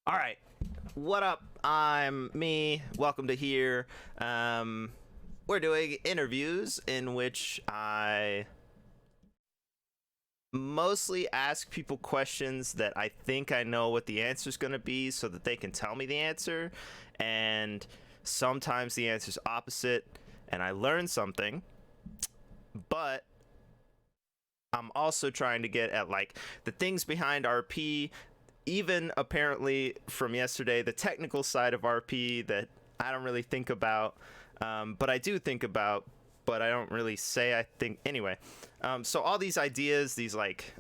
All right. What up? I'm me. Welcome to here. We're doing interviews in which I mostly ask people questions that I think I know what the answer is going to be so that they can tell me the answer. And sometimes the answer's opposite and I learn something. But I'm also trying to get at like the things behind RP, even apparently from yesterday, the technical side of RP that I don't really think about, but I do think about, but I don't really say I think anyway. So all these ideas, these like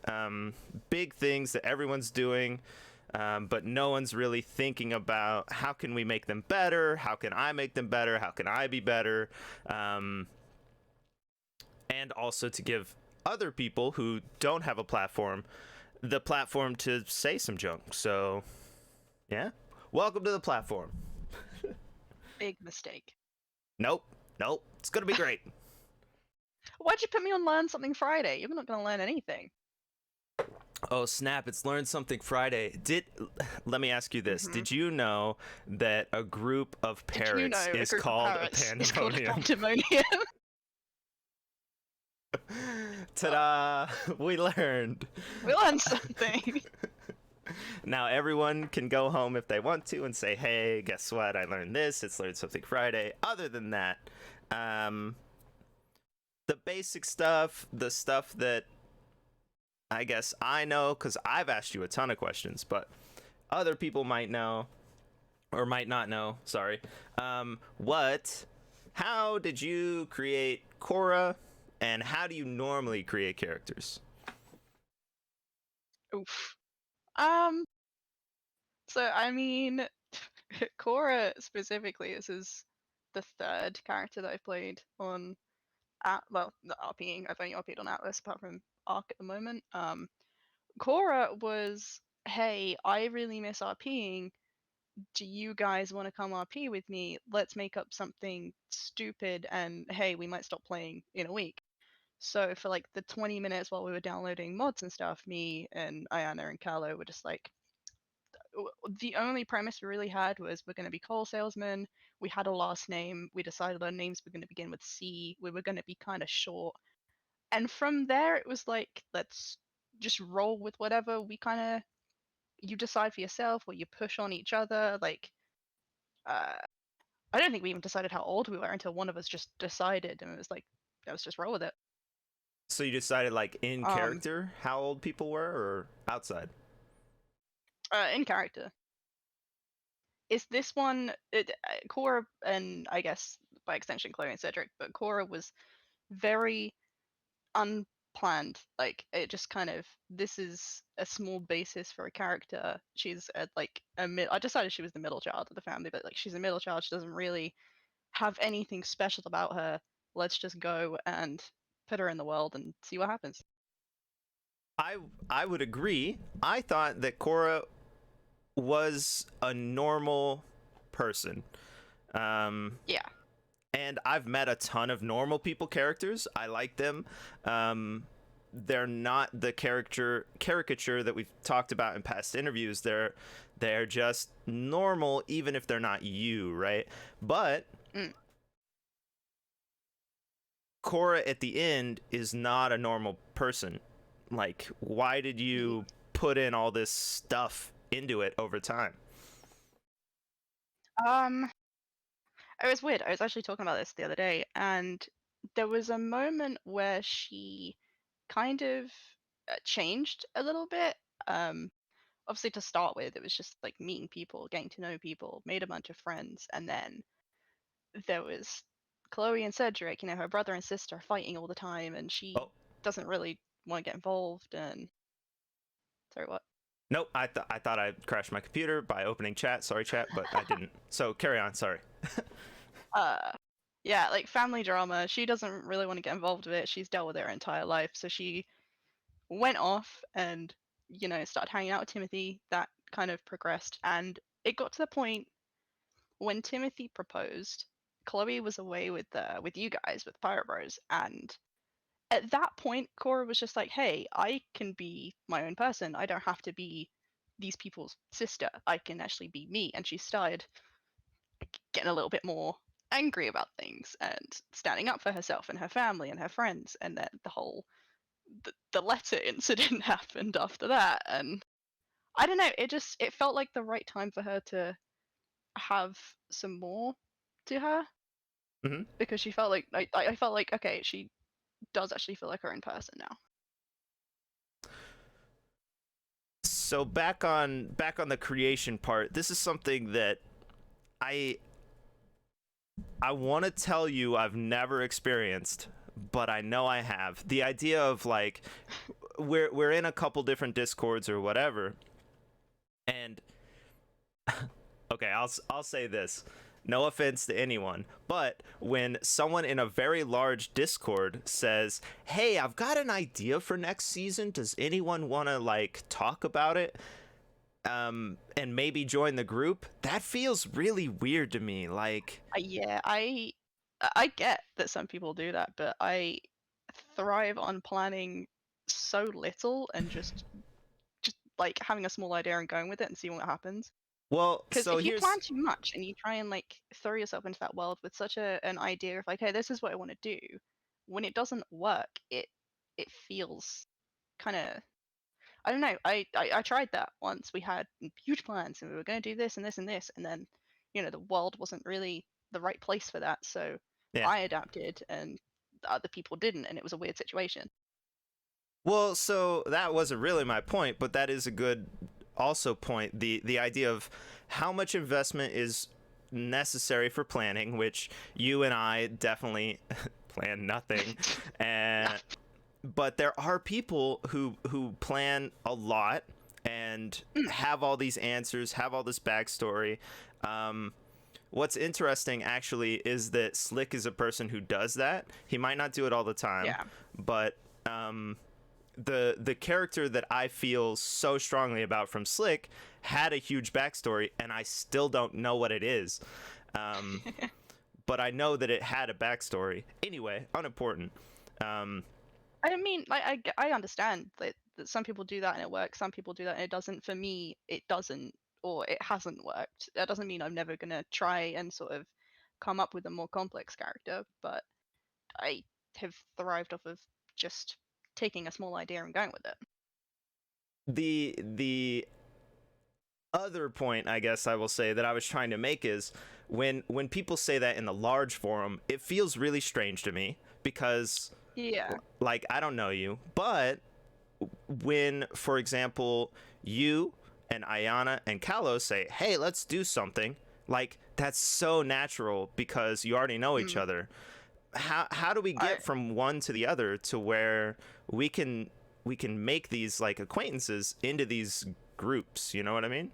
big things that everyone's doing, but no one's really thinking about how can we make them better? How can I make them better? How can I be better? And also to give other people who don't have a platform the platform to say some junk. So, yeah. Welcome to the platform. Big mistake. Nope. Nope. It's going to be great. Why'd you put me on Learn Something Friday? You're not going to learn anything. Oh, snap. It's Learn Something Friday. Let me ask you this. hmm Did you know that a group of Did you parrots know a is group of called a parrots is called a pandemonium? pandemonium? Ta-da! We learned. We learned something. Now everyone can go home if they want to and say, hey, guess what? I learned this. It's Learn Something Friday. Other than that, um, the basic stuff, the stuff that I guess I know because I've asked you a ton of questions, but other people might know or might not know. Sorry. What? How did you create Korra, and how do you normally create characters? Oof. Um, so I mean, Korra specifically, this is the third character that I've played on the RPing. I've only RP'd on Atlas apart from Arc at the moment. Korra was, hey, I really miss RPing. Do you guys want to come RP with me? Let's make up something stupid and hey, we might stop playing in a week. So for like the 20 minutes while we were downloading mods and stuff, me and Ayana and Carlo were just like, the only premise we really had was we're going to be coal salesmen. We had a last name. We decided our names were going to begin with C. We were going to be kind of short. And from there, it was like, let's just roll with whatever we kind of, you decide for yourself or you push on each other. Like, uh, I don't think we even decided how old we were until one of us just decided, and it was like, let's just roll with it. So you decided like in Um, character how old people were or outside? in character, is this one Cora and I guess by extension Chloe and Cedric, but Cora was very unplanned. Like it just kind of this is a small basis for a character. She's at like a mid. I decided she was the middle child of the family, but like she's a middle child. She doesn't really have anything special about her. Let's just go and put her in the world and see what happens. I I would agree. I thought that Korra was a normal person. Um, Yeah. and I've met a ton of normal people characters. I like them. They're not the caricature that we've talked about in past interviews. They're just normal, even if they're not you, right? But Mm. Korra at the end is not a normal person. Like, why did you put in all this stuff into it over time? Um, it was weird. I was actually talking about this the other day, and there was a moment where she kind of changed a little bit. Um, Obviously, to start with, it was just like meeting people, getting to know people, made a bunch of friends, and then there was Chloe and Cedric. You know, her brother and sister fighting all the time, and she Oh, doesn't really want to get involved. And sorry, what? nope. I thought I crashed my computer by opening chat. Sorry, chat, but I didn't. So carry on. Sorry. Uh, yeah, like family drama. She doesn't really want to get involved with it. She's dealt with it her entire life, so she went off and started hanging out with Timothy. That kind of progressed, and it got to the point when Timothy proposed. Chloe was away with you guys with Pyro Bros, and at that point, Cora was just like, "Hey, I can be my own person. I don't have to be these people's sister. I can actually be me. And she started getting a little bit more angry about things and standing up for herself and her family and her friends. And then the letter incident happened after that. And I don't know, it felt like the right time for her to have some more to her, Hmm. because she felt like I felt like, okay, she does actually feel like her own person now. So back on the creation part, this is something that I I want to tell you I've never experienced, but I know I have. The idea of like we're in a couple different discords or whatever, and okay, I'll say this. No offense to anyone, but when someone in a very large Discord says, "Hey, I've got an idea for next season. Does anyone want to like talk about it?" And maybe join the group, that feels really weird to me. Like, Yeah, I get that some people do that, but I thrive on planning so little and just like having a small idea and going with it and seeing what happens. well, Because so if you plan here's too much and you try and like throw yourself into that world with such an idea of like, hey, this is what I want to do, when it doesn't work, it feels kind of, I don't know. I tried that once. We had huge plans and we were going to do this and this and this, and then the world wasn't really the right place for that. So yeah. I adapted and the other people didn't, and it was a weird situation. Well, so that wasn't really my point, but that is a good also point. The idea of how much investment is necessary for planning, which you and I definitely plan nothing, and but there are people who plan a lot and Mm, have all these answers, have all this backstory. Um, what's interesting actually is that Slick is a person who does that. He might not do it all the time, yeah. but the character that I feel so strongly about from Slick had a huge backstory, and I still don't know what it is. Um, but I know that it had a backstory. Anyway, unimportant. Um, I mean, I understand that some people do that and it works, some people do that and it doesn't. For me, it doesn't, or it hasn't worked. That doesn't mean I'm never gonna try and sort of come up with a more complex character, but I have thrived off of just taking a small idea and going with it. the other point I guess I will say that I was trying to make is when people say that in the large forum, it feels really strange to me because Yeah. like I don't know you, but when, for example, you and Ayana and Kalos say, "Hey, let's do something," like that's so natural because you already know each Mm. other. How do we I get from one to the other to where we can we can make these like acquaintances into these groups? You know what I mean?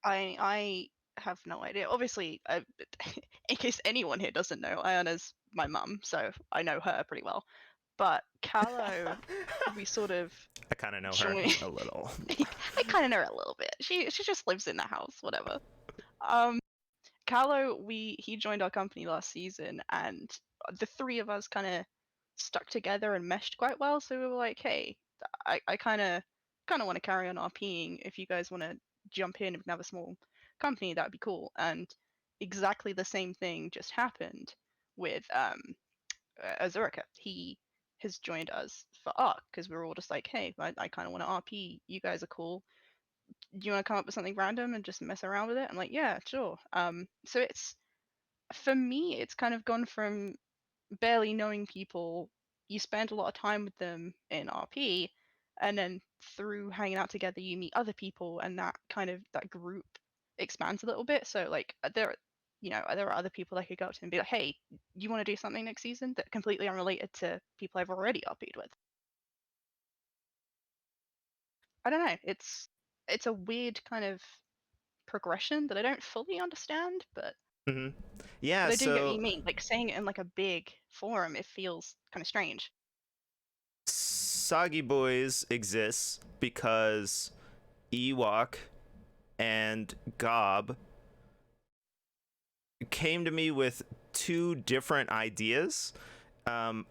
I have no idea. Obviously, in case anyone here doesn't know, Ayana's my mum, so I know her pretty well. But Carlo, we sort of I kind of know her joined. a little. I kind of know her a little bit. She just lives in the house, whatever. Um, Carlo, we he joined our company last season, and the three of us kind of stuck together and meshed quite well. So we were like, hey, I kind of want to carry on RPing. If you guys want to jump in and have a small company, that'd be cool. And exactly the same thing just happened with Azurica. He has joined us for ARC because we were all just like, hey, I kind of want to RP. You guys are cool. Do you want to come up with something random and just mess around with it? I'm like, yeah, sure. So it's, for me, it's kind of gone from barely knowing people, you spend a lot of time with them in RP, and then through hanging out together, you meet other people, and that group expands a little bit. So like there are other people I could go up to and be like, hey, you want to do something next season that completely unrelated to people I've already RP'd with? I don't know. It's a weird kind of progression that I don't fully understand, Hmm. Yeah, but I do get what so you mean. Like saying it in like a big forum, it feels kind of strange. Soggy Boys exists because Ewok and Gob came to me with two different ideas. I'm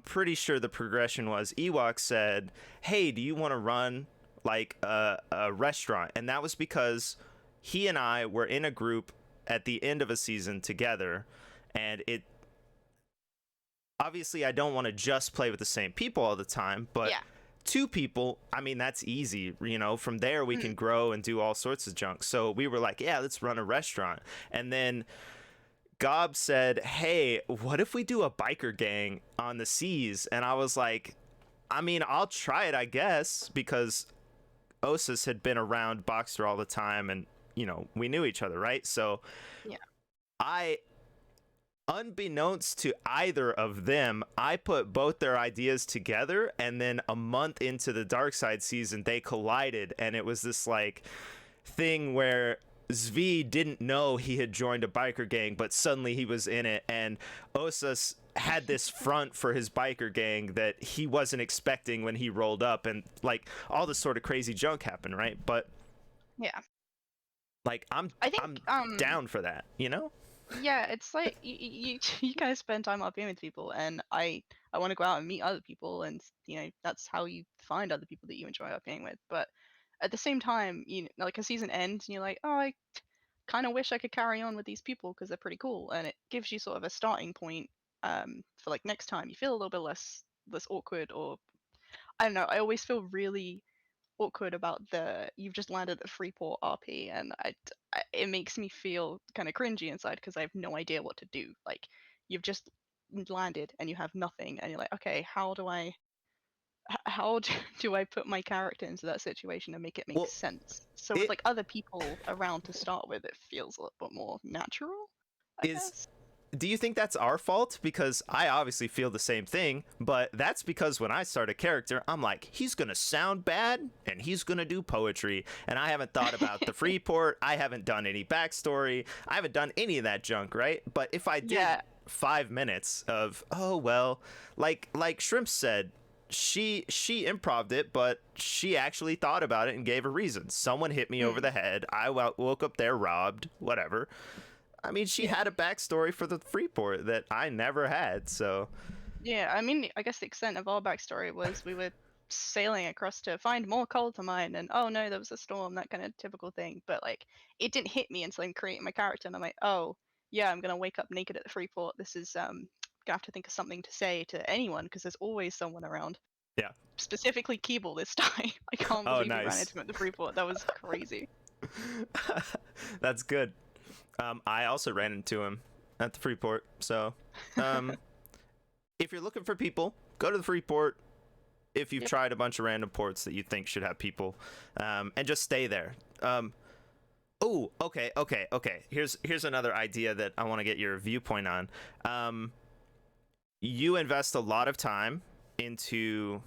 pretty sure the progression was Ewok said, "Hey, do you want to run like a restaurant, and that was because he and I were in a group at the end of a season together, and it obviously I don't want to just play with the same people all the time, but Yeah. 2 people, I mean, that's easy, you know. From there we can grow and do all sorts of junk. So we were like, yeah, let's run a restaurant. And then Gob said, hey, what if we do a biker gang on the seas? And I was like, I mean, I'll try it, I guess, because Osas had been around Boxster all the time, and you know, we knew each other, right? So Yeah. I, unbeknownst to either of them, I put both their ideas together, and then a month into the Dark Side season, they collided, and it was this like thing where Zvi didn't know he had joined a biker gang, but suddenly he was in it, and Osas had this front for his biker gang that he wasn't expecting when he rolled up, and like all this sort of crazy junk happened, right? But Yeah. like I'm down for that, you know? Yeah, it's like you guys spend time RPing with people, and I want to go out and meet other people, and you know that's how you find other people that you enjoy RPing with. But at the same time, you know, like a season ends, and you're like, oh, I kind of wish I could carry on with these people because they're pretty cool, and it gives you sort of a starting point for like next time. You feel a little bit less awkward, or I don't know. I always feel really awkward about the you've just landed at Freeport RP, and it makes me feel kind of cringy inside because I have no idea what to do. Like you've just landed and you have nothing, and you're like, okay, how do I put my character into that situation and make it make Well, sense? So with it like other people around to start with, it feels a little bit more natural, I is. guess. Do you think that's our fault? Because I obviously feel the same thing, but that's because when I start a character, I'm like, he's gonna sound bad and he's gonna do poetry, and I haven't thought about the Freeport. I haven't done any backstory. I haven't done any of that junk, right? But if I did Yeah. 5 minutes of, oh well, like Shrimp said, she improv'd it, but she actually thought about it and gave a reason. Someone hit me over the head. I woke up there robbed, whatever. I mean, she had a backstory for the Freeport that I never had, so Yeah, I mean, I guess the extent of our backstory was we were sailing across to find more coal to mine, and oh no, there was a storm, that kind of typical thing. But like, it didn't hit me until I'm creating my character, and I'm like, oh yeah, I'm gonna wake up naked at the Freeport. This is gonna have to think of something to say to anyone because there's always someone around. yeah. Specifically, Keeble this time. I can't Oh, believe we ran nice. into him at the Freeport. That was crazy. That's good. I also ran into him at the Freeport, so if you're looking for people, go to the Freeport. If you've Yep. tried a bunch of random ports that you think should have people, and just stay there. Oh, okay. Here's another idea that I want to get your viewpoint on. You invest a lot of time into.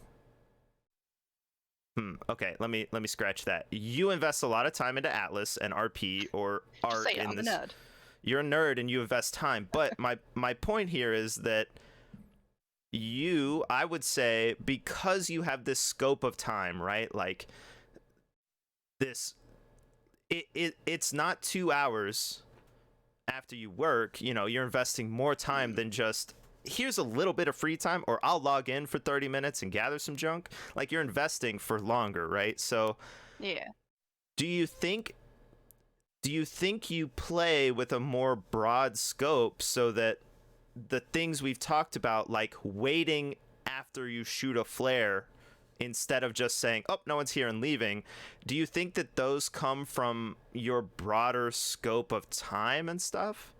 Okay, let me scratch that. You invest a lot of time into Atlas and RP or Just art say it, in I'm a this. nerd. You're a nerd and you invest time, but my point here is that I would say, because you have this scope of time, right? Like this, it's not 2 hours after you work. You know, you're investing more time than just, here's a little bit of free time, or I'll log in for 30 minutes and gather some junk. Like, you're investing for longer, right? So Yeah. do you think you play with a more broad scope so that the things we've talked about, like waiting after you shoot a flare instead of just saying, oh, no one's here, and leaving, do you think that those come from your broader scope of time and stuff?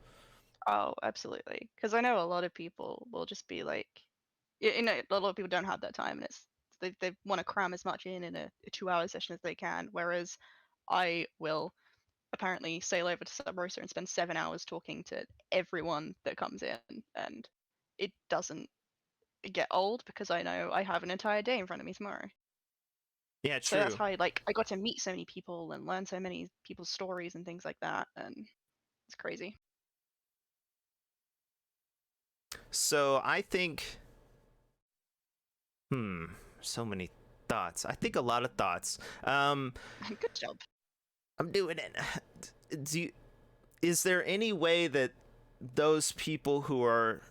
Oh, absolutely. Because I know a lot of people will just be like, you know, a lot of people don't have that time, and they want to cram as much in a 2 hour session as they can. Whereas I will apparently sail over to Sub Rosa and spend 7 hours talking to everyone that comes in, and it doesn't get old because I know I have an entire day in front of me tomorrow. Yeah, So that's true. how I got to meet so many people and learn so many people's stories and things like that, and it's crazy. So I think, so many thoughts. I think a lot of thoughts. Good job. I'm doing it. Is there any way that those people who are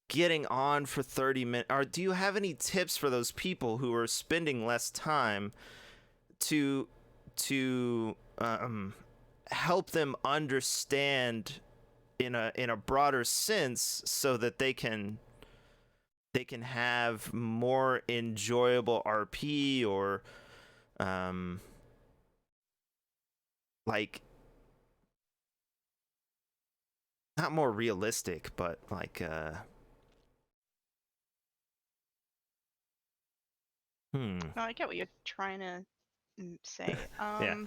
getting on for 30 minutes, or do you have any tips for those people who are spending less time to help them understand in a broader sense, so that they can have more enjoyable RP, or like, not more realistic, but like No, I get what you're trying to say. Yeah.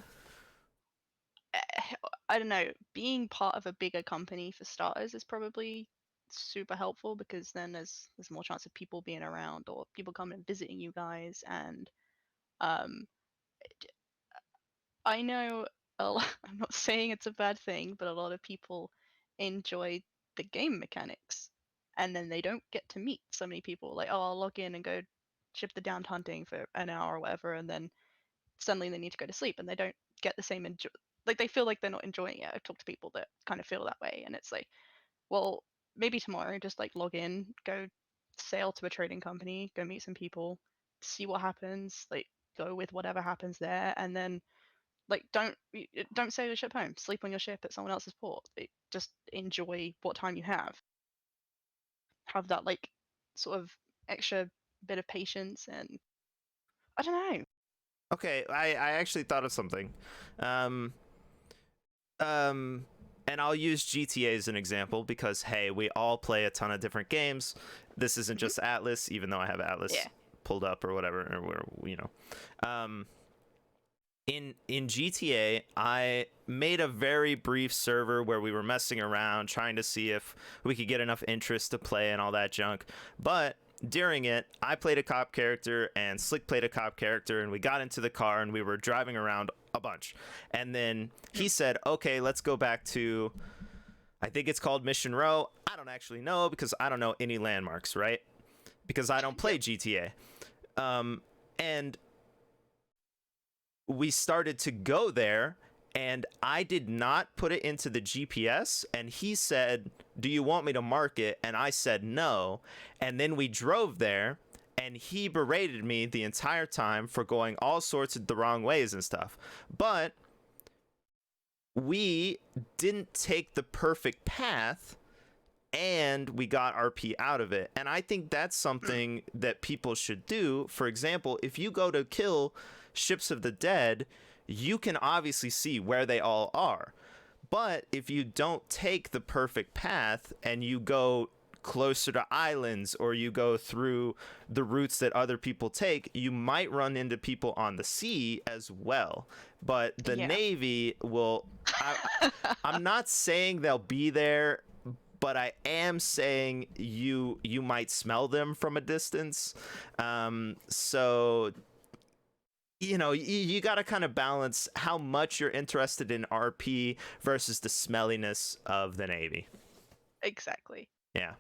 I don't know. Being part of a bigger company for starters is probably super helpful, because then there's more chance of people being around, or people coming and visiting you guys. And um, I know I'm not saying it's a bad thing, but a lot of people enjoy the game mechanics, and then they don't get to meet so many people. Like, oh, I'll log in and go ship the damned hunting for an hour or whatever, and then suddenly they need to go to sleep, and they don't get the same like, they feel like they're not enjoying it. I've talked to people that kind of feel that way, and it's like, well, maybe tomorrow just like log in, go sail to a trading company, go meet some people, see what happens, like go with whatever happens there, and then like don't sail your ship home, sleep on your ship at someone else's port. Just enjoy what time you have that like sort of extra bit of patience. And I don't know. Okay, I actually thought of something. Um, and I'll use GTA as an example, because hey, we all play a ton of different games. This isn't Mhm. just Atlas, even though I have Atlas Yeah. pulled up or whatever, or in GTA, I made a very brief server where we were messing around, trying to see if we could get enough interest to play and all that junk. But during it, I played a cop character and Slick played a cop character, and we got into the car and we were driving around a bunch. And then he said, okay, let's go back to, I think it's called Mission Row. I don't actually know, because I don't know any landmarks, right? Because I don't play GTA. And we started to go there, and I did not put it into the GPS, and he said, do you want me to mark it? And I said no. And then we drove there, and he berated me the entire time for going all sorts of the wrong ways and stuff. But we didn't take the perfect path, and we got RP out of it. And I think that's something that people should do. For example, if you go to kill ships of the dead, you can obviously see where they all are. But if you don't take the perfect path and you go closer to islands, or you go through the routes that other people take, you might run into people on the sea as well. But the Yeah. Navy will... I'm not saying they'll be there, but I am saying you might smell them from a distance. So you got to kind of balance how much you're interested in RP versus the smelliness of the Navy. Exactly. Yeah.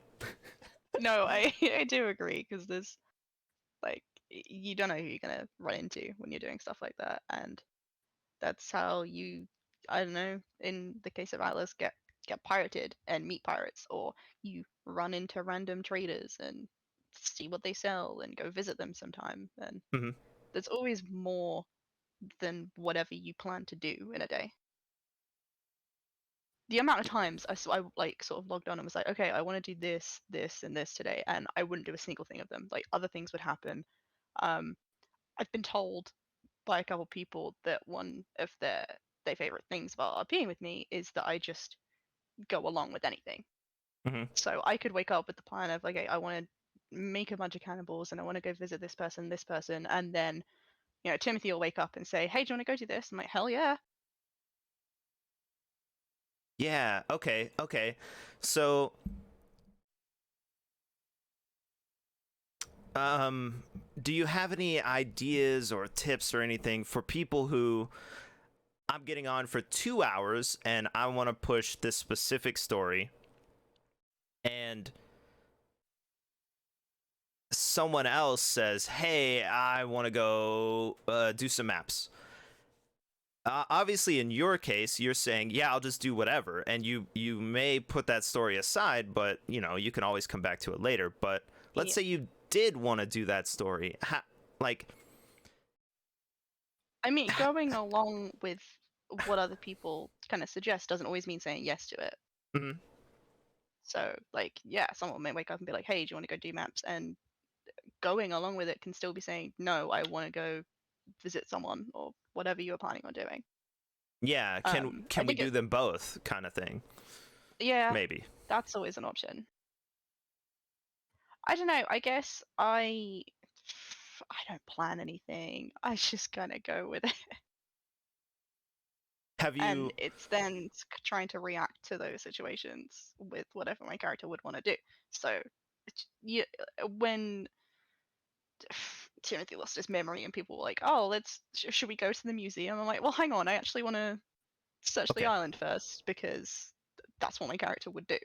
No, I do agree, because there's like, you don't know who you're gonna run into when you're doing stuff like that, and that's how you, I don't know, in the case of Atlas, get pirated and meet pirates, or you run into random traders and see what they sell and go visit them sometime. And Hmm. there's always more than whatever you plan to do in a day. The amount of times I like sort of logged on and was like, okay, I want to do this, this, and this today, and I wouldn't do a single thing of them. Like, other things would happen. Um, I've been told by a couple people that one of their favorite things about RPing with me is that I just go along with anything. Hmm. So I could wake up with the plan of, okay, I want to make a bunch of cannibals, and I want to go visit this person, and then Timothy will wake up and say, hey, do you want to go do this? I'm like, hell yeah. Yeah. Okay. So, do you have any ideas or tips or anything for people who, I'm getting on for 2 hours and I want to push this specific story, and someone else says, hey, I want to go do some maps. Obviously, in your case, you're saying, yeah, I'll just do whatever. And you may put that story aside, but, you can always come back to it later. But let's Yeah. say you did want to do that story. Like, I mean, going along with what other people kind of suggest doesn't always mean saying yes to it. Mhm. So, like, yeah, someone may wake up and be like, "Hey, do you want to go do maps?" And going along with it can still be saying, "No, I want to go visit someone," or whatever you were planning on doing. Yeah, I can we think do it, them both kind of thing? yeah, Maybe. that's always an option. I don't know. I guess I don't plan anything. I just kind of go with it, Have and you it's then trying to react to those situations with whatever my character would want to do. So, yeah, when Timothy lost his memory and people were like, "Oh, should we go to the museum?" I'm like, "Well, hang on. I actually want to search the Okay. island first because that's what my character would do."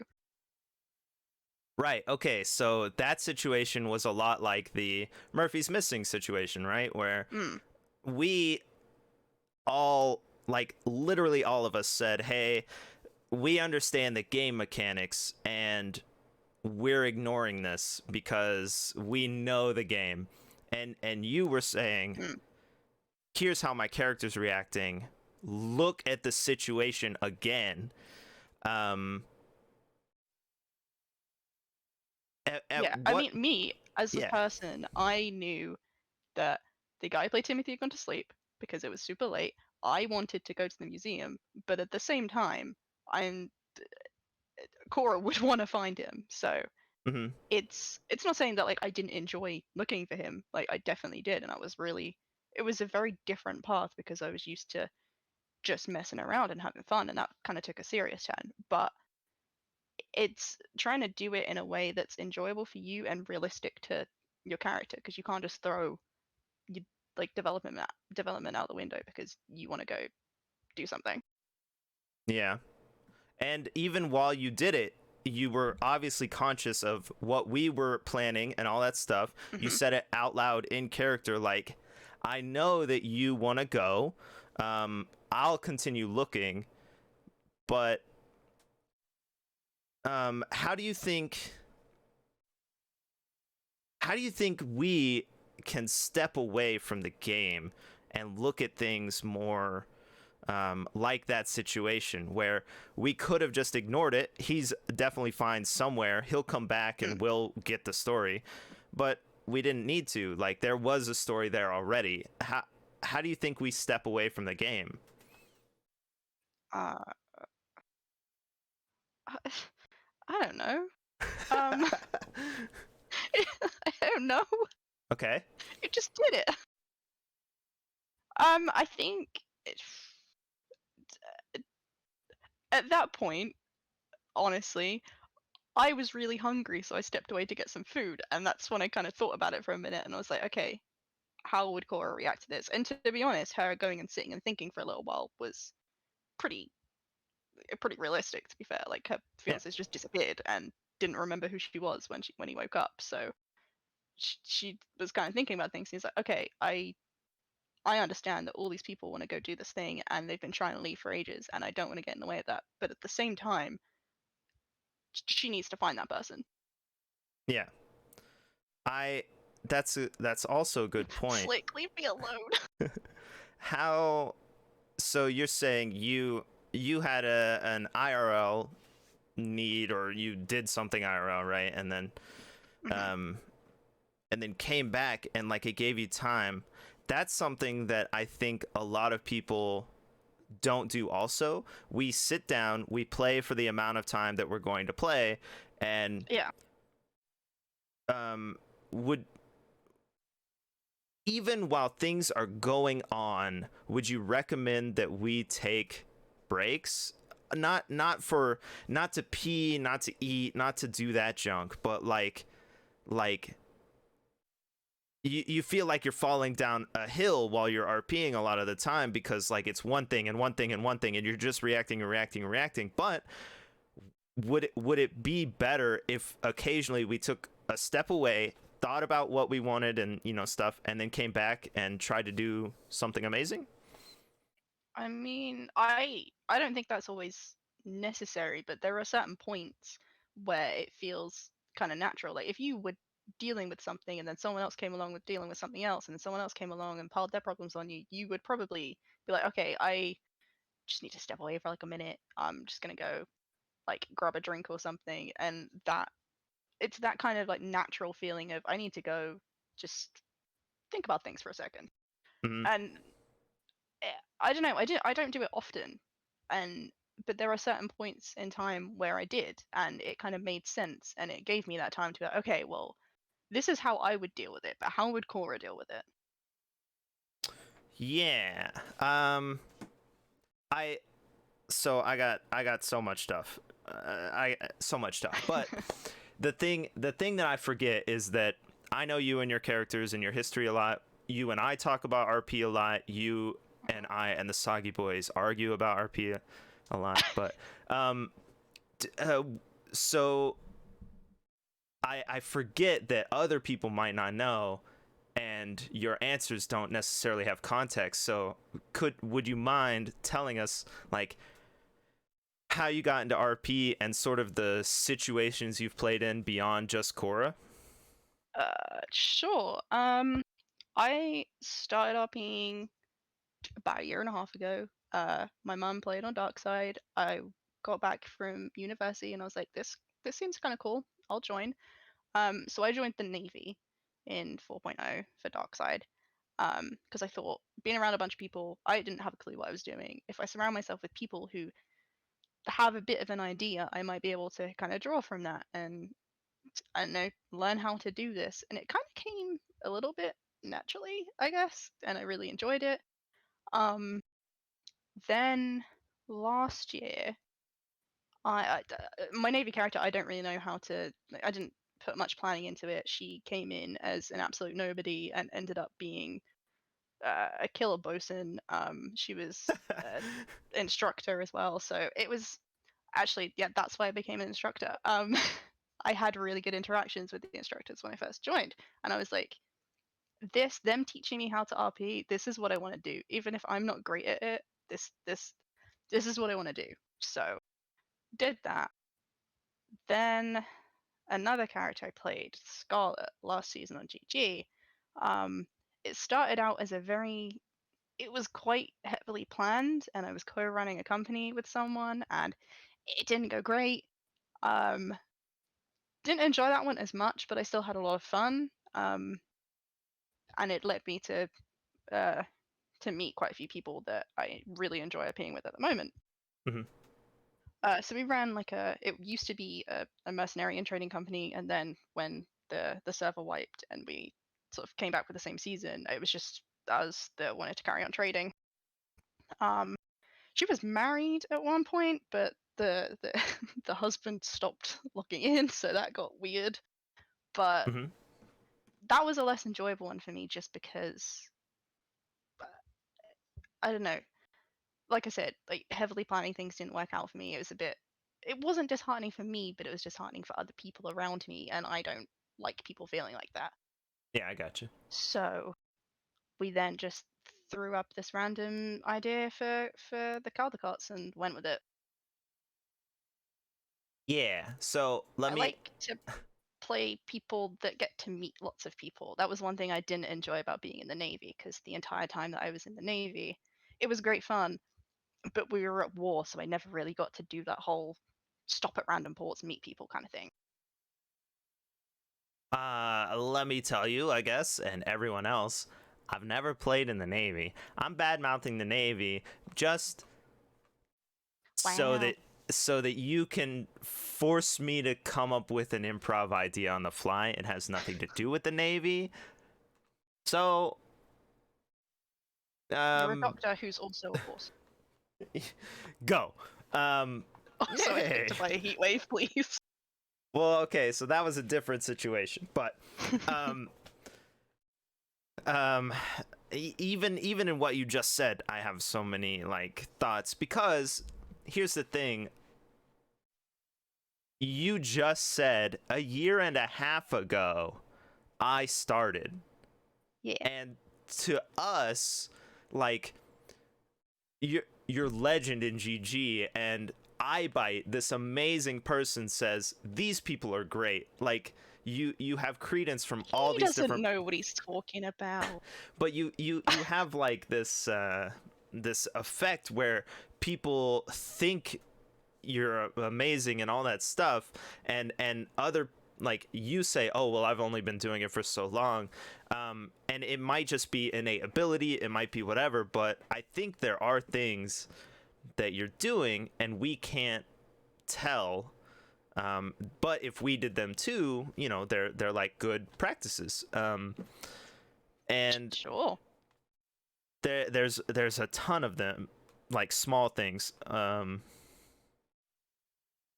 Right. Okay. So that situation was a lot like the Murphy's Missing situation, right? Where Mm, we all, like, literally all of us said, "Hey, we understand the game mechanics and we're ignoring this because we know the game." And you were saying, mm. "Here's how my character's reacting. Look at the situation again." Um at Yeah, I what mean, me as a Yeah. person, I knew that the guy who played Timothy had gone to sleep because it was super late. I wanted to go to the museum, but at the same time, I'm Cora would want to find him. So Mhm. it's not saying that like I didn't enjoy looking for him. Like I definitely did, and it was a very different path because I was used to just messing around and having fun, and that kind of took a serious turn. But it's trying to do it in a way that's enjoyable for you and realistic to your character because you can't just throw you like development out the window because you want to go do something. Yeah. And even while you did it, you were obviously conscious of what we were planning and all that stuff. You Hmm. said it out loud in character, like, "I know that you want to go. I'll continue looking, but how do you think? How do you think we can step away from the game and look at things more like that situation where we could have just ignored it? He's definitely fine somewhere. He'll come back and we'll get the story. But we didn't need to. Like, there was a story there already. How do you think we step away from the game? Uh, I, I don't know. Um, I don't know. Okay. It just did it. I think it, at that point, honestly, I was really hungry, so I stepped away to get some food, and that's when I kind of thought about it for a minute, and I was like, okay, how would Cora react to this? And to be honest, her going and sitting and thinking for a little while was pretty pretty realistic. To be fair, like her Yeah. fiance's just disappeared and didn't remember who she was when he woke up, so she was kind of thinking about things. He's like, okay, I understand that all these people want to go do this thing and they've been trying to leave for ages, and I don't want to get in the way of that. But at the same time, she needs to find that person. Yeah. I that's also a good point. Slick, leave me alone. How So you're saying you had an IRL need, or you did something IRL, right? Hmm. Um and then came back and, like, it gave you time. That's something that I think a lot of people don't do also. We sit down, we play for the amount of time that we're going to play, and Yeah. would even while things are going on, would you recommend that we take breaks? Not to pee, not to eat, not to do that junk, but like you feel like you're falling down a hill while you're RPing a lot of the time because, like, it's one thing and one thing and one thing and you're just reacting and reacting and reacting. But would it be better if occasionally we took a step away, thought about what we wanted and, stuff, and then came back and tried to do something amazing? I mean, I don't think that's always necessary, but there are certain points where it feels kind of natural. Like if you would dealing with something, and then someone else came along with dealing with something else, and then someone else came along and piled their problems on you, you would probably be like, okay, I just need to step away for like a minute. I'm just gonna go like grab a drink or something, and that it's that kind of like natural feeling of I need to go just think about things for a second. Hmm. And I don't know, I don't do it often, and but there are certain points in time where I did, and it kind of made sense, and it gave me that time to be like, okay, well, this is how I would deal with it, but how would Cora deal with it? Yeah. I I got so much stuff. I so much stuff. But the thing that I forget is that I know you and your characters and your history a lot. You and I talk about RP a lot. You and I and the Soggy Boys argue about RP a lot. But so I forget that other people might not know, and your answers don't necessarily have context. So would you mind telling us like how you got into RP and sort of the situations you've played in beyond just Korra? Sure. I started RPing about a year and a half ago. My mum played on Dark Side. I got back from university and I was like, this seems kind of cool. I'll join. So I joined the Navy in 4.0 for Dark Side. Because I thought being around a bunch of people, I didn't have a clue what I was doing. If I surround myself with people who have a bit of an idea, I might be able to kind of draw from that and I don't know, learn how to do this. And it kind of came a little bit naturally, I guess, and I really enjoyed it. Um, then last year, my Navy character, I don't really know how to. I didn't put much planning into it. She came in as an absolute nobody and ended up being a killer bosun. She was an instructor as well, so it was actually yeah, that's why I became an instructor. I had really good interactions with the instructors when I first joined, and I was like, them teaching me how to RP, this is what I want to do. Even if I'm not great at it, this is what I want to do. So did that. Then another character I played, Scarlet, last season on GG. Um, it started out as it was quite heavily planned, and I was co-running a company with someone, and it didn't go great. Um, didn't enjoy that one as much, but I still had a lot of fun. And it led me uh, to meet quite a few people that I really enjoy appearing with at the moment. Hmm. So we ran it used to be a mercenary and trading company, and then when the server wiped and we sort of came back with the same season, it was just us that wanted to carry on trading. Um, she was married at one point, but the the husband stopped looking in, so that got weird. But Hmm. that was a less enjoyable one for me, just because I don't know. Like I said, like heavily planning things didn't work out for me. It wasn't disheartening for me, but it was disheartening for other people around me, and I don't like people feeling like that. Yeah, I got you. So we then just threw up this random idea for the Caldecots and went with it. Yeah. So let I me. like to play people that get to meet lots of people. That was one thing I didn't enjoy about being in the Navy, because the entire time that I was in the Navy, it was great fun, but we were at war, so I never really got to do that whole stop at random ports, meet people kind of thing. Let me tell you, I guess, and everyone else, I've never played in the Navy. I'm bad mouthing the Navy just so Wow. that you can force me to come up with an improv idea on the fly. It has nothing to do with the Navy. So, You're a um, doctor who's also a horse. go. Um, Also Yay. affected by a heat wave, please. Well, okay, so that was a different situation, but um, um, even in what you just said, I have so many like thoughts because here's the thing. You just said a year and a half ago I started. Yeah. And to us, like you're legend in GG, and I bite this amazing person says these people are great. Like you have credence from all He these doesn't different, know what he's talking about. but you have like this this effect where people think you're amazing and all that stuff, and other, like, you say, oh well, I've only been doing it for so long, and it might just be innate ability, it might be whatever, but I think there are things that you're doing and we can't tell, but if we did them too, you know, they're like good practices, and Sure. there's a ton of them, like small things,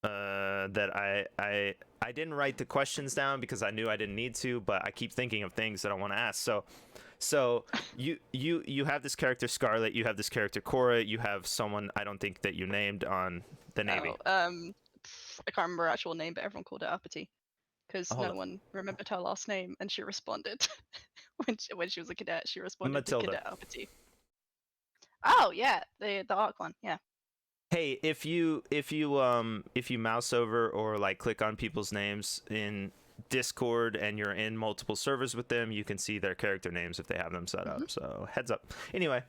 that I didn't write the questions down because I knew I didn't need to, but I keep thinking of things that I want to ask. So you have this character Scarlet, you have this character Cora, you have someone I don't think that you named on the Navy. I can't remember her actual name, but everyone called her Uppity because Hold no up. one remembered her last name, and she responded when she was a cadet. She responded to Matilda. Cadet Uppity. Oh yeah, the arc one. Yeah. Hey, if you mouse over or like click on people's names in Discord and you're in multiple servers with them, you can see their character names if they have them set up. So heads up. Anyway,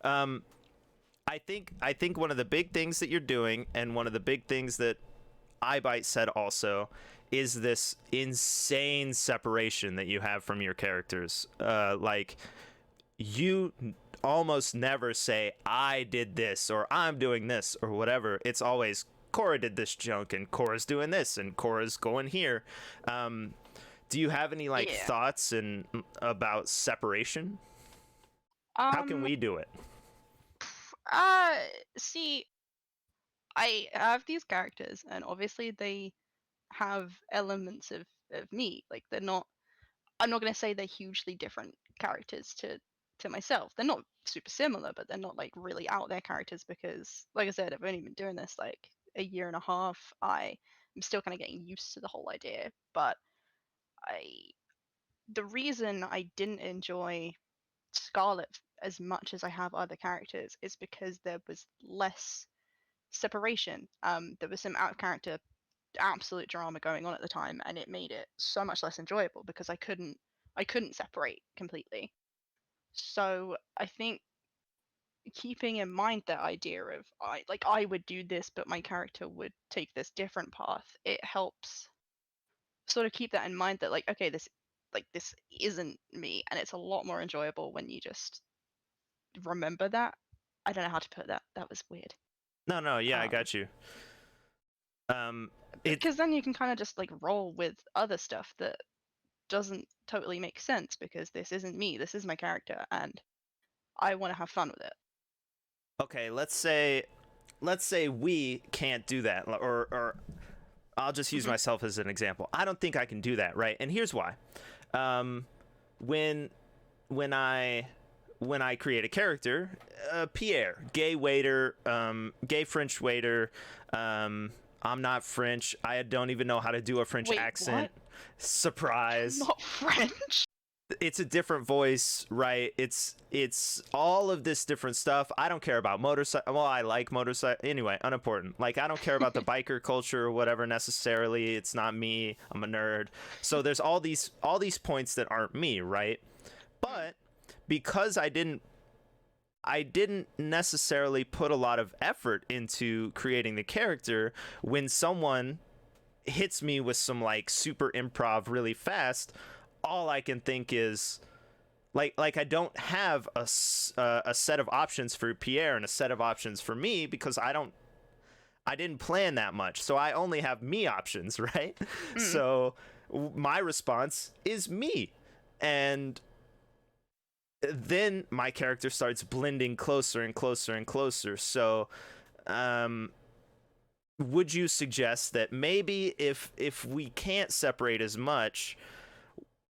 I think one of the big things that you're doing, and one of the big things that iBite said also, is this insane separation that you have from your characters. Like, you almost never say I did this or I'm doing this or whatever. It's always Cora did this junk and Cora's doing this and Cora's going here. Do you have any like Yeah. thoughts and about separation? How can we do it? See, I have these characters, and obviously they have elements of me. Like they're not. I'm not gonna say they're hugely different characters to myself. They're not super similar, but they're not like really out there characters because, like I said, I've only been doing this like a year and a half. I'm still kind of getting used to the whole idea, but I the reason I didn't enjoy Scarlet as much as I have other characters is because there was less separation. There was some out of character absolute drama going on at the time, and it made it so much less enjoyable because I couldn't separate completely. So I think keeping in mind that idea of I would do this, but my character would take this different path, it helps sort of keep that in mind that like okay, this isn't me, and it's a lot more enjoyable when you just remember that. I don't know how to put that. That was weird. No, yeah, I Um, got you. It because then you can kind of just like roll with other stuff that doesn't totally make sense because this isn't me. This is my character, and I want to have fun with it. okay. Let's say we can't do that, or I'll just use Mhm. myself as an example. I don't think I can do that, right? And here's why. When when I create a character, Pierre, gay waiter, gay French waiter. I'm not French. I don't even know how to do a French Wait, accent. what? Surprise. Not French? It's a different voice, right? It's all of this different stuff. I don't care about motorcycle. Well, I like motorcycle. Anyway, unimportant. Like, I don't care about the biker culture or whatever necessarily. It's not me. I'm a nerd. So there's all these points that aren't me, right? But because I didn't necessarily put a lot of effort into creating the character, when someone hits me with some like super improv really fast, all I can think is like I don't have a set of options for Pierre and a set of options for me because I didn't plan that much, so I only have me options, right? So my response is me, and then my character starts blending closer and closer and closer. So would you suggest that maybe if we can't separate as much,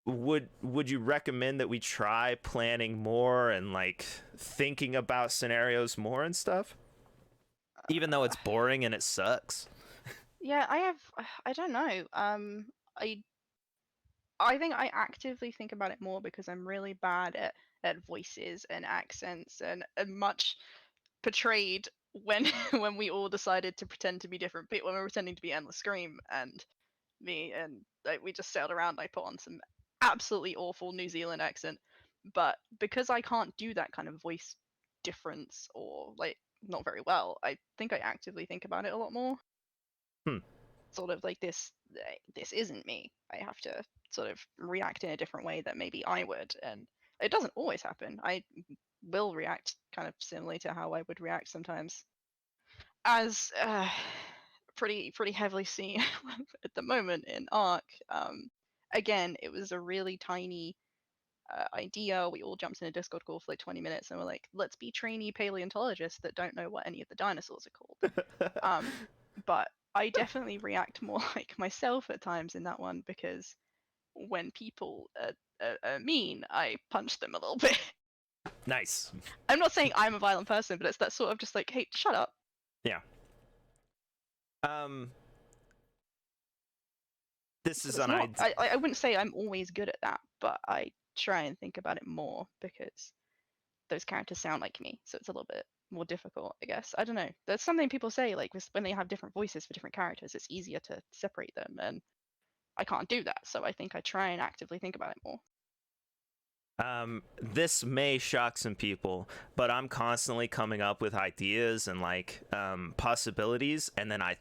would you recommend that we try planning more and like thinking about scenarios more and stuff, even though it's boring and it sucks? Yeah, I don't know. I I think I actively think about it more because I'm really bad at voices and accents and much portrayed when when we all decided to pretend to be different people when we were pretending to be Endless Scream, and me, and like we just sailed around. And I put on some absolutely awful New Zealand accent, but because I can't do that kind of voice difference or like not very well, I think I actively think about it a lot more. Hmm. Sort of like this isn't me. I have to sort of react in a different way that maybe I would, and it doesn't always happen. I will react kind of similarly to how I would react sometimes, as pretty heavily seen at the moment in Arc. Again, it was a really tiny idea. We all jumped in a Discord call for like 20 minutes and we're like, let's be trainee paleontologists that don't know what any of the dinosaurs are called. But I definitely react more like myself at times in that one, because when people are mean, I punch them a little bit. Nice. I'm not saying I'm a violent person, but it's that sort of just like, hey, shut up. Yeah. This is an idea. I wouldn't say I'm always good at that, but I try and think about it more because those characters sound like me, so it's a little bit more difficult, I guess. I don't know. There's something people say, like when they have different voices for different characters, it's easier to separate them, and I can't do that, so I think I try and actively think about it more. This may shock some people, but I'm constantly coming up with ideas and like possibilities, and then I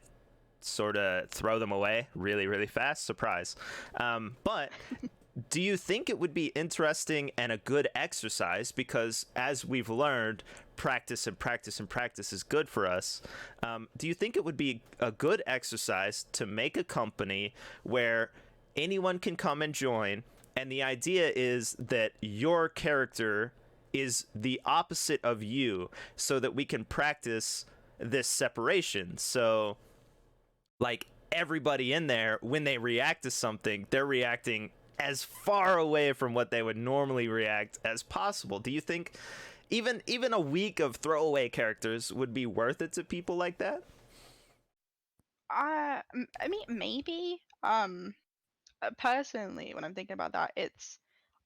sort of throw them away really, really fast. Surprise. But do you think it would be interesting and a good exercise? Because as we've learned, practice and practice and practice is good for us. Do you think it would be a good exercise to make a company where anyone can come and join, and the idea is that your character is the opposite of you, so that we can practice this separation? So, like, everybody in there, when they react to something, they're reacting as far away from what they would normally react as possible. Do you think even a week of throwaway characters would be worth it to people like that? I mean, maybe. Personally, when I'm thinking about that,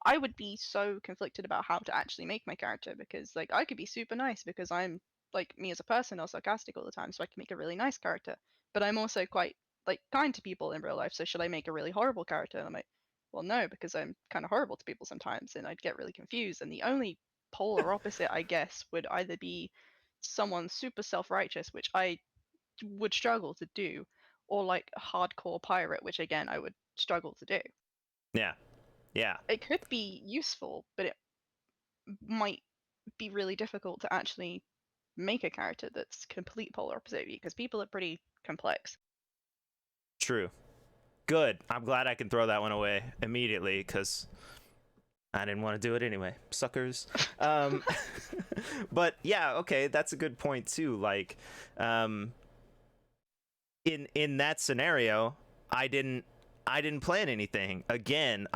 I would be so conflicted about how to actually make my character, because like I could be super nice because I'm like me as a person or sarcastic all the time, so I can make a really nice character. But I'm also quite like kind to people in real life, so should I make a really horrible character? And I'm like, well, no, because I'm kind of horrible to people sometimes, and I'd get really confused. And the only polar opposite, I guess, would either be someone super self-righteous, which I would struggle to do, or like a hardcore pirate, which again I would struggle to do. Yeah. Yeah. It could be useful, but it might be really difficult to actually make a character that's complete polar opposite of you, because people are pretty complex. True. Good. I'm glad I can throw that one away immediately, because I didn't want to do it anyway. Suckers. But yeah, okay, that's a good point too. Like, in that scenario, I didn't plan anything. Again,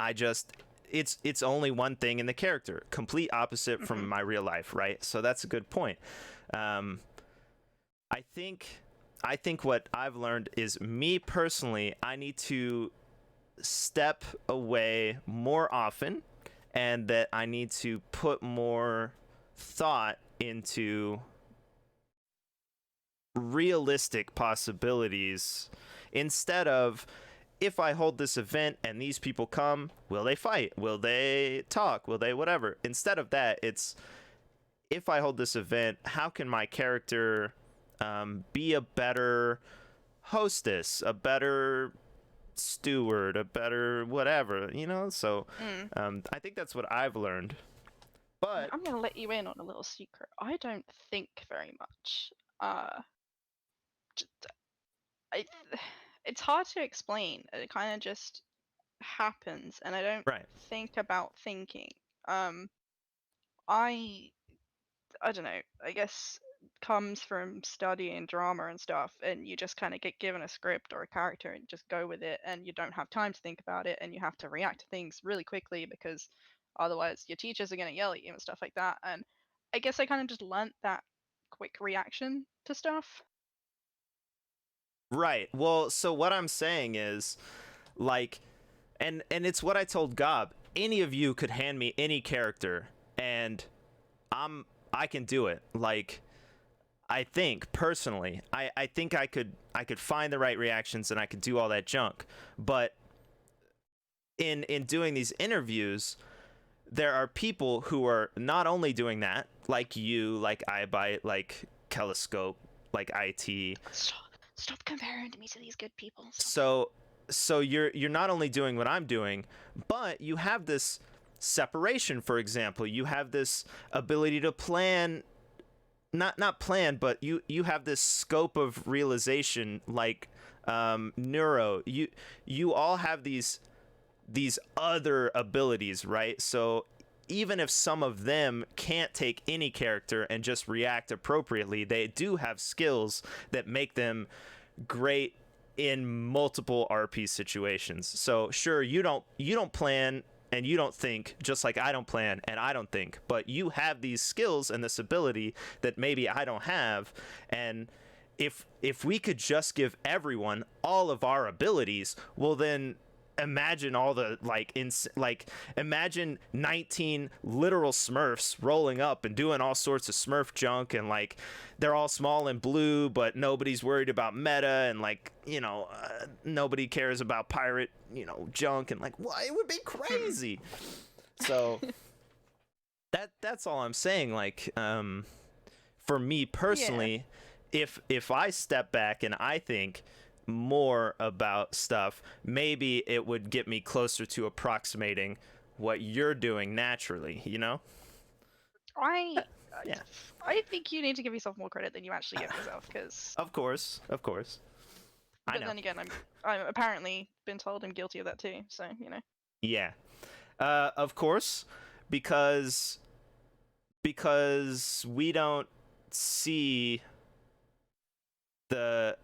it's only one thing in the character, complete opposite from my real life, right? So that's a good point. I think what I've learned is, me personally, I need to step away more often, and that I need to put more thought into realistic possibilities, instead of, if I hold this event and these people come, will they fight? Will they talk? Will they whatever? Instead of that, it's, if I hold this event, how can my character be a better hostess, a better steward, a better whatever, you know? So I think that's what I've learned. But I'm gonna let you in on a little secret. I don't think very much. It's hard to explain. It kind of just happens, and I don't right. think about thinking. I don't know. I guess comes from studying drama and stuff, and you just kind of get given a script or a character and just go with it, and you don't have time to think about it, and you have to react to things really quickly, because otherwise your teachers are going to yell at you and stuff like that. And I guess I kind of just learnt that quick reaction to stuff. Right. Well, so what I'm saying is, like, and it's what I told Gob. Any of you could hand me any character, and I can do it. Like, I think personally, I think I could find the right reactions and I could do all that junk. But in doing these interviews, there are people who are not only doing that, like you, like iBite, like Telescope, like IT. Stop comparing me to these good people. So you're not only doing what I'm doing, but you have this separation. For example, you have this ability to plan, not plan, but you have this scope of realization, like neuro. You all have these other abilities, right? So even if some of them can't take any character and just react appropriately, they do have skills that make them great in multiple RP situations. So sure, you don't plan and you don't think, just like I don't plan and I don't think, but you have these skills and this ability that maybe I don't have. And if we could just give everyone all of our abilities, well then imagine all the imagine 19 literal Smurfs rolling up and doing all sorts of Smurf junk, and like they're all small and blue, but nobody's worried about meta, and like nobody cares about pirate junk, and like it would be crazy. So that's all I'm saying. Like for me personally, if I step back and I think more about stuff, maybe it would get me closer to approximating what you're doing naturally, I Yeah. I think you need to give yourself more credit than you actually give yourself, because. Of course. I But know. then again, I'm apparently been told I'm guilty of that too. So Yeah. Of course, because we don't see the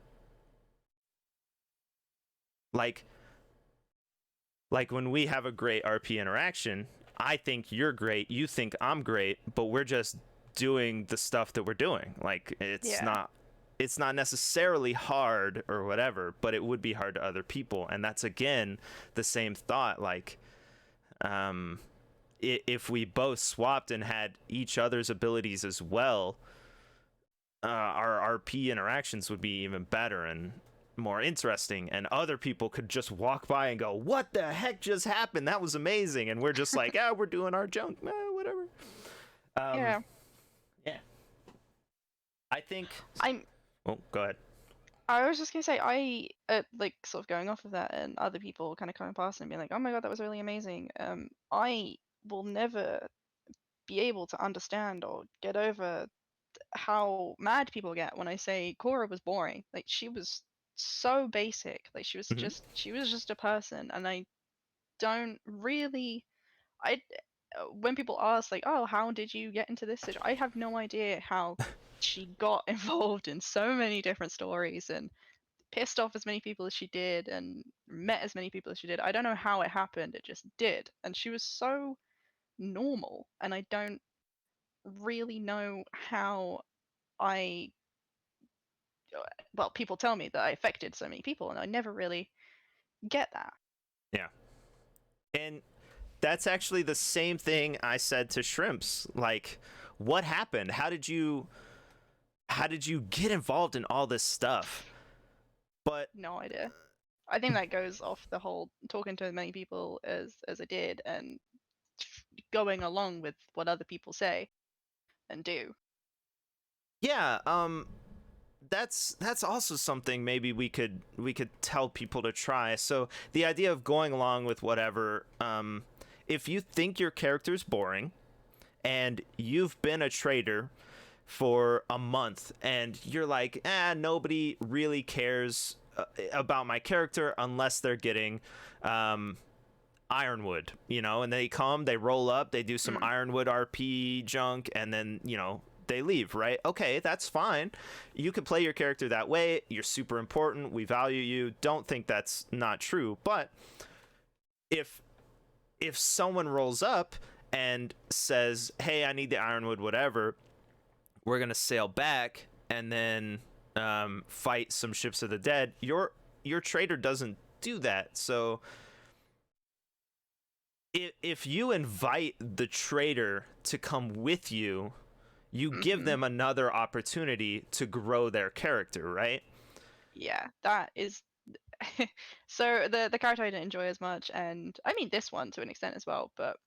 like when we have a great RP interaction, I think you're great, you think I'm great, but we're just doing the stuff that we're doing. Like it's not necessarily hard or whatever, but it would be hard to other people. And that's again the same thought, like if we both swapped and had each other's abilities as well, our RP interactions would be even better and more interesting, and other people could just walk by and go, what the heck just happened? That was amazing. And we're just like, we're doing our junk, whatever. yeah. I think I'm. Oh, go ahead. I was just gonna say, like sort of going off of that, and other people kind of coming past and being like, "Oh my god, that was really amazing." I will never be able to understand or get over how mad people get when I say Cora was boring. Like, she was so basic. Like, she was just a person, and I don't really. I When people ask like, "Oh, how did you get into this?" I have no idea how she got involved in so many different stories and pissed off as many people as she did and met as many people as she did. I don't know how it happened. It just did. And she was so normal, and I don't really know how I well, people tell me that I affected so many people, and I never really get that. Yeah. And that's actually the same thing I said to Shrimps. Like, what happened? How did you get involved in all this stuff? But No idea. I think that goes off the whole talking to as many people as I did, and going along with what other people say and do. yeah, that's also something maybe we could tell people to try. So the idea of going along with whatever, if you think your character's boring and you've been a trader for a month and you're like, nobody really cares about my character unless they're getting Ironwood, and they roll up, they do some Ironwood RP junk, and then, they leave, right? Okay, that's fine. You can play your character that way. You're super important. We value you. Don't think that's not true. But if someone rolls up and says, hey, I need the Ironwood, whatever, we're going to sail back and then fight some ships of the dead, your trader doesn't do that. So if you invite the trader to come with you you give Hmm. them another opportunity to grow their character, right? Yeah, that is. So the character I didn't enjoy as much, and I mean this one to an extent as well, but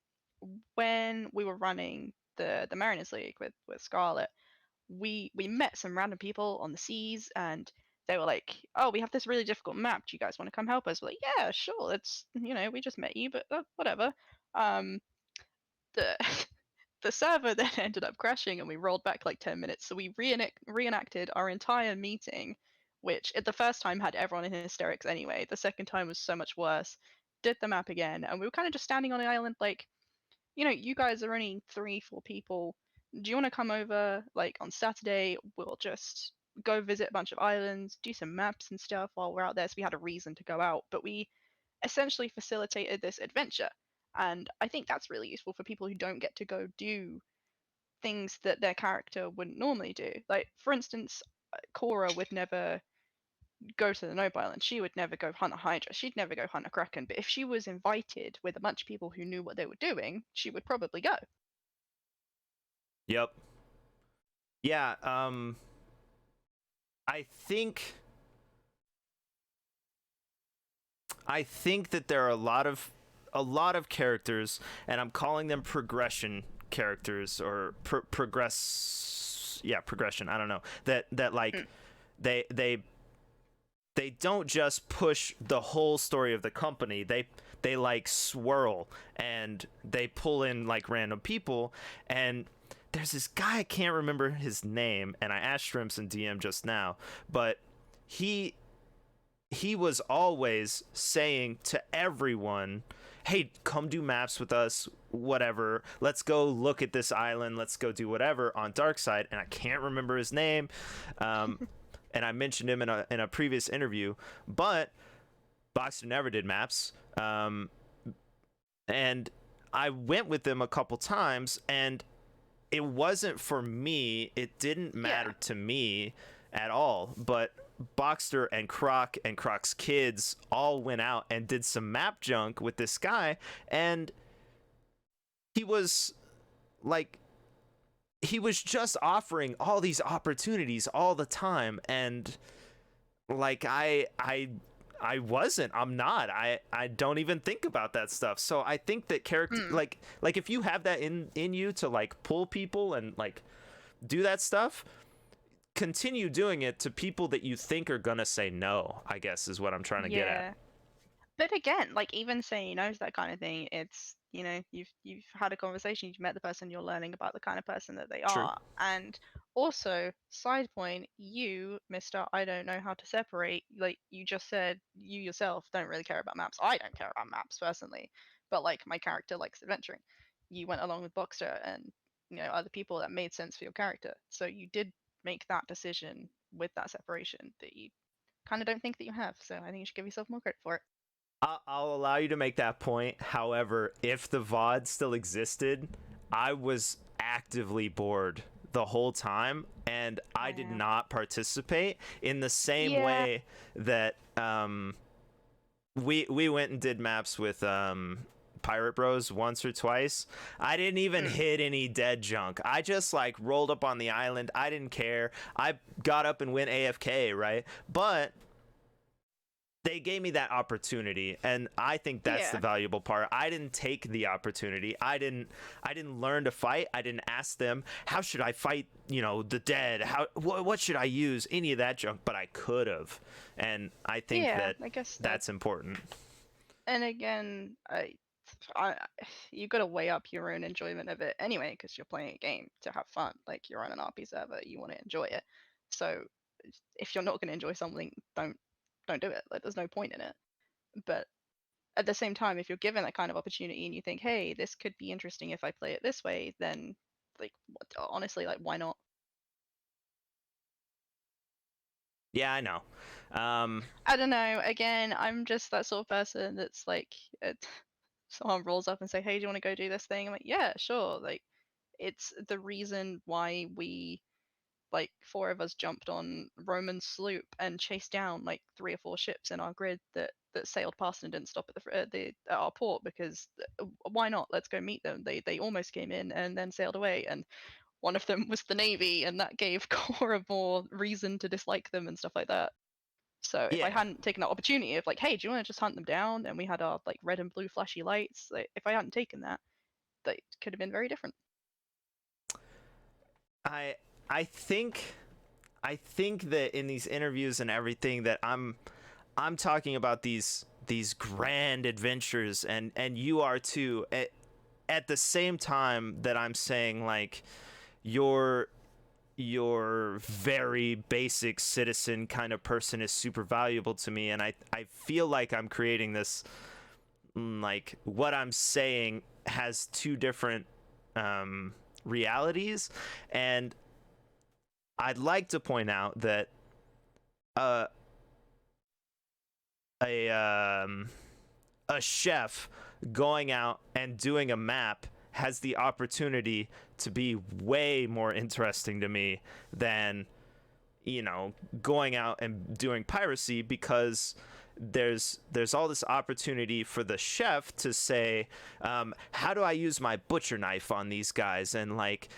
when we were running the Mariners League with Scarlet, we met some random people on the seas, and they were like, "Oh, we have this really difficult map. Do you guys want to come help us?" We're like, "Yeah, sure. It's we just met you, but whatever." Um, the the server then ended up crashing, and we rolled back like 10 minutes. So we reenacted our entire meeting, which at the first time had everyone in hysterics anyway. The second time was so much worse. Did the map again, and we were kind of just standing on the island, like, you guys are only 3, 4 people. Do you want to come over like on Saturday? We'll just go visit a bunch of islands, do some maps and stuff while we're out there. So we had a reason to go out, but we essentially facilitated this adventure. And I think that's really useful for people who don't get to go do things that their character wouldn't normally do. Like, for instance, Cora would never go to the Nope Island. She would never go hunt a Hydra. She'd never go hunt a Kraken. But if she was invited with a bunch of people who knew what they were doing, she would probably go. Yep. Yeah. I think I think that there are a lot of characters, and I'm calling them progression characters or progress. Yeah, progression. I don't know that like Mm. they they they don't just push the whole story of the company. They like swirl and they pull in like random people. And there's this guy, I can't remember his name, and I asked Shrimps in DM just now, but he he was always saying to everyone, hey, come do maps with us, whatever, let's go look at this island, let's go do whatever on Darkside. And I can't remember his name, um, and I mentioned him in a previous interview, but Boxer never did maps, and I went with them a couple times, and it wasn't for me. It didn't Yeah. matter to me at all. But Boxster and Croc's kids all went out and did some map junk with this guy, and he was like, he was just offering all these opportunities all the time. And like I'm not, I don't even think about that stuff. So I think that character, Mm. like if you have that in you to like pull people and like do that stuff, continue doing it to people that you think are gonna say no, I guess, is what I'm trying to get at. Yeah. But again, like even saying no to that kind of thing, it's you've had a conversation, you've met the person, you're learning about the kind of person that they True. are. And also, side point, you, Mister, I don't know how to separate. Like you just said, you yourself don't really care about maps. I don't care about maps personally, but like my character likes adventuring. You went along with Boxer and other people that made sense for your character. So you did make that decision with that separation that you kind of don't think that you have. So I think you should give yourself more credit for it. I'll allow you to make that point. However, if the VOD still existed, I was actively bored the whole time, and I did Yeah. not participate in the same Yeah. way that we went and did maps with Pirate Bros once or twice. I didn't even Mm. hit any dead junk. I just like rolled up on the island. I didn't care. I got up and went AFK, right? But they gave me that opportunity, and I think that's the Yeah. valuable part. I didn't take the opportunity. I didn't learn to fight. I didn't ask them, how should I fight, the dead? What should I use? Any of that junk, but I could have. And I think Yeah. that I guess that. that's important. And again, I you got to weigh up your own enjoyment of it anyway, because you're playing a game to have fun. Like you're on an RP server, you want to enjoy it. So if you're not going to enjoy something, don't do it. Like there's no point in it. But at the same time, if you're given that kind of opportunity and you think, hey, this could be interesting if I play it this way, then like honestly, like why not? Yeah, I know. I don't know. Again, I'm just that sort of person that's like, someone rolls up and say, "Hey, do you want to go do this thing?" I'm like, "Yeah, sure." Like, it's the reason why we, like, 4 of us jumped on Roman's sloop and chased down like 3 or 4 ships in our grid that sailed past and didn't stop at at our port because why not? Let's go meet them. They almost came in and then sailed away, and one of them was the Navy, and that gave Cora more reason to dislike them and stuff like that. So if I Yeah. hadn't taken that opportunity of like, hey, do you want to just hunt them down? And we had our like red and blue flashy lights. Like, if I hadn't taken that, that could have been very different. I I think I think that in these interviews and everything that I'm talking about these grand adventures, and you are too, at the same time that I'm saying like your very basic citizen kind of person is super valuable to me, and I feel like I'm creating this, like what I'm saying has two different realities. And I'd like to point out that uh, a a chef going out and doing a map has the opportunity to be way more interesting to me than, going out and doing piracy, because there's all this opportunity for the chef to say, how do I use my butcher knife on these guys? And like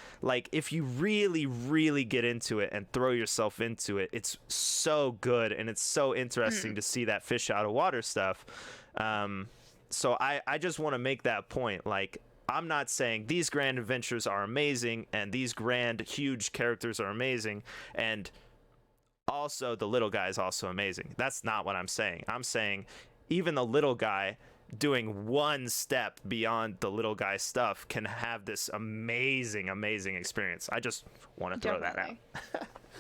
if you really get into it and throw yourself into it, it's so good, and it's so interesting to see that fish out of water stuff. So I just want to make that point. Like, I'm not saying these grand adventures are amazing and these grand huge characters are amazing, and also the little guy is also amazing. That's not what I'm saying. I'm saying even the little guy doing one step beyond the little guy stuff can have this amazing experience. I just want to throw that out.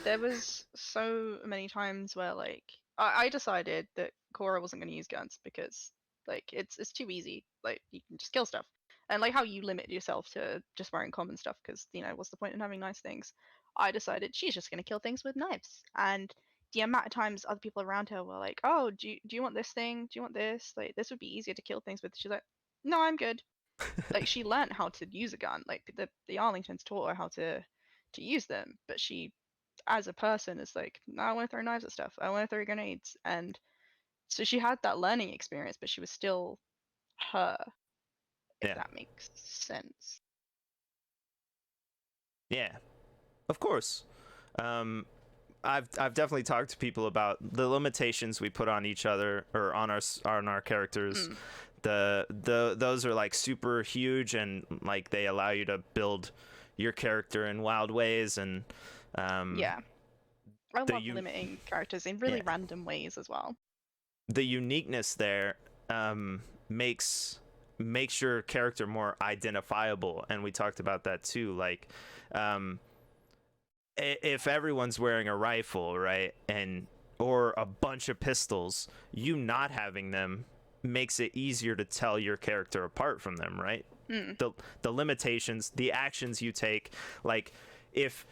There was so many times where like I decided that Cora wasn't going to use guns because like it's too easy. Like you can just kill stuff, and like how you limit yourself to just wearing common stuff because what's the point in having nice things? I decided she's just going to kill things with knives, and the amount of times other people around her were like, "Oh, do you want this thing? Do you want this? Like this would be easier to kill things with." She's like, "No, I'm good." Like she learned how to use a gun. Like the Arlingtons taught her how to use them, but she as a person is like, no, I want to throw knives at stuff. I want to throw grenades. And so she had that learning experience, but she was still her, if Yeah. that makes sense. Yeah. Of course. I've definitely talked to people about the limitations we put on each other or on our characters. Those are like super huge, and like they allow you to build your character in wild ways. And Yeah. I love limiting characters in really random ways as well. The uniqueness there makes your character more identifiable, and we talked about that too. Like, if everyone's wearing a rifle, right, and or a bunch of pistols, you not having them makes it easier to tell your character apart from them, right? The limitations, the actions you take, like if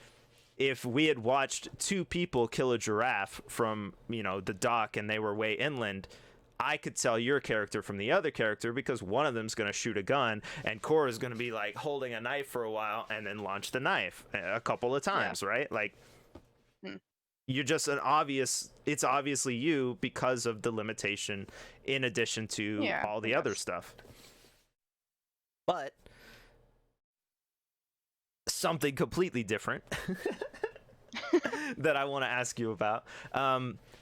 we had watched two people kill a giraffe from the dock and they were way inland, I could tell your character from the other character because one of them's going to shoot a gun and Cora's going to be like holding a knife for a while and then launch the knife a couple of times, right? Like, you're just it's obviously you because of the limitation in addition to all the other stuff. But something completely different that I want to ask you about.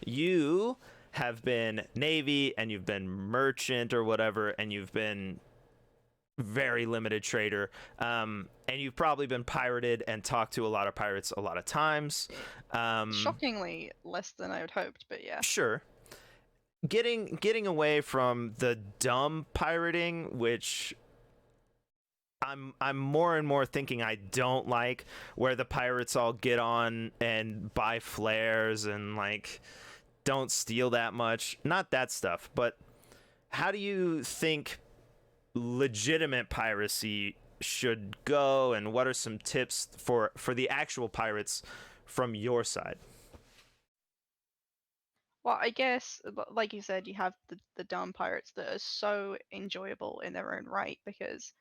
You have been Navy and you've been merchant or whatever, and you've been very limited trader, and you've probably been pirated and talked to a lot of pirates a lot of times. Shockingly less than I had hoped, but yeah. Sure. Getting away from the dumb pirating, which I'm more and more thinking I don't like, where the pirates all get on and buy flares and like don't steal that much. Not that stuff, but how do you think legitimate piracy should go, and what are some tips for the actual pirates from your side? Well, I guess, like you said, you have the dumb pirates that are so enjoyable in their own right because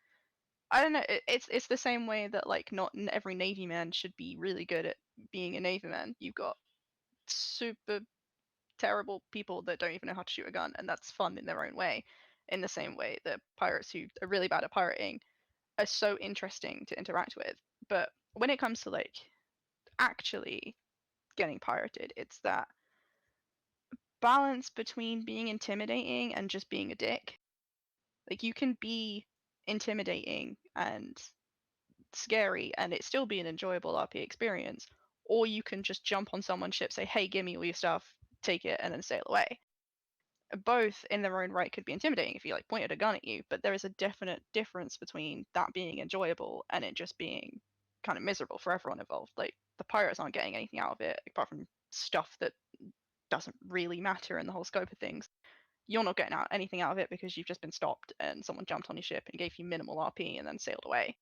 I don't know. It's the same way that like not every Navy man should be really good at being a Navy man. You've got super terrible people that don't even know how to shoot a gun, and that's fun in their own way. In the same way that pirates who are really bad at pirating are so interesting to interact with. But when it comes to like actually getting pirated, it's that balance between being intimidating and just being a dick. Like you can be intimidating and scary and it still be an enjoyable RP experience, or you can just jump on someone's ship, say, "Hey, give me all your stuff, take it," and then sail away. Both in their own right could be intimidating if you like pointed a gun at you, but there is a definite difference between that being enjoyable and it just being kind of miserable for everyone involved. Like the pirates aren't getting anything out of it apart from stuff that doesn't really matter in the whole scope of things. You're not getting anything out of it because you've just been stopped and someone jumped on your ship and gave you minimal RP and then sailed away.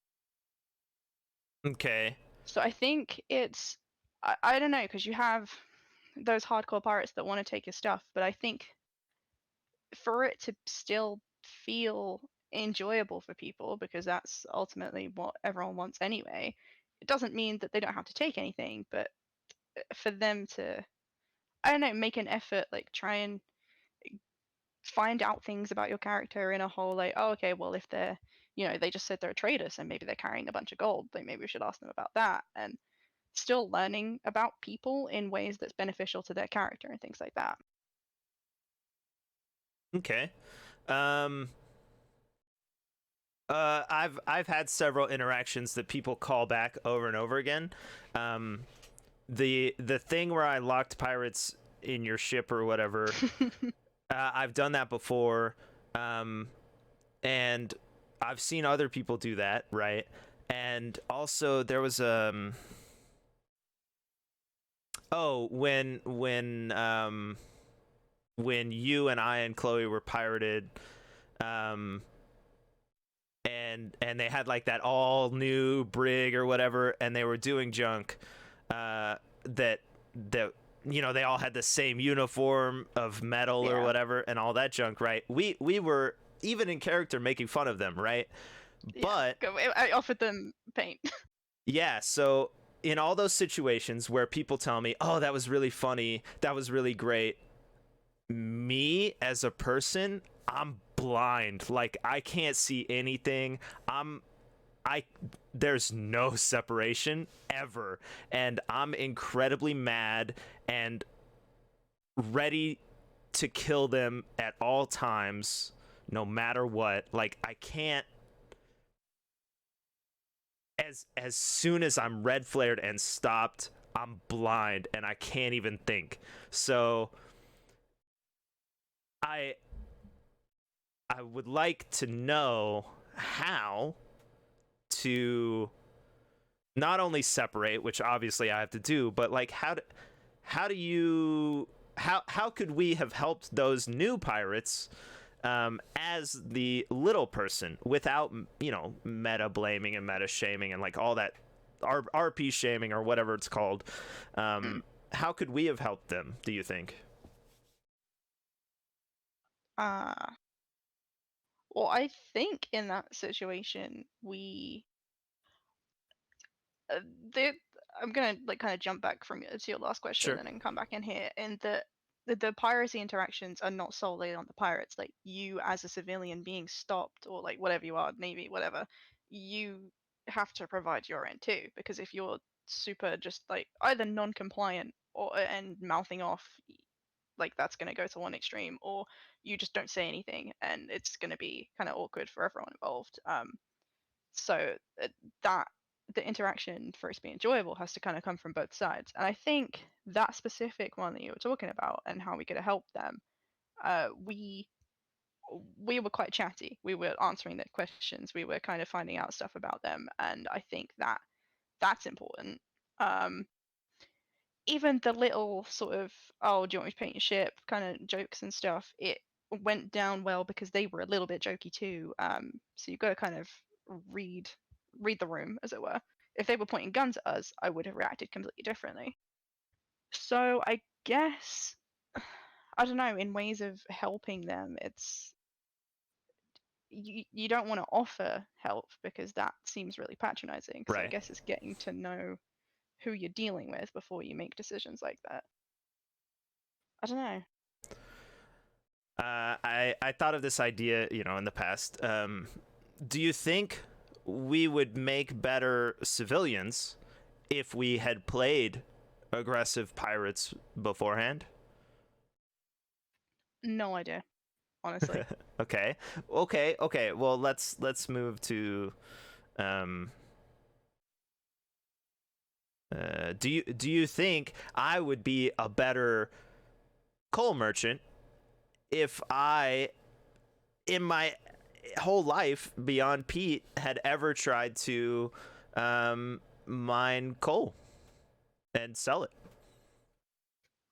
Okay. So I think I don't know, because you have those hardcore pirates that want to take your stuff, but I think for it to still feel enjoyable for people, because that's ultimately what everyone wants anyway, it doesn't mean that they don't have to take anything, but for them to, I don't know, make an effort, like try and find out things about your character in a whole, like, oh, okay, well, if they're, they just said they're a trader, so maybe they're carrying a bunch of gold, like maybe we should ask them about that, and still learning about people in ways that's beneficial to their character and things like that. Okay. Um I've had several interactions that people call back over and over again. The thing where I locked pirates in your ship or whatever, I've done that before, and I've seen other people do that, right? And also there was when you and I and Chloe were pirated, um and they had like that all new brig or whatever, and they were doing junk, that they all had the same uniform of metal or Yeah. whatever and all that junk, right? We were even in character making fun of them, right? But I offered them paint. yeah, so in all those situations where people tell me, "Oh, that was really funny, that was really great," me as a person, I'm blind. Like I can't see anything. I there's no separation ever, and I'm incredibly mad and ready to kill them at all times, no matter what. Like I can't, as soon as I'm red flared and stopped, I'm blind and I can't even think. So I would like to know how to not only separate, which obviously I have to do, but like how do you how could we have helped those new pirates, as the little person without meta blaming and meta shaming and like all that RP shaming or whatever it's called? How could we have helped them, do you think? Well, I think in that situation uh, they, I'm gonna like kind of jump back to your last question Sure. and then come back in here. And the piracy interactions are not solely on the pirates. Like you as a civilian being stopped or like whatever you are, navy, whatever, you have to provide your end too. Because if you're super just like either non-compliant or and mouthing off, like that's going to go to one extreme, or you just don't say anything and it's going to be kind of awkward for everyone involved. So that the interaction for it to be enjoyable has to kind of come from both sides. And I think that specific one that you were talking about and how we could have helped them, we were quite chatty. We were answering their questions. We were kind of finding out stuff about them, and I think that that's important. Um, Even the little sort of, oh, do you want me to paint your ship kind of jokes and stuff, it went down well because they were a little bit jokey too. So you've got to kind of read read the room, as it were. If they were pointing guns at us, I would have reacted completely differently. So I guess I don't know, in ways of helping them, it's you don't want to offer help because that seems really patronizing. So I Right. guess it's getting to know who you're dealing with before you make decisions like that. I don't know. I thought of this idea, in the past. Do you think we would make better civilians if we had played aggressive pirates beforehand? No idea, honestly. Okay. Okay. Well, let's move to um do you think I would be a better coal merchant if I in my whole life beyond Pete had ever tried to mine coal and sell it?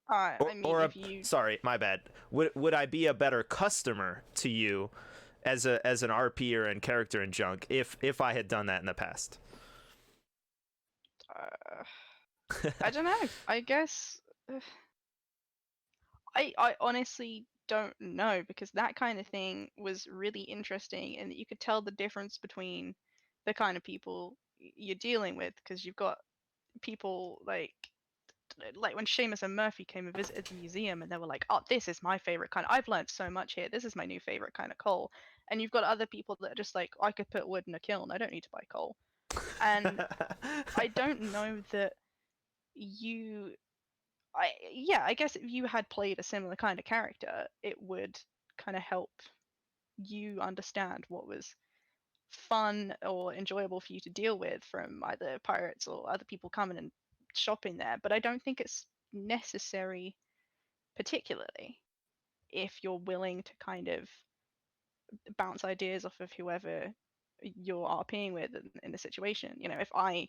I mean, if you, Sorry, my bad. Would I be a better customer to you as an RPer and character in junk if I had done that in the past? I don't know. I guess I honestly don't know, because that kind of thing was really interesting, and you could tell the difference between the kind of people you're dealing with, because you've got people like when Seamus and Murphy came and visited the museum, and they were like, "Oh, this is my favorite kind. I've learned so much here. This is my new favorite kind of coal." And you've got other people that are just like, "I could put wood in a kiln. I don't need to buy coal." And I don't know that you I guess if you had played a similar kind of character, it would kind of help you understand what was fun or enjoyable for you to deal with from either pirates or other people coming and shopping there. But I don't think it's necessary, particularly if you're willing to kind of bounce ideas off of whoever you're RPing with in the situation. You know, if I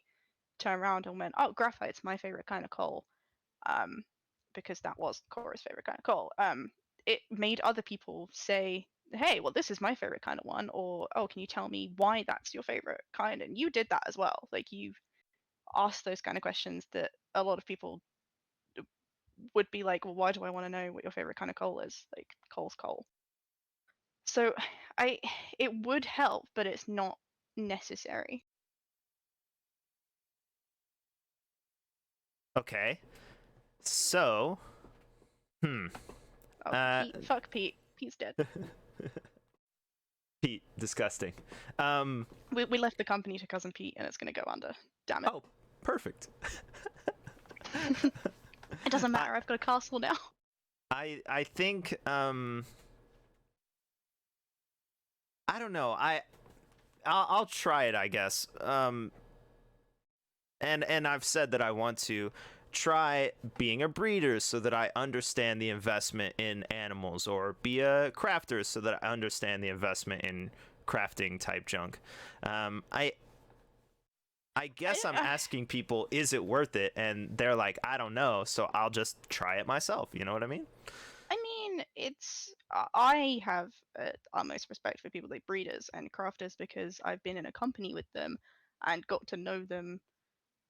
turn around and went, "Oh, graphite's my favorite kind of coal," um, because that was Cora's favorite kind of coal. It made other people say, "Hey, well, this is my favorite kind of one," or, "Oh, can you tell me why that's your favorite kind?" And you did that as well. Like, you asked those kind of questions that a lot of people would be like, "Well, why do I want to know what your favorite kind of coal is?" Like, coal's coal. So, I it would help, but it's not necessary. Okay. So, hmm. Oh, Uh, Pete, fuck Pete. Pete's dead. Pete, disgusting. We left the company to cousin Pete, and it's gonna go under. Damn it. Oh, perfect. It doesn't matter. I've got a castle now. I think I don't know. I'll try it, I guess. And I've said that I want to try being a breeder so that I understand the investment in animals, or be a crafter so that I understand the investment in crafting type junk. I guess I'm asking people, is it worth it? And they're like, I don't know, so I'll just try it myself. You know what I mean? I mean, I have utmost respect for people like breeders and crafters, because I've been in a company with them and got to know them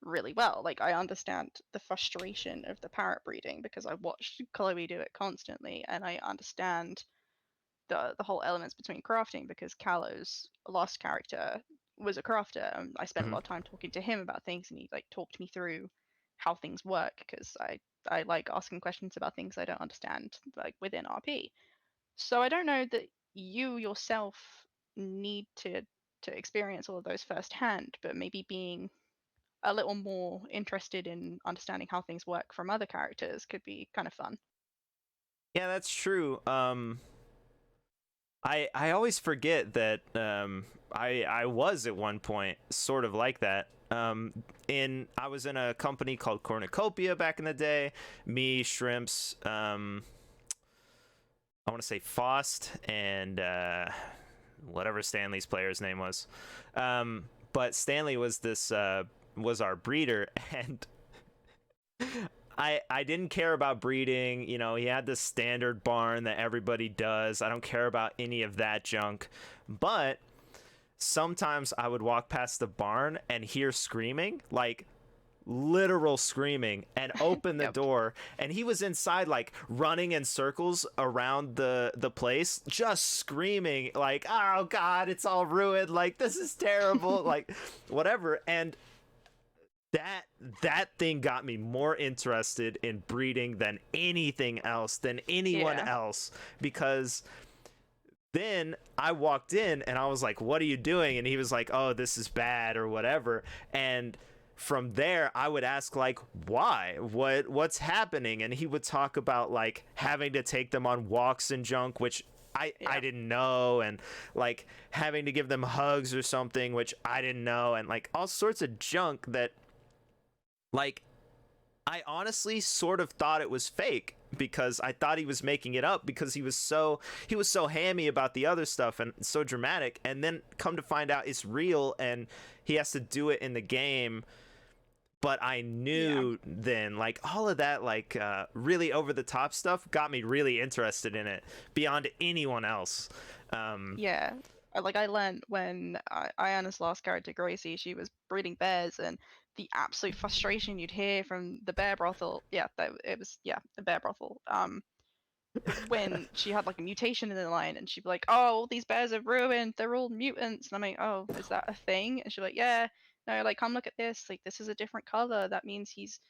really well. Like, I understand the frustration of the parrot breeding because I watched Chloe do it constantly, and I understand the whole elements between crafting, because Callow's last character was a crafter, and I spent a Mm-hmm. lot of time talking to him about things, and he like talked me through how things work, because I like asking questions about things I don't understand, like within RP. So I don't know that you yourself need to experience all of those firsthand, but maybe being a little more interested in understanding how things work from other characters could be kind of fun. Yeah, that's true. I always forget that I was at one point sort of like that. In I was in a company called Cornucopia back in the day. Me, Shrimps, I want to say Faust, and whatever Stanley's player's name was. But Stanley was this was our breeder, and I didn't care about breeding. You know, he had this standard barn that everybody does. I don't care about any of that junk. But sometimes I would walk past the barn and hear screaming, like literal screaming, and open the Yep. door, and he was inside, like running in circles around the place, just screaming like, oh god, it's all ruined, like this is terrible, like whatever. And that thing got me more interested in breeding than anything else, than anyone Yeah. else, because then I walked in and I was like, what are you doing? And he was like, oh, this is bad or whatever. And from there I would ask, like, why, what's happening? And he would talk about like having to take them on walks and junk, which I didn't know, and like having to give them hugs or something, which I didn't know, and like all sorts of junk that, like, I honestly sort of thought it was fake, because I thought he was making it up, because he was so hammy about the other stuff and so dramatic, and then come to find out it's real and he has to do it in the game. But I knew then, like, all of that, like, really over the top stuff got me really interested in it beyond anyone else. Yeah. Like I learned when Ayana's last character, Gracie, she was breeding bears, and the absolute frustration you'd hear from the bear brothel. Yeah, it was a bear brothel. When she had like a mutation in the line, and she'd be like, "Oh, all these bears are ruined. They're all mutants." And I'm like, "Oh, is that a thing?" And she's like, "Yeah, no, like come look at this. Like this is a different color. That means he's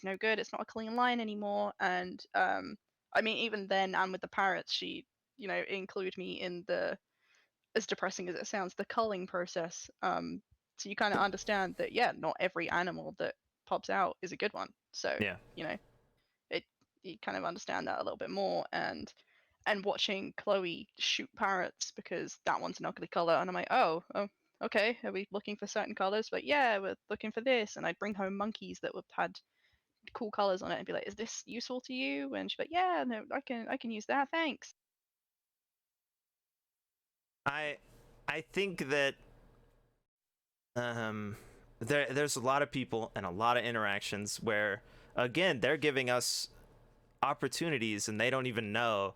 no good. It's not a clean line anymore." And I mean, even then, and with the parrots, she include me in the, as depressing as it sounds, the culling process. So you kind of understand that, yeah, not every animal that pops out is a good one. So Yeah. you know, it you kind of understand that a little bit more, and watching Chloe shoot parrots because that one's an ugly color, and I'm like, oh, okay, are we looking for certain colors? But yeah, we're looking for this, and I'd bring home monkeys that would had cool colors on it, and be like, is this useful to you? And she'd be like, yeah, no, I can use that, thanks. I I think that there's a lot of people and a lot of interactions where, again, they're giving us opportunities and they don't even know.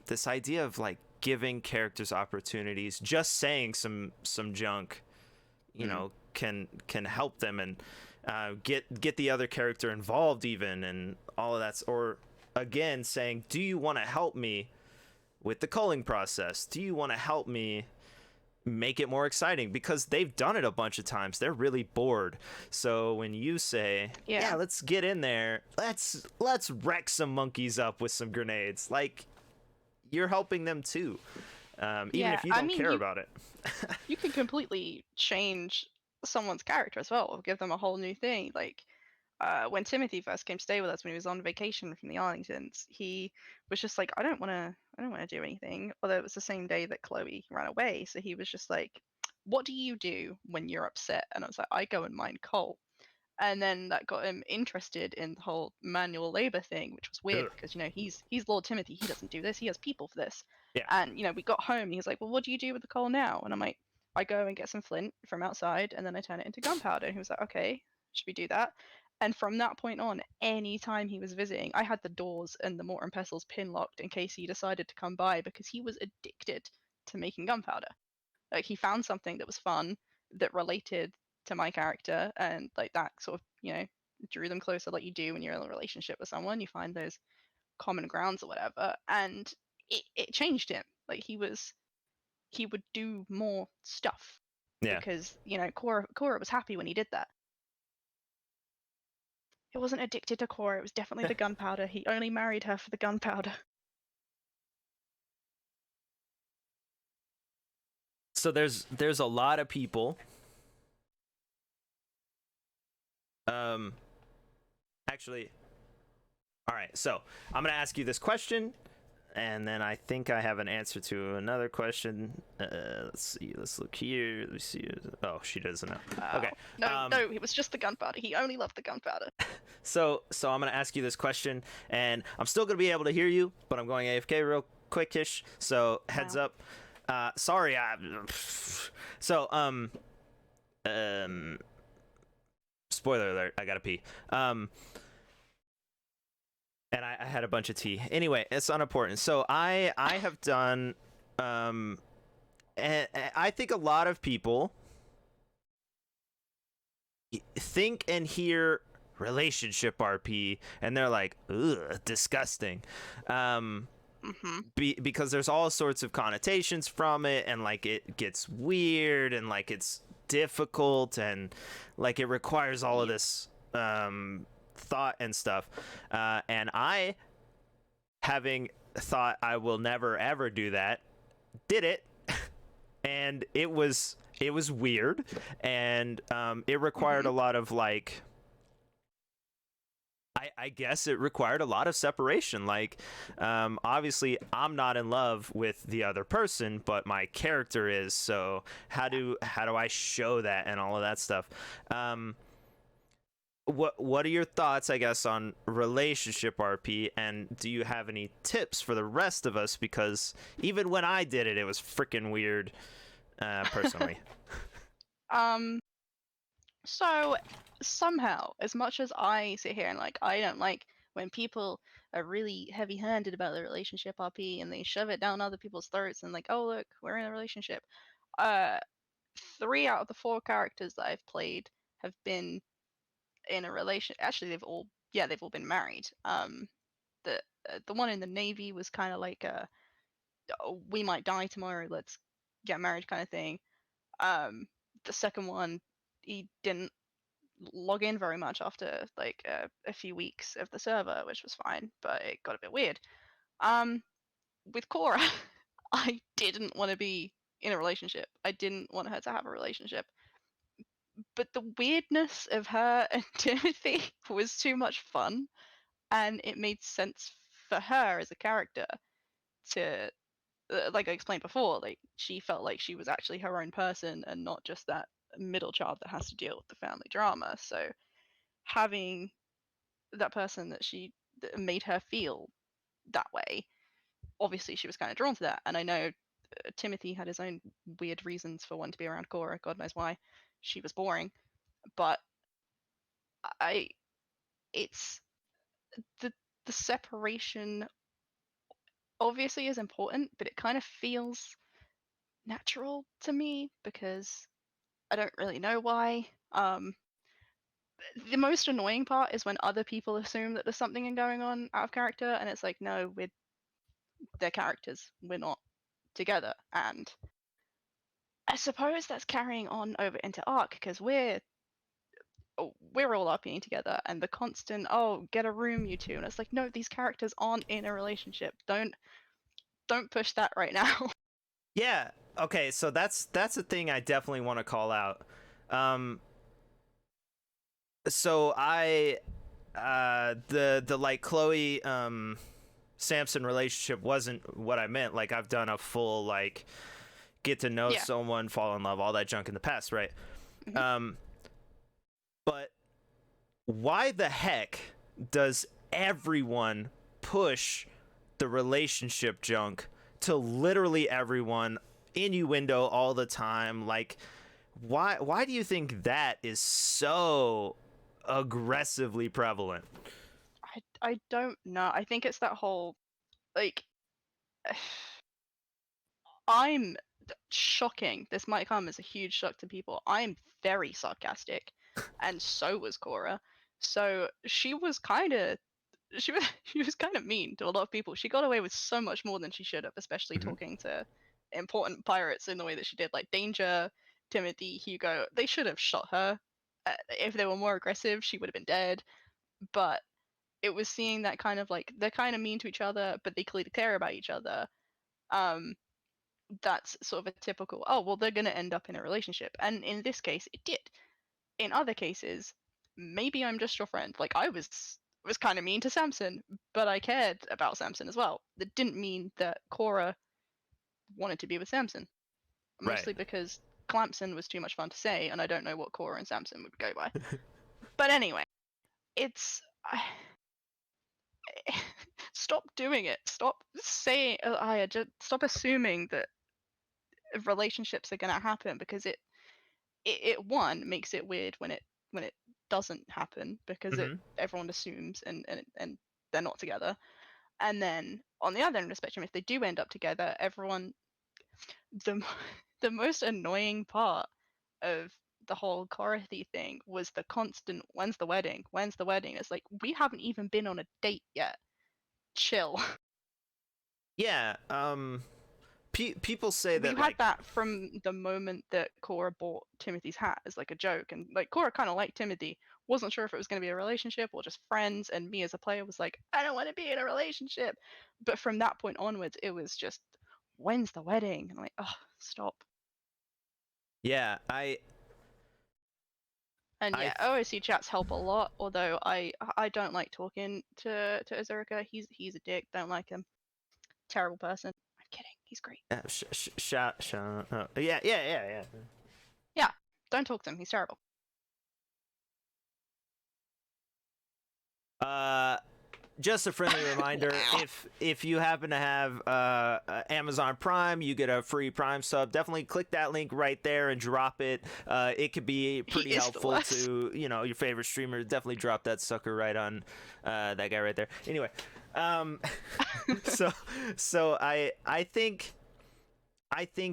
This idea of like giving characters opportunities, just saying some junk, can help them, and get the other character involved even, and all of that. Or again, saying, do you want to help me with the culling process? Do you want to help me make it more exciting? Because they've done it a bunch of times, they're really bored. So when you say, yeah, let's get in there, let's wreck some monkeys up with some grenades, like, you're helping them too, even if you don't care about it. You can completely change someone's character as well, or give them a whole new thing. Like when Timothy first came to stay with us when he was on vacation from the Arlingtons, he was just like, I don't want to do anything. Although it was the same day that Chloe ran away, so he was just like, what do you do when you're upset? And I was like, I go and mine coal. And then that got him interested in the whole manual labor thing, which was weird because he's Lord Timothy, he doesn't do this, he has people for this. Yeah. And we got home and he was like, well, what do you do with the coal now? And I'm like, I go and get some flint from outside and then I turn it into gunpowder. And he was like, okay, should we do that? And from that point on, any time he was visiting, I had the doors and the mortar and pestles pin locked in case he decided to come by, because he was addicted to making gunpowder. Like he found something that was fun, that related to my character, and like that sort of drew them closer, like you do when you're in a relationship with someone. You find those common grounds or whatever, and it changed him. Like he would do more stuff because Cora was happy when he did that. He wasn't addicted to Cora, it was definitely the gunpowder. He only married her for the gunpowder. So there's a lot of people. Actually, all right. So I'm gonna ask you this question, and then I think I have an answer to another question. Let's see. Let's look here. Let's see. Oh, she doesn't know. Okay. No, it was just the gunpowder. He only loved the gunpowder. So I'm gonna ask you this question, and I'm still gonna be able to hear you, but I'm going AFK real quickish. So heads up. Sorry. Spoiler alert, I gotta pee. And I had a bunch of tea. Anyway, it's unimportant. So I have done, and I think a lot of people think and hear relationship RP, and they're like, ugh, disgusting. Because there's all sorts of connotations from it, and like it gets weird, and like it's difficult, and like it requires all of this thought and stuff, and I, having thought I will never ever do that, did it, and it was weird, and it required Hmm. a lot of like. I guess it required a lot of separation. Like, obviously, I'm not in love with the other person, but my character is. So how do I show that and all of that stuff? What are your thoughts, I guess, on relationship RP, and do you have any tips for the rest of us? Because even when I did it, it was freaking weird, personally. Um, so somehow, as much as I sit here and like, I don't like when people are really heavy-handed about the relationship RP and they shove it down other people's throats and like, oh look, we're in a relationship. Uh, 3 out of the 4 characters that I've played have been in a relation. Actually, they've all been married. The the one in the Navy was kind of like a, oh, we might die tomorrow, let's get married kind of thing. Um, the second one, he didn't log in very much after like a few weeks of the server, which was fine, but it got a bit weird. Um, with Cora, I didn't want to be in a relationship. I didn't want her to have a relationship. But the weirdness of her and Timothy was too much fun, and it made sense for her as a character to, like I explained before, like she felt like she was actually her own person and not just that middle child that has to deal with the family drama. So having that person that made her feel that way, obviously she was kind of drawn to that. And I know Timothy had his own weird reasons for wanting to be around Cora. God knows why. She was boring, but I it's the the separation obviously is important, but it kind of feels natural to me because I don't really know why. The most annoying part is when other people assume that there's something going on out of character, and it's like, no, we're their characters, we're not together. And I suppose that's carrying on over into Arc because we're all RPing together, and the constant, oh, get a room, you two, and it's like, no, these characters aren't in a relationship. Don't push that right now. Yeah. Okay. So that's a thing I definitely want to call out. Um. So the like Chloe Samson relationship wasn't what I meant. Like, I've done a full like get to know Yeah. someone, fall in love, all that junk in the past, right? Hmm. Um. But why the heck does everyone push the relationship junk to literally everyone, innuendo all the time? Like, why do you think that is so aggressively prevalent? I don't know. I think it's that whole like I'm shocking. This might come as a huge shock to people. I'm very sarcastic, and so was Cora. So she was kind of mean to a lot of people. She got away with so much more than she should have, especially Mm-hmm. talking to important pirates in the way that she did, like Danger, Timothy, Hugo. They should have shot her. If they were more aggressive, she would have been dead. But it was seeing that kind of like they're kind of mean to each other, but they clearly care about each other. Um, that's sort of a typical, oh, well, they're going to end up in a relationship. And in this case, it did. In other cases, maybe I'm just your friend. Like I was kind of mean to Samson, but I cared about Samson as well. That didn't mean that Cora wanted to be with Samson. Right. Mostly because Clampson was too much fun to say, and I don't know what Cora and Samson would go by. But anyway, it's stop doing it. Stop saying, I just stop assuming that relationships are going to happen because it one makes it weird when it doesn't happen because it Mm-hmm. everyone assumes and they're not together. And then on the other end of the spectrum, if they do end up together, everyone the the most annoying part of the whole Dorothy thing was the constant, when's the wedding, when's the wedding. It's like, we haven't even been on a date yet, chill. Yeah. people say But that you like had that from the moment that Cora bought Timothy's hat as like a joke, and like Cora kind of liked Timothy, wasn't sure if it was going to be a relationship or just friends, and me as a player was like, I don't want to be in a relationship. But from that point onwards, it was just, when's the wedding? And I'm like, oh, stop. yeah, And I yeah, OOC chats help a lot. Although I don't like talking to Azurka. He's a dick. Don't like him. Terrible person. I'm kidding. He's great. yeah. Yeah, don't talk to him. He's terrible. Just a friendly reminder, Wow. if you happen to have Amazon Prime, you get a free Prime sub. Definitely click that link right there and drop it. It could be pretty He is the helpful worst. to your favorite streamer. Definitely drop that sucker right on that guy right there. Anyway, so I think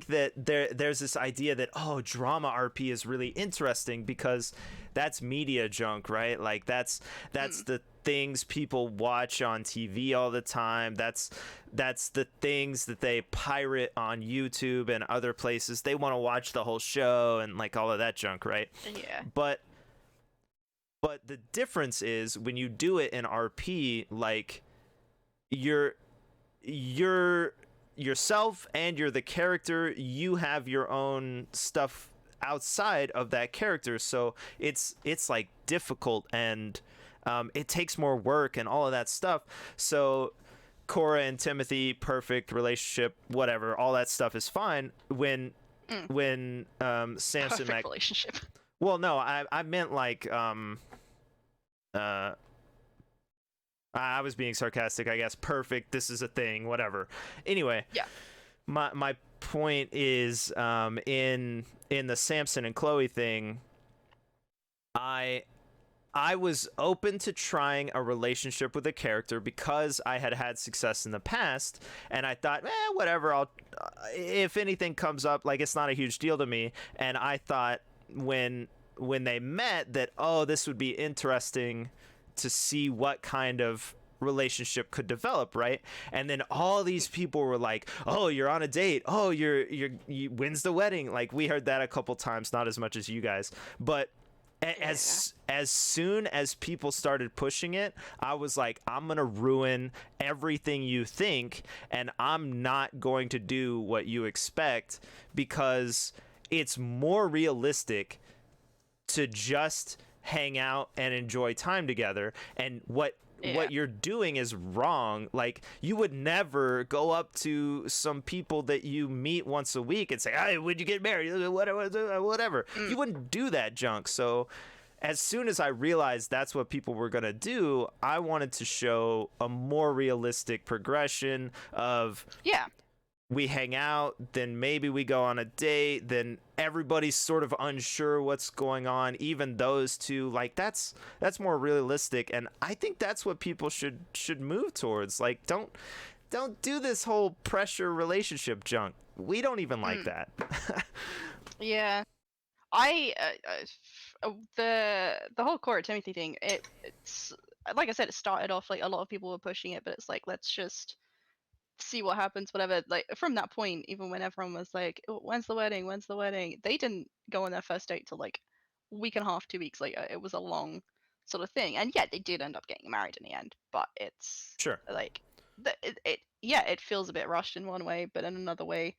that there's this idea that drama RP is really interesting because that's media junk, right? Like that's the things people watch on TV all the time. That's the things that they pirate on YouTube and other places. They want to watch the whole show and like all of that junk, right? Yeah. But the difference is when you do it in RP, like you're yourself and you're the character, you have your own stuff outside of that character, so it's like difficult and it takes more work and all of that stuff. So Cora and Timothy, perfect relationship, whatever, all that stuff is fine when Samson Perfect relationship. well, no, I meant like I was being sarcastic, I guess. Perfect, this is a thing, whatever. Anyway, Yeah. my point is, in the Samson and Chloe thing, I was open to trying a relationship with a character because I had success in the past, and I thought, whatever. I'll if anything comes up, like it's not a huge deal to me. And I thought when they met that, this would be interesting to see what kind of relationship could develop, right? And then all these people were like, oh, you're on a date, oh, when's the wedding? Like we heard that a couple times, not as much as you guys, but as soon as people started pushing it, I was like, I'm gonna ruin everything you think, and I'm not going to do what you expect, because it's more realistic to just hang out and enjoy time together. And what you're doing is wrong. Like, you would never go up to some people that you meet once a week and say, hey, would you get married, whatever. You wouldn't do that junk. So as soon as I realized that's what people were going to do, I wanted to show a more realistic progression of we hang out, then maybe we go on a date, then everybody's sort of unsure what's going on, even those two. Like that's more realistic, and I think that's what people should move towards. Like don't do this whole pressure relationship junk. We don't even like that. Yeah. The whole Cora Timothy thing, it's like I said, it started off like a lot of people were pushing it, but it's like, let's just see what happens, whatever. Like from that point, even when everyone was like, when's the wedding, they didn't go on their first date till like a week and a half, 2 weeks later. It was a long sort of thing, and yeah, they did end up getting married in the end, but it's Sure. like it feels a bit rushed in one way, but in another way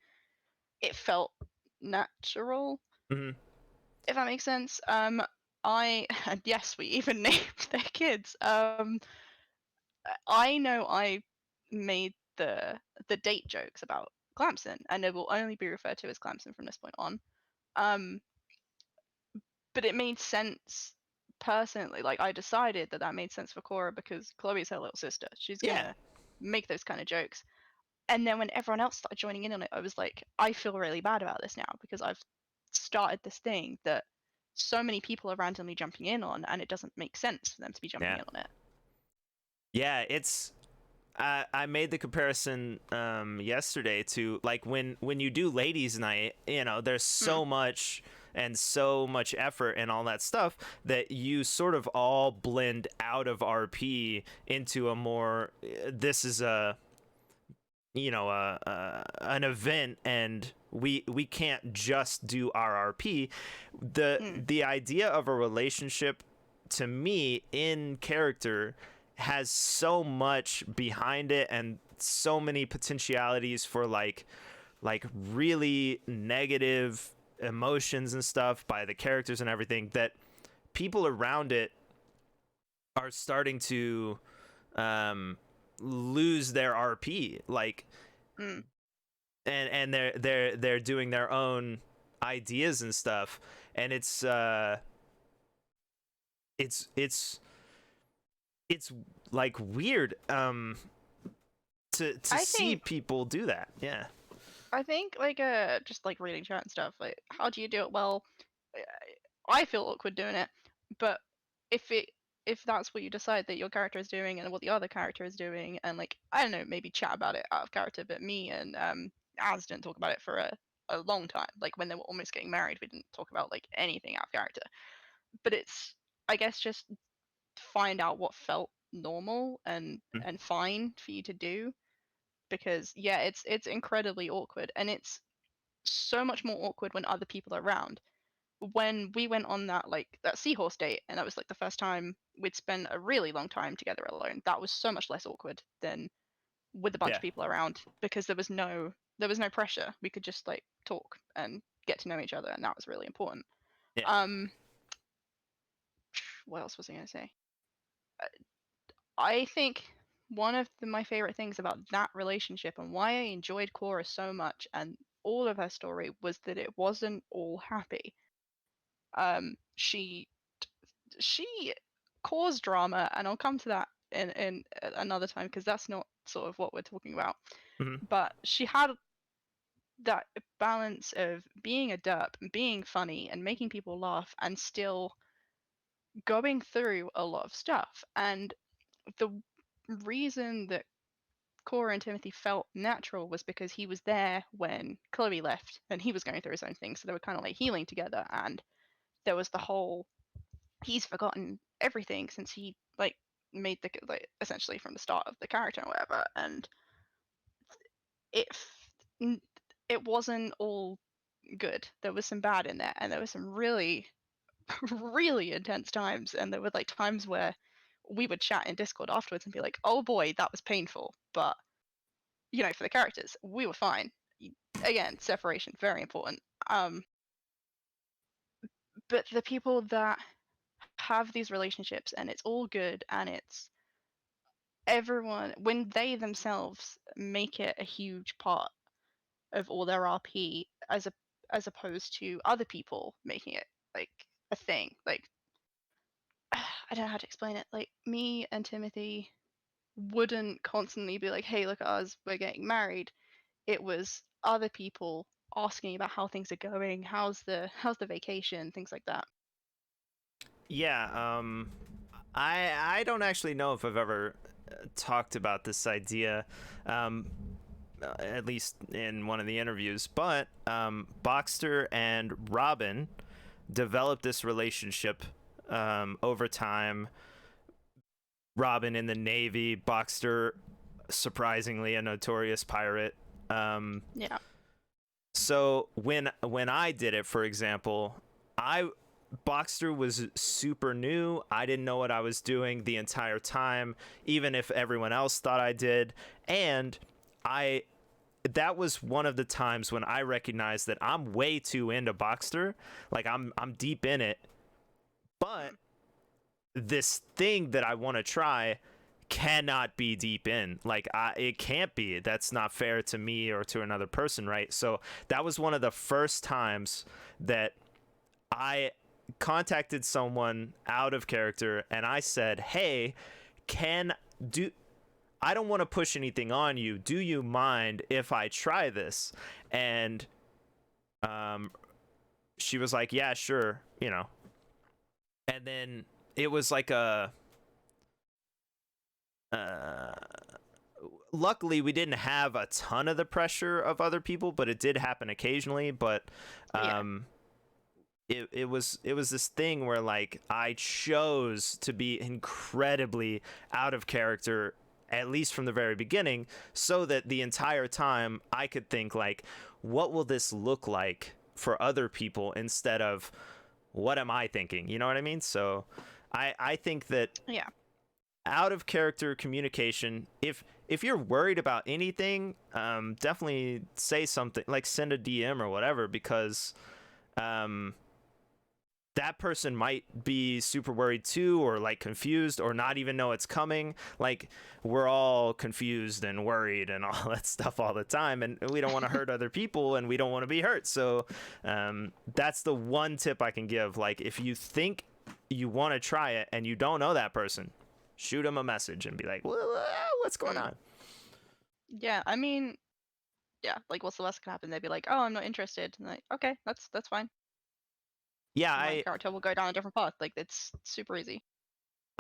it felt natural. If that makes sense. And yes, we even named their kids. I know I made the date jokes about Clamson, and it will only be referred to as Clamson from this point on. But it made sense personally. Like I decided that made sense for Cora because Chloe's her little sister. She's gonna make those kind of jokes. And then when everyone else started joining in on it, I was like, I feel really bad about this now because I've started this thing that so many people are randomly jumping in on, and it doesn't make sense for them to be jumping in on it. Yeah, it's I made the comparison yesterday to like when you do ladies night, there's so much and so much effort and all that stuff that you sort of all blend out of RP into a more, this is a an event, and we can't just do RRP. Mm. The idea of a relationship, to me, in character, has so much behind it, and so many potentialities for like really negative emotions and stuff by the characters and everything, that people around it are starting to lose their RP, like, Mm. and they're doing their own ideas and stuff, and it's it's like weird to I see think people do that. Yeah. I think like just like reading chat and stuff, like how do you do it well? I feel awkward doing it, but if it if that's what you decide that your character is doing and what the other character is doing, and like I don't know, maybe chat about it out of character. But me and Az didn't talk about it for a long time. Like when they were almost getting married, we didn't talk about like anything out of character. But it's, I guess, just find out what felt normal and fine for you to do, because yeah, it's incredibly awkward, and it's so much more awkward when other people are around. When we went on that seahorse date, and that was like the first time we'd spent a really long time together alone, that was so much less awkward than with a bunch Yeah. of people around, because there was no pressure. We could just like talk and get to know each other, and that was really important. Yeah. um what else was I going to say? I think one of my favorite things about that relationship, and why I enjoyed Cora so much and all of her story, was that it wasn't all happy. She caused drama, and I'll come to that in another time, because that's not sort of what we're talking about. Hmm. But she had that balance of being a derp, being funny, and making people laugh, and still going through a lot of stuff. And the reason that Cora and Timothy felt natural was because he was there when Chloe left, and he was going through his own thing, so they were kind of like healing together. And there was the whole, he's forgotten everything since he like made the like essentially from the start of the character and whatever. And it it wasn't all good. There was some bad in there, and there was some really really intense times. And there were like times where we would chat in Discord afterwards and be like, oh boy, that was painful. But for the characters, we were fine. Again, separation, very important. But the people that have these relationships and it's all good, and it's everyone, when they themselves make it a huge part of all their RP, as opposed to other people making it like a thing. Like I don't know how to explain it. Like me and Timothy wouldn't constantly be like, "Hey, look at us, we're getting married." It was other people asking about how things are going, how's the vacation, things like that. Yeah. I don't actually know if I've ever talked about this idea, um, at least in one of the interviews. But Boxster and Robin developed this relationship over time. Robin in the Navy, Boxster surprisingly a notorious pirate. Um, Yeah. so when I did it, for example, I Boxster was super new. I didn't know what I was doing the entire time, even if everyone else thought I did. And I that was one of the times when I recognized that I'm way too into Boxster. Like I'm deep in it. But Mm. this thing that I want to try cannot be deep in. Like it can't be. That's not fair to me or to another person, right? So that was one of the first times that I contacted someone out of character and I said, "Hey, can do I don't want to push anything on you. Do you mind if I try this?" And um she was like, "Yeah, sure." And then it was like a uh luckily we didn't have a ton of the pressure of other people, but it did happen occasionally. But Yeah. um it was this thing where like I chose to be incredibly out of character at least from the very beginning, so that the entire time I could think like, what will this look like for other people instead of what am I thinking? You know what I mean? So I think that Yeah. out of character communication, if you're worried about anything, definitely say something, like send a DM or whatever, because that person might be super worried too, or like confused, or not even know it's coming. Like, we're all confused and worried and all that stuff all the time, and we don't want to hurt other people, and we don't want to be hurt. So that's the one tip I can give. Like, if you think you want to try it and you don't know that person, shoot them a message and be like, what's going on? Yeah, I mean, yeah, like what's the worst that can happen? They'd be like, "Oh, I'm not interested." And like, okay, that's fine. Yeah, My character will go down a different path. Like it's super easy.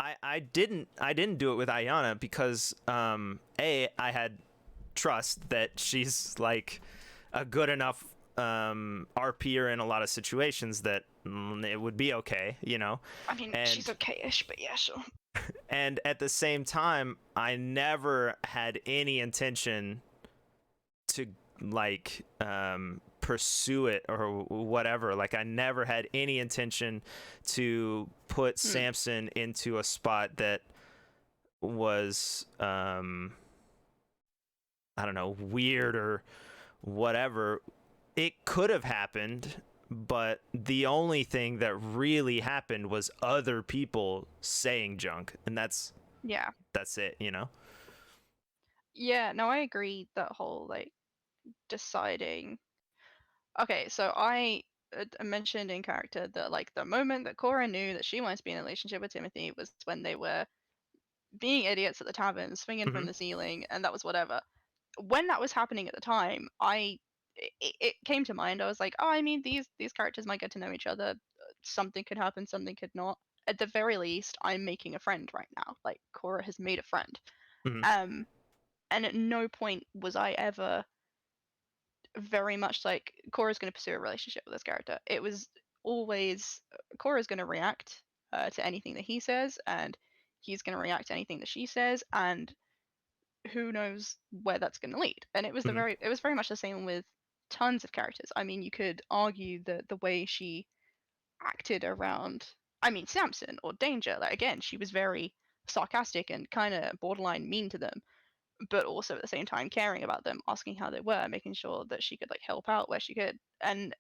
I didn't do it with Ayana because I had trust that she's like a good enough RPer in a lot of situations that it would be okay, you know. I mean, And she's okay-ish, but yeah, sure. and at the same time, I never had any intention to like pursue it or whatever. Like, I never had any intention to put Samson into a spot that was I don't know, weird or whatever. It could have happened, but the only thing that really happened was other people saying junk, and that's Yeah. it, you know. Yeah, no, I agree that whole like deciding. Okay, so I mentioned in character that like the moment that Cora knew that she wanted to be in a relationship with Timothy was when they were being idiots at the tavern, swinging from Hmm. the ceiling, and that was whatever. When that was happening at the time, it came to mind. I was like, oh, I mean, these characters might get to know each other. Something could happen, something could not. At the very least, I'm making a friend right now. Like Cora has made a friend. Hmm. Um, and at no point was I ever very much like Cora's going to pursue a relationship with this character. It was always Cora's going to react to anything that he says, and he's going to react to anything that she says, and who knows where that's going to lead. And Hmm. it was very much the same with tons of characters. I mean, you could argue that the way she acted around, I mean, Samson or Danger, like again, she was very sarcastic and kind of borderline mean to them, but also at the same time caring about them, asking how they were, making sure that she could like help out where she could. And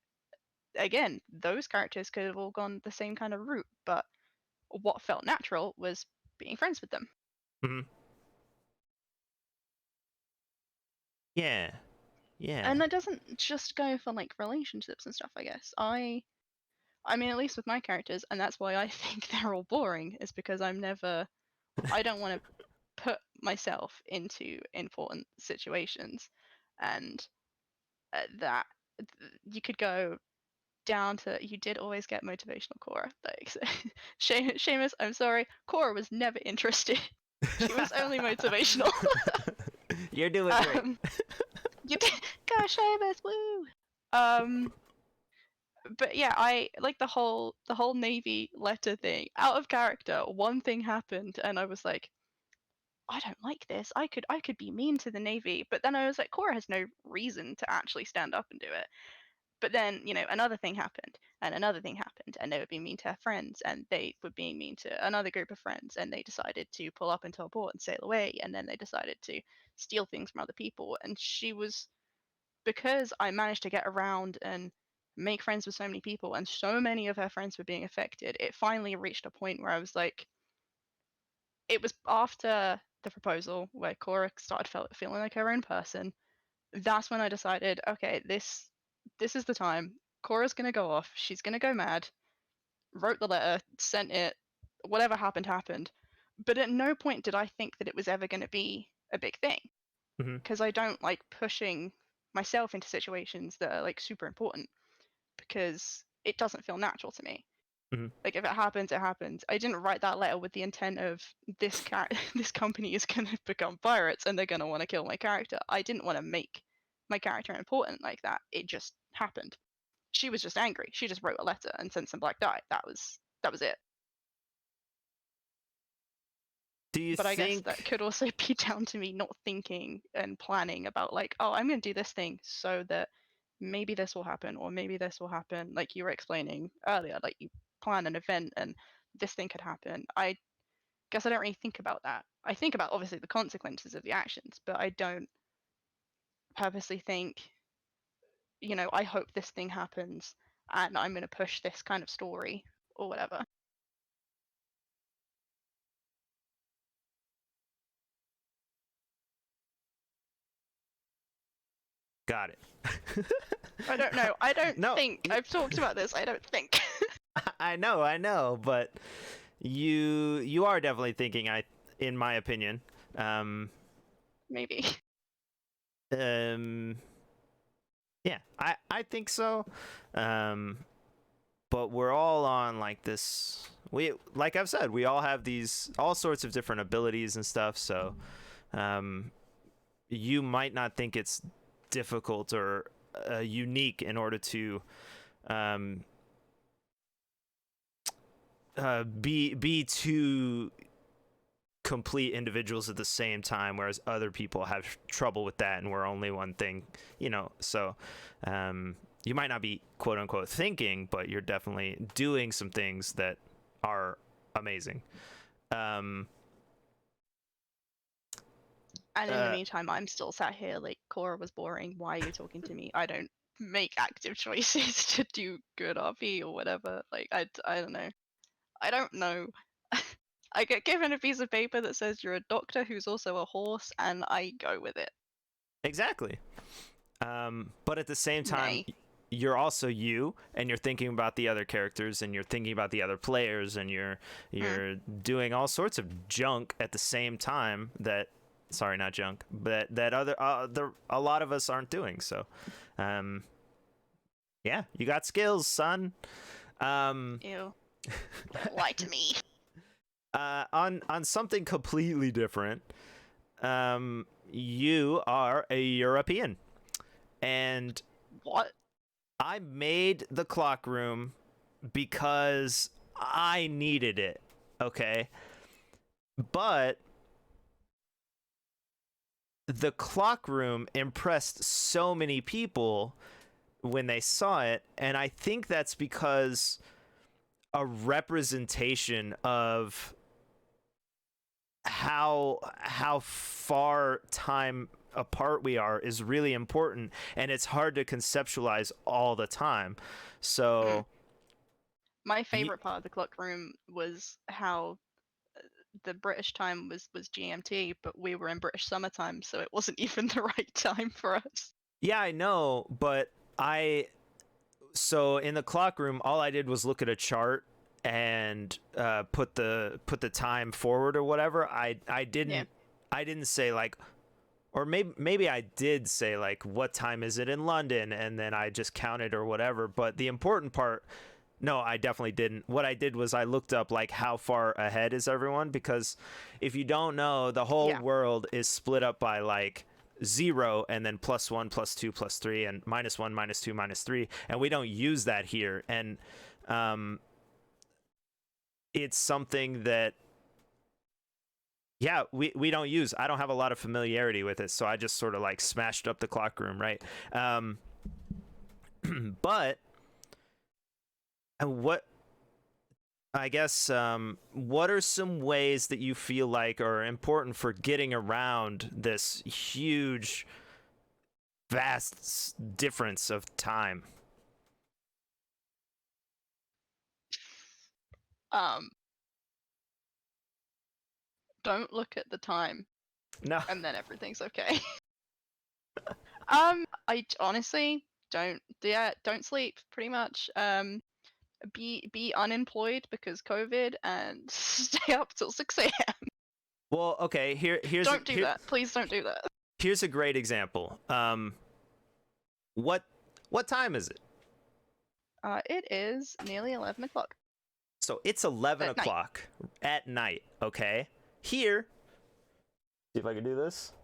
again, those characters could have all gone the same kind of route, but what felt natural was being friends with them. Hmm. Yeah. Yeah. And that doesn't just go for like relationships and stuff, I guess. I mean, at least with my characters, and that's why I think they're all boring, is because I don't want to put myself into important situations, and that you could go down to you did always get motivational Cora. Like, so, Seamus, I'm sorry, Cora was never interested. She was only motivational. You're doing great. um, you did, gosh, Seamus, woo. Um, but yeah, I like the whole Navy letter thing. Out of character, one thing happened, and I was like, I don't like this. I could be mean to the Navy, but then I was like, Cora has no reason to actually stand up and do it. But then, you know, another thing happened, and another thing happened, and they were being mean to her friends, and they were being mean to another group of friends, and they decided to pull up into a port and sail away, and then they decided to steal things from other people. And she was, because I managed to get around and make friends with so many people, and so many of her friends were being affected, it finally reached a point where I was like, it was after the proposal where Cora started feeling like her own person. That's when I decided, okay, this is the time. Cora's gonna go off. She's gonna go mad. Wrote the letter, sent it. Whatever happened, happened. But at no point did I think that it was ever gonna be a big thing, Hmm. because I don't like pushing myself into situations that are like super important, because it doesn't feel natural to me. Hmm. Like if it happens, it happens. I didn't write that letter with the intent of this company is gonna become pirates and they're gonna want to kill my character. I didn't want to make my character important like that. It just happened. She was just angry. She just wrote a letter and sent some black dye. That was it. Do you But I guess think that could also be down to me not thinking and planning about like, oh, I'm going to do this thing so that maybe this will happen or maybe this will happen. Like you were explaining earlier, like you plan an event and this thing could happen. I guess I don't really think about that. I think about obviously the consequences of the actions, but I don't purposely think, I hope this thing happens and I'm going to push this kind of story or whatever. got it? I don't know. I don't No, think. I've talked about this. I don't think. I know, but you are definitely thinking. In my opinion, Maybe. um, yeah, I think so. But we're all on like this. Like I've said, we all have these all sorts of different abilities and stuff. So, you might not think it's difficult or unique in order to be two complete individuals at the same time, whereas other people have trouble with that and we're only one thing, so you might not be quote unquote thinking, but you're definitely doing some things that are amazing. And in the meantime, I'm still sat here like, Cora was boring. Why are you talking to me? I don't make active choices to do good RP or whatever. Like, I don't know. I don't know. I get given a piece of paper that says you're a doctor who's also a horse, and I go with it. Exactly. But at the same time, Nay. you're also you, and you're thinking about the other characters, and you're thinking about the other players, and you're doing all sorts of junk at the same time that, sorry, not junk, but that other a lot of us aren't doing. So, yeah, you got skills, son. Ew. Don't lie to me. On something completely different, you are a European, and What? I made the clock room because I needed it, okay? But the clock room impressed so many people when they saw it, and I think that's because a representation of how far time apart we are is really important, and it's hard to conceptualize all the time. So my favorite part of the clock room was how the British time was GMT, but we were in British summertime, so it wasn't even the right time for us. yeah, I know, but so in the clock room, all I did was look at a chart and put the time forward or whatever. I didn't say like, or maybe I did say like, what time is it in London, and then I just counted or whatever. But the important part, no, I definitely didn't. What I did was I looked up like how far ahead is everyone, because if you don't know, the whole world is split up by like 0 and then +1 +2 +3 and -1 -2 -3, and we don't use that here. And it's something that we don't use. I don't have a lot of familiarity with it, so I just sort of like smashed up the clock room, right? But what I guess what are some ways that you feel like are important for getting around this huge vast difference of time? Don't look at the time, No. and then everything's okay. I honestly don't. Yeah, don't sleep. Pretty much. Be unemployed because COVID, and stay up till 6 a.m. Well, okay. Here's Don't do that. Please don't do that. Here's a great example. What time is it? It is nearly 11 o'clock. So it's 11 At night. o'clock at night, okay? Here, see if I can do this.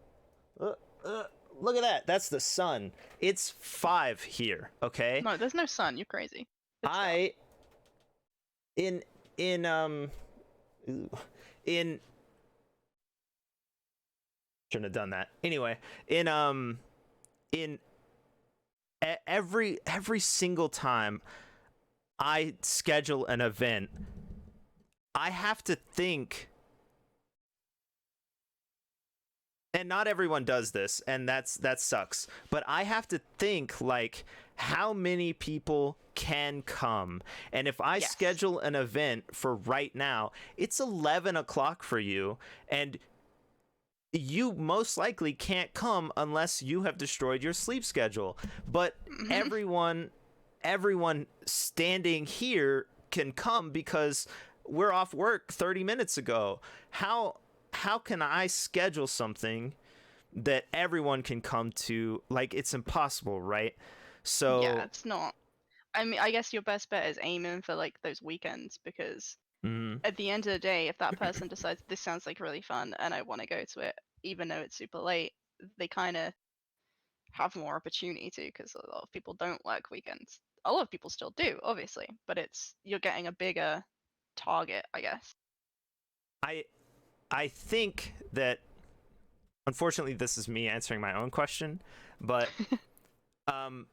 Look at that. That's the sun. It's 5 here, okay? No, there's no sun. You're crazy. It's I in Shouldn't have done that. Anyway, in every single time I schedule an event, I have to think, and not everyone does this, and that sucks, but I have to think like how many people can come. And if I Yes. schedule an event for right now, it's 11 o'clock for you, and you most likely can't come unless you have destroyed your sleep schedule. But everyone standing here can come because we're off work 30 minutes ago. How can I schedule something that everyone can come to? Like, it's impossible, right? So Yeah, it's not. I mean, I guess your best bet is aiming for like those weekends, because mhm. at the end of the day, if that person decides this sounds like really fun and I want to go to it, even though it's super late, they kind of have more opportunity to, because a lot of people don't work weekends. A lot of people still do, obviously, but you're getting a bigger target, I guess. I think that, unfortunately, this is me answering my own question, but um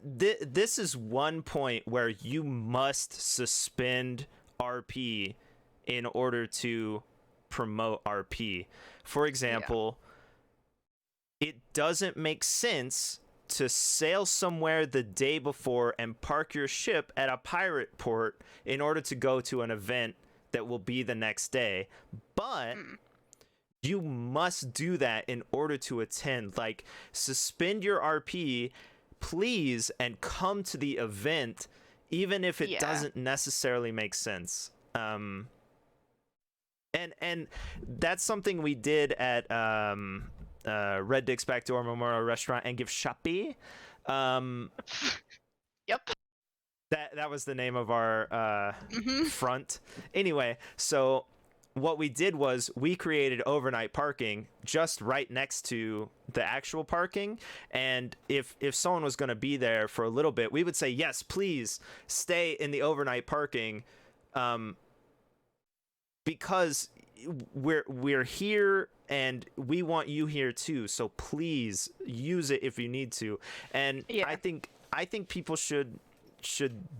this is one point where you must suspend RP in order to promote RP. For example, it doesn't make sense to sail somewhere the day before and park your ship at a pirate port in order to go to an event that will be the next day. But you must do that in order to attend. Like, suspend your RP, please, and come to the event, even if it doesn't necessarily make sense. And that's something we did at Red Dick's Backdoor Memorial Restaurant and Gift Shoppy. Yep. That was the name of our front. Anyway, so what we did was we created overnight parking just right next to the actual parking, and if someone was going to be there for a little bit, we would say, yes, please stay in the overnight parking, because we're here and we want you here too, so please use it if you need to. And I think people should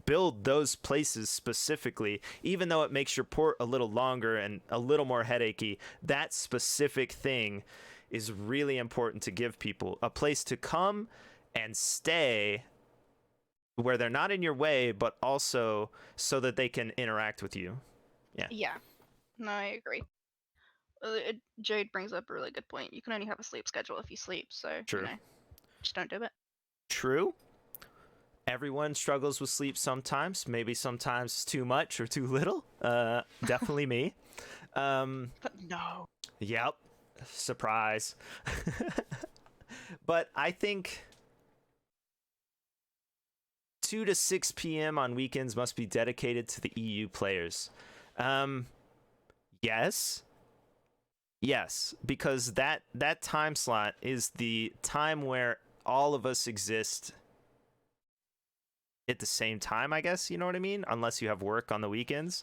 build those places specifically, even though it makes your port a little longer and a little more headachy. That specific thing is really important to give people a place to come and stay where they're not in your way, but also so that they can interact with you. Yeah. No, I agree. Jade brings up a really good point. You can only have a sleep schedule if you sleep, so True. Just don't do it. True. Everyone struggles with sleep sometimes. Maybe sometimes too much or too little. Definitely me. But no. Yep. Surprise. But I think 2 to 6 p.m. on weekends must be dedicated to the EU players. Yes. Yes, because that time slot is the time where all of us exist at the same time, I guess, you know what I mean? Unless you have work on the weekends.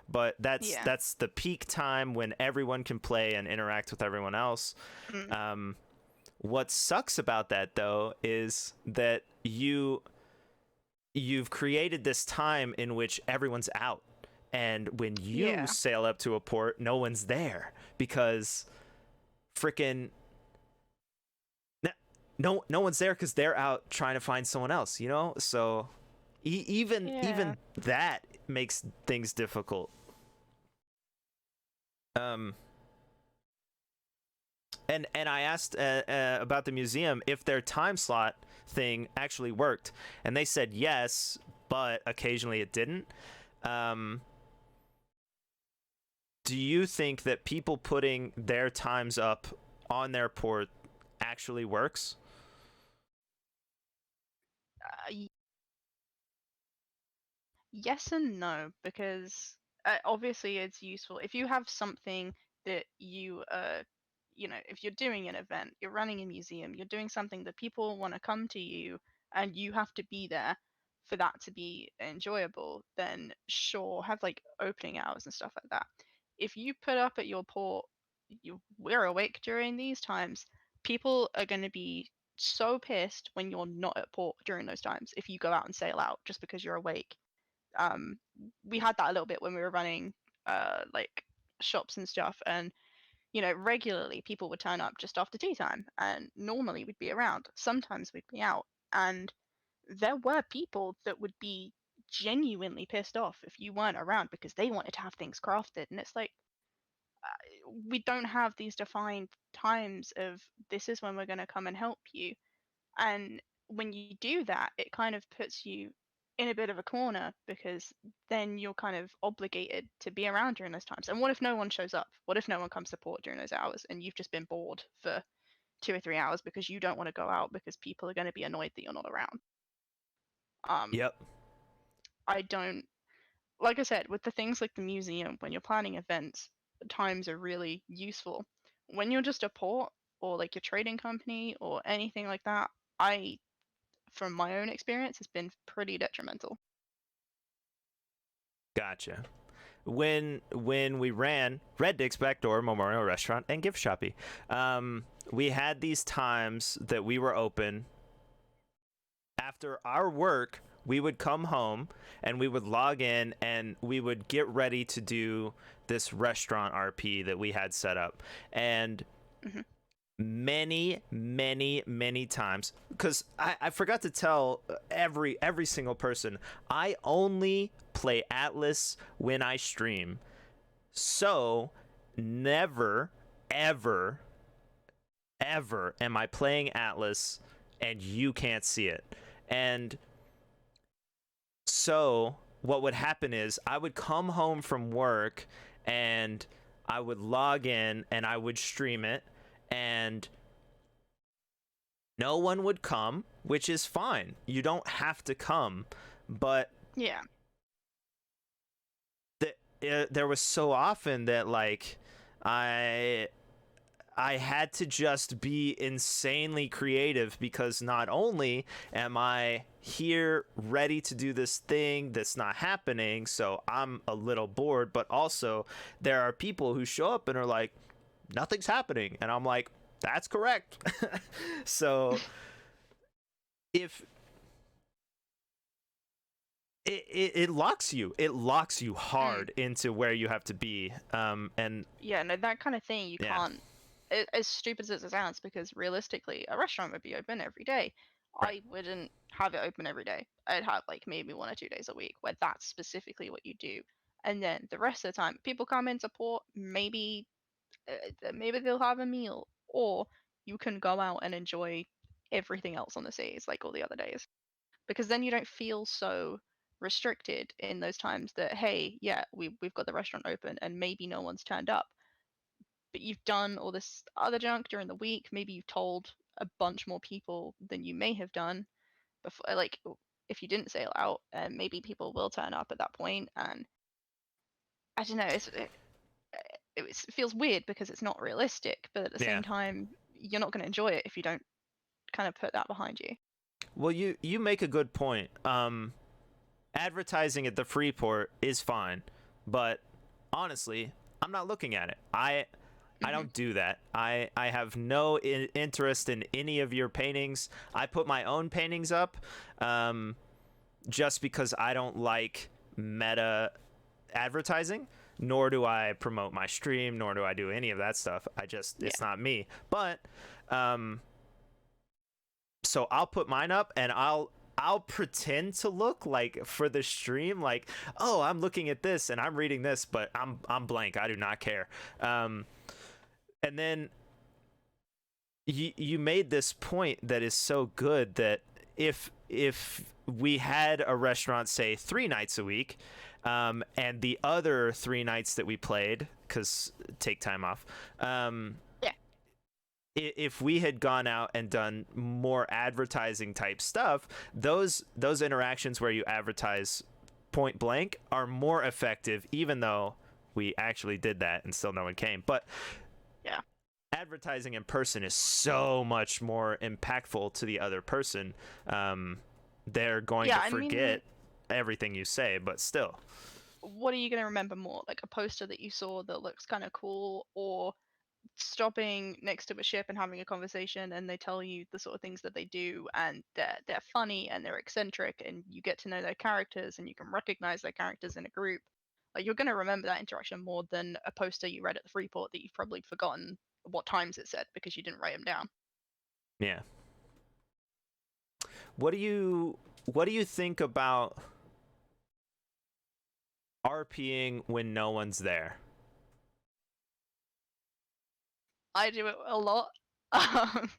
But that's the peak time when everyone can play and interact with everyone else. What sucks about that, though, is that you've created this time in which everyone's out. And when you sail up to a port, no one's there because freaking no one's there because they're out trying to find someone else, you know? So even that makes things difficult. And I asked about the museum if their time slot thing actually worked, and they said yes, but occasionally it didn't. Do you think that people putting their times up on their port actually works? Yes and no, because obviously it's useful if you have something that if you're doing an event, you're running a museum, you're doing something that people want to come to you, and you have to be there for that to be enjoyable, then sure, have like opening hours and stuff like that. If you put up at your port we're awake during these times. People are going to be so pissed when you're not at port during those times if you go out and sail out just because you're awake. Um, we had that a little bit when we were running like shops and stuff, and regularly people would turn up just after tea time, and normally we'd be around. Sometimes we'd be out, and there were people that would be genuinely pissed off if you weren't around because they wanted to have things crafted, and it's like we don't have these defined times of this is when we're going to come and help you. And when you do that, it kind of puts you in a bit of a corner because then you're kind of obligated to be around during those times. And what if no one shows up? What if no one comes to port during those hours and you've just been bored for 2 or 3 hours because you don't want to go out because people are going to be annoyed that you're not around? Yep. I don't, like I said, with the things like the museum, when you're planning events, times are really useful. When you're just a port or like your trading company or anything like that, from my own experience, has been pretty detrimental. Gotcha. When we ran Red Dick's Backdoor Memorial Restaurant and Gift Shoppy, we had these times that we were open. After our work, we would come home and we would log in and we would get ready to do this restaurant RP that we had set up. And Mhm. many times, because I forgot to tell every single person, I only play Atlas when I stream. So never ever am I playing Atlas and you can't see it. And so what would happen is I would come home from work and I would log in and I would stream it, and no one would come, which is fine. You don't have to come. But Yeah. there was so often that like I had to just be insanely creative, because not only am I here ready to do this thing that's not happening, so I'm a little bored, but also there are people who show up and are like, nothing's happening. And I'm like, that's correct. So if it locks you hard into where you have to be. And Yeah, no, that kind of thing you Yeah. can't. As stupid as it sounds, because realistically, a restaurant would be open every day. Right. I wouldn't have it open every day. I'd have like maybe 1 or 2 days a week where that's specifically what you do, and then the rest of the time, people come in support. Maybe they'll have a meal, or you can go out and enjoy everything else on the seas like all the other days, because then you don't feel so restricted in those times that, hey, yeah, we've got the restaurant open and maybe no one's turned up, but you've done all this other junk during the week. Maybe you've told a bunch more people than you may have done before. Like, if you didn't sail out, maybe people will turn up at that point. And I don't know. It feels weird because it's not realistic, but at the Yeah. same time, you're not going to enjoy it if you don't kind of put that behind you. Well, you make a good point. Advertising at the free port is fine, but honestly, I'm not looking at it. I don't do that. I have no interest in any of your paintings. I put my own paintings up, just because I don't like meta advertising. Nor do I promote my stream, nor do I do any of that stuff. It's not me. But so I'll put mine up and I'll pretend to look like for the stream like, oh, I'm looking at this and I'm reading this, but I'm blank. I do not care. And then you made this point that is so good, that if we had a restaurant, say 3 nights a week, and the other 3 nights that we played, because take time off, if we had gone out and done more advertising type stuff, those interactions where you advertise point blank are more effective, even though we actually did that and still no one came. But Yeah. advertising in person is so much more impactful to the other person. They're going to forget everything you say, but still. What are you going to remember more? Like a poster that you saw that looks kind of cool, or stopping next to a ship and having a conversation, and they tell you the sort of things that they do, and they're funny and they're eccentric, and you get to know their characters and you can recognize their characters in a group. Like, you're going to remember that interaction more than a poster you read at the free port that you've probably forgotten what times it said because you didn't write them down. Yeah. What do you think about RPing when no one's there? I do it a lot. Um,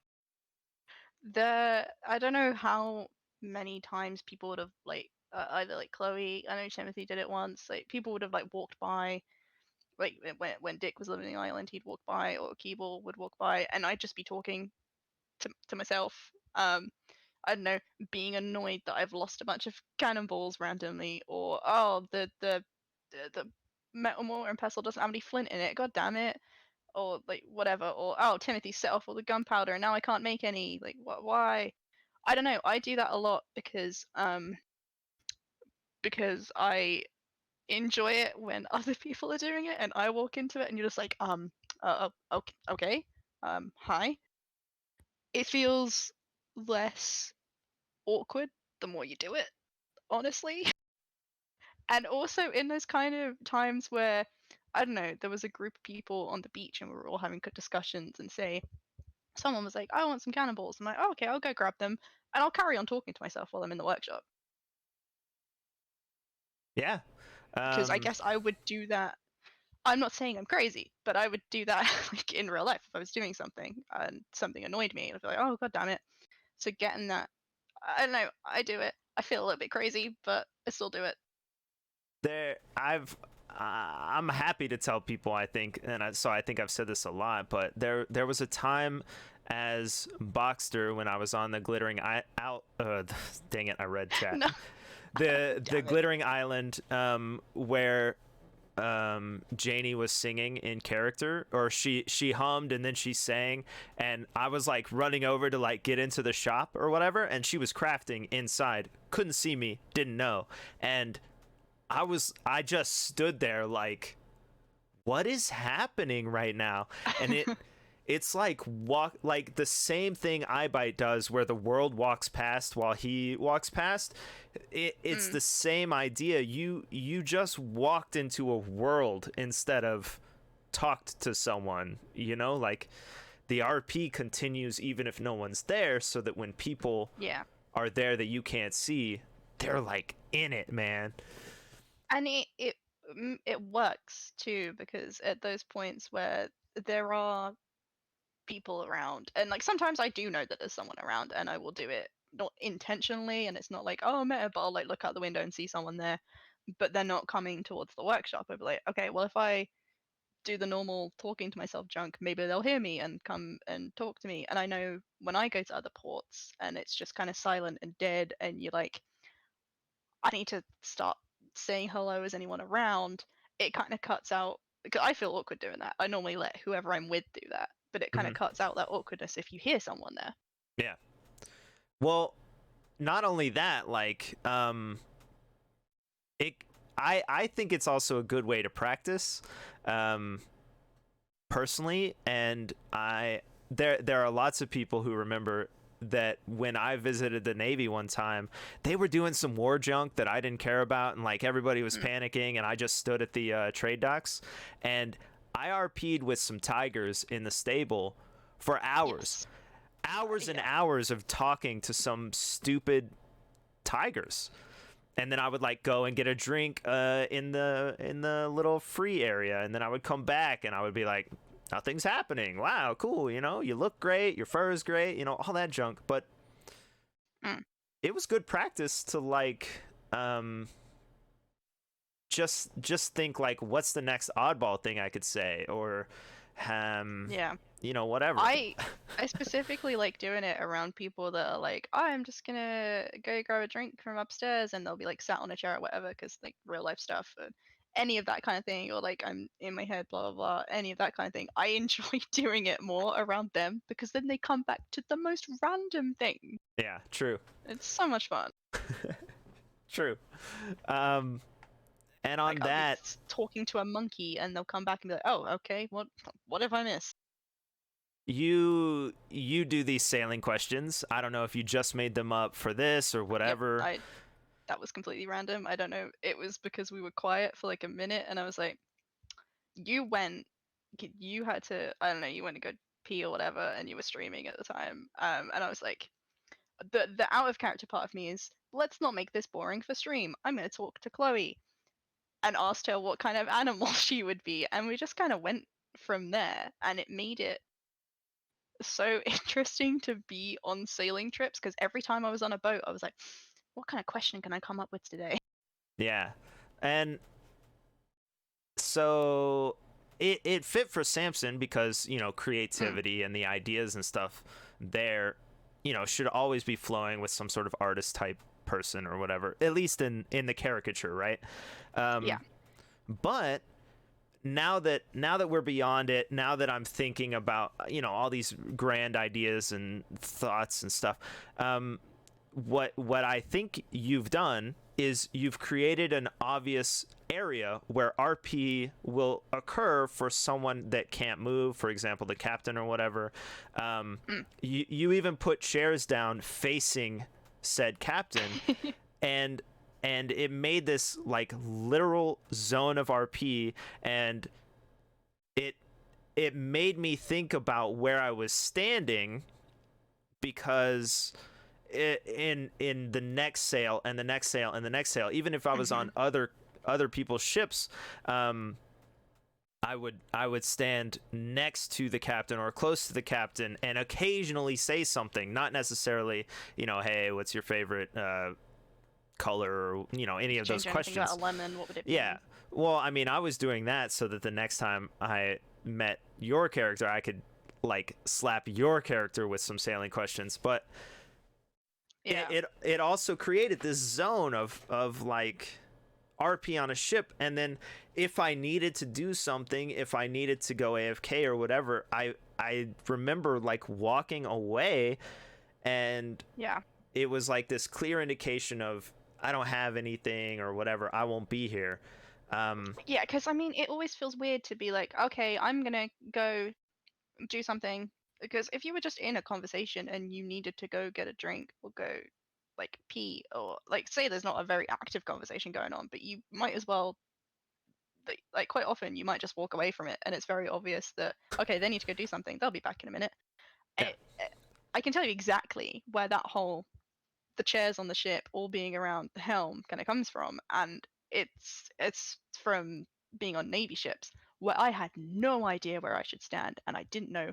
I don't know how many times people would have like either like Chloe, I know Timothy did it once. Like, people would have like walked by, like when Dick was living in the island, he'd walk by, or Keeble would walk by, and I'd just be talking to myself. I don't know, being annoyed that I've lost a bunch of cannonballs randomly, or oh, the metal mortar and pestle doesn't have any flint in it. God damn it! Or like whatever. Or oh, Timothy set off all the gunpowder and now I can't make any. Like, what? Why? I don't know. I do that a lot because I enjoy it when other people are doing it and I walk into it and you're just like okay, hi. It feels less awkward the more you do it, honestly. And also in those kind of times where, I don't know, there was a group of people on the beach and we were all having good discussions, and say someone was like, I want some cannonballs. I'm like, oh, okay, I'll go grab them. And I'll carry on talking to myself while I'm in the workshop. Yeah. Because I guess I would do that. I'm not saying I'm crazy, but I would do that like in real life if I was doing something and something annoyed me. I'd be like, oh, god damn it. So getting that, I don't know, I do it. I feel a little bit crazy, but I still do it. I'm happy to tell people, I think, so I think I've said this a lot, but there was a time as Boxster when I was on the glittering dang it, I read chat. No. The glittering island, where Janie was singing in character, or she hummed and then she sang, and I was like running over to like get into the shop or whatever, and she was crafting inside, couldn't see me, didn't know, and I just stood there like, what is happening right now? And it's like the same thing iBite does, where the world walks past while he walks past. It's the same idea. You just walked into a world instead of talked to someone, like the RP continues even if no one's there, so that when people are there that you can't see, they're like in it, man. And it works too, because at those points where there are people around, and like sometimes I do know that there's someone around and I will do it not intentionally, and it's not like, oh, meta, but I'll like look out the window and see someone there, but they're not coming towards the workshop. I'll be like, okay, well, if I do the normal talking to myself junk, maybe they'll hear me and come and talk to me. And I know when I go to other ports and it's just kind of silent and dead, and you're like, I need to start saying hello, is anyone around, it kind of cuts out, because I feel awkward doing that. I normally let whoever I'm with do that, but it kind of cuts out that awkwardness if you hear someone there. Yeah. Well, not only that, like, I think it's also a good way to practice, personally, and there are lots of people who remember that when I visited the Navy one time, they were doing some war junk that I didn't care about, and like everybody was panicking, and I just stood at the trade docks, and I RP'd with some tigers in the stable for hours. Hours and hours of talking to some stupid tigers. And then I would like go and get a drink in the little free area, and then I would come back and I would be like, nothing's happening. Wow, cool, you look great, your fur is great, all that junk. But it was good practice to like just think like, what's the next oddball thing I could say, or whatever. I specifically like doing it around people that are like, oh, I'm just gonna go grab a drink from upstairs, and they'll be like sat on a chair or whatever, because like real life stuff, and any of that kind of thing, or like I'm in my head, blah blah blah, any of that kind of thing. I enjoy doing it more around them, because then they come back to the most random thing. Yeah, true. It's so much fun. True. And on like, that, talking to a monkey, and they'll come back and be like, oh, okay, what have I missed? you do these sailing questions. I don't know if you just made them up for this or whatever. Yep, that was completely random. I don't know. It was because we were quiet for like a minute, and I was like, you went, you had to, I don't know, you went to go pee or whatever, and you were streaming at the time. And I was like, the out of character part of me is, let's not make this boring for stream. I'm gonna talk to Chloe and asked her what kind of animal she would be, and we just kind of went from there, and it made it so interesting to be on sailing trips because every time I was on a boat, I was like, what kind of question can I come up with today? Yeah. And so it fit for Samson because, creativity and the ideas and stuff there, should always be flowing with some sort of artist type person or whatever, at least in the caricature, right? Yeah. But now that we're beyond it, now that I'm thinking about, all these grand ideas and thoughts and stuff, what I think you've done is you've created an obvious area where RP will occur for someone that can't move, for example, the captain or whatever. You even put chairs down facing said captain, and it made this like literal zone of RP, and it made me think about where I was standing, because in the next sail and the next sail and the next sail, even if I was on other people's ships, I would stand next to the captain or close to the captain and occasionally say something, not necessarily, hey, what's your favorite color, or any of those questions. About a lemon, what would it be? Yeah. Well, I mean, I was doing that so that the next time I met your character, I could like slap your character with some sailing questions. But yeah, it also created this zone of like RP on a ship, and then if I needed to do something, if I needed to go AFK or whatever, I remember like walking away, and yeah, it was like this clear indication of, I don't have anything or whatever, I won't be here. Yeah, because I mean, it always feels weird to be like, okay, I'm gonna go do something. Because if you were just in a conversation and you needed to go get a drink or go like pee, or like say there's not a very active conversation going on, but you might as well, like quite often you might just walk away from it, and it's very obvious that okay, they need to go do something, they'll be back in a minute. Yeah. I can tell you exactly where that whole the chairs on the ship all being around the helm kind of comes from, and it's from being on Navy ships where I had no idea where I should stand and I didn't know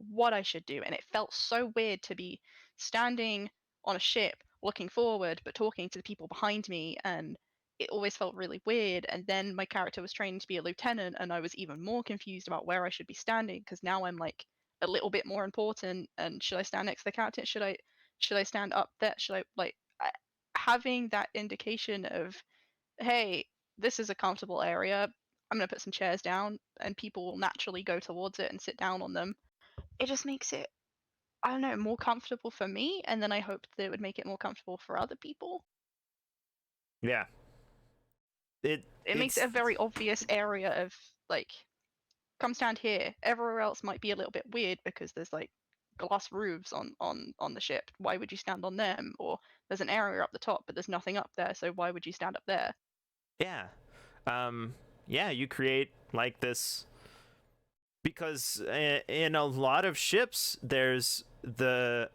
what I should do, and it felt so weird to be standing on a ship looking forward but talking to the people behind me, and it always felt really weird. And then my character was trained to be a lieutenant, and I was even more confused about where I should be standing because now I'm like a little bit more important, and should I stand next to the captain, should I stand up there, should I like having that indication of, hey, this is a comfortable area, I'm going to put some chairs down and people will naturally go towards it and sit down on them. It just makes it, I don't know, more comfortable for me, and then I hoped that it would make it more comfortable for other people. Yeah. It makes it a very obvious area of like, come stand here. Everywhere else might be a little bit weird because there's like glass roofs on the ship. Why would you stand on them? Or there's an area up the top but there's nothing up there, so why would you stand up there? Yeah. Yeah, you create like this, because in a lot of ships there's the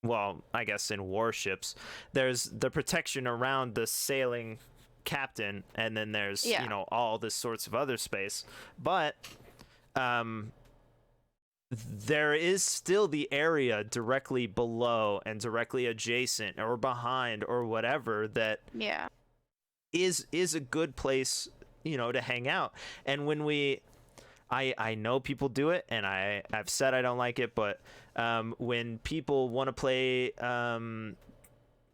well, I guess in warships there's the protection around the sailing captain, and then there's all this sorts of other space, but there is still the area directly below and directly adjacent or behind or whatever that is a good place, to hang out. And when I know people do it, and I've said I don't like it, but when people want to play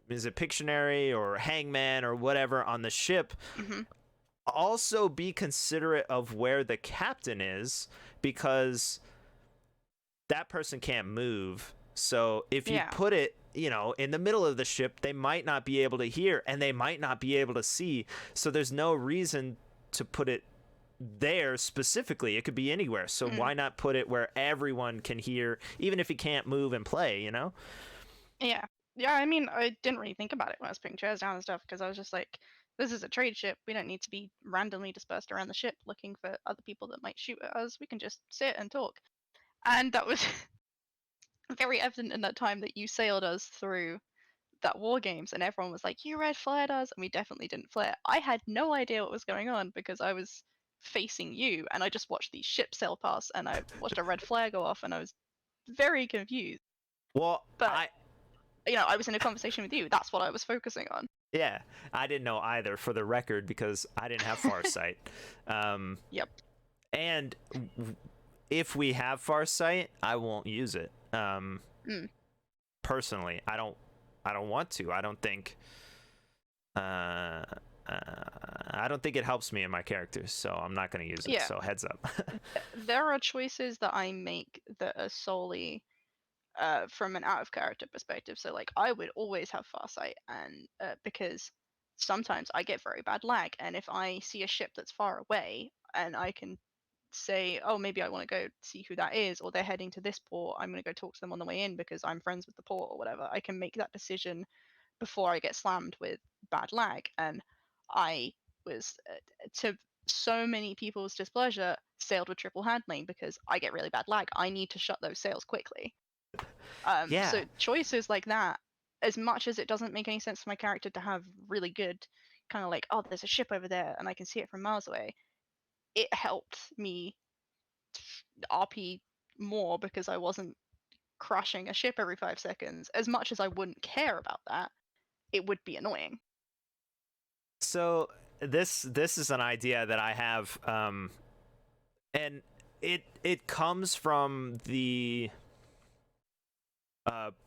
is it Pictionary or Hangman or whatever on the ship, also be considerate of where the captain is, because that person can't move. So if you put it, in the middle of the ship, they might not be able to hear and they might not be able to see. So there's no reason to put it, there specifically. It could be anywhere. So why not put it where everyone can hear, even if you can't move and play, you know? Yeah. Yeah, I mean, I didn't really think about it when I was putting chairs down and stuff because I was just like, this is a trade ship. We don't need to be randomly dispersed around the ship looking for other people that might shoot at us. We can just sit and talk. And that was very evident in that time that you sailed us through that war games and everyone was like, you red flared us, and we definitely didn't flare. I had no idea what was going on because I was facing you and I just watched these ships sail past and I watched a red flare go off and I was very confused. Well, But I was in a conversation with you. That's what I was focusing on. yeah, I didn't know either, for the record, because I didn't have Farsight. Yep. And if we have Farsight, I won't use it. Personally, I don't want to. I don't think it helps me in my characters, so I'm not going to use it. Yeah. So heads up. There are choices that I make that are solely from an out of character perspective. So like I would always have Farsight, and because sometimes I get very bad lag, and if I see a ship that's far away and I can say, oh, maybe I want to go see who that is, or they're heading to this port, I'm going to go talk to them on the way in because I'm friends with the port or whatever. I can make that decision before I get slammed with bad lag. And I was, to so many people's displeasure, sailed with triple handling because I get really bad lag. I need to shut those sails quickly. Yeah. So choices like that, as much as it doesn't make any sense for my character to have really good kind of like, oh, there's a ship over there and I can see it from miles away, it helped me RP more because I wasn't crashing a ship every 5 seconds. As much as I wouldn't care about that, it would be annoying. So this is an idea that I have, and it comes from the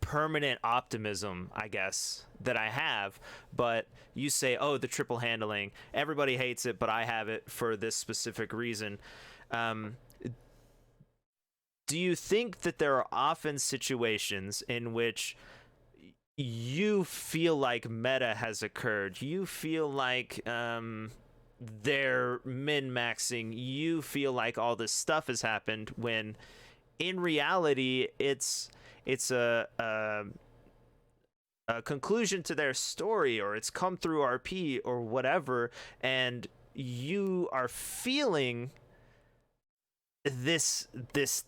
permanent optimism, I guess, that I have. But you say, oh, the triple handling, everybody hates it, but I have it for this specific reason. Do you think that there are often situations in which you feel like meta has occurred? You feel like they're min-maxing. You feel like all this stuff has happened when in reality it's a conclusion to their story, or it's come through RP or whatever, and you are feeling this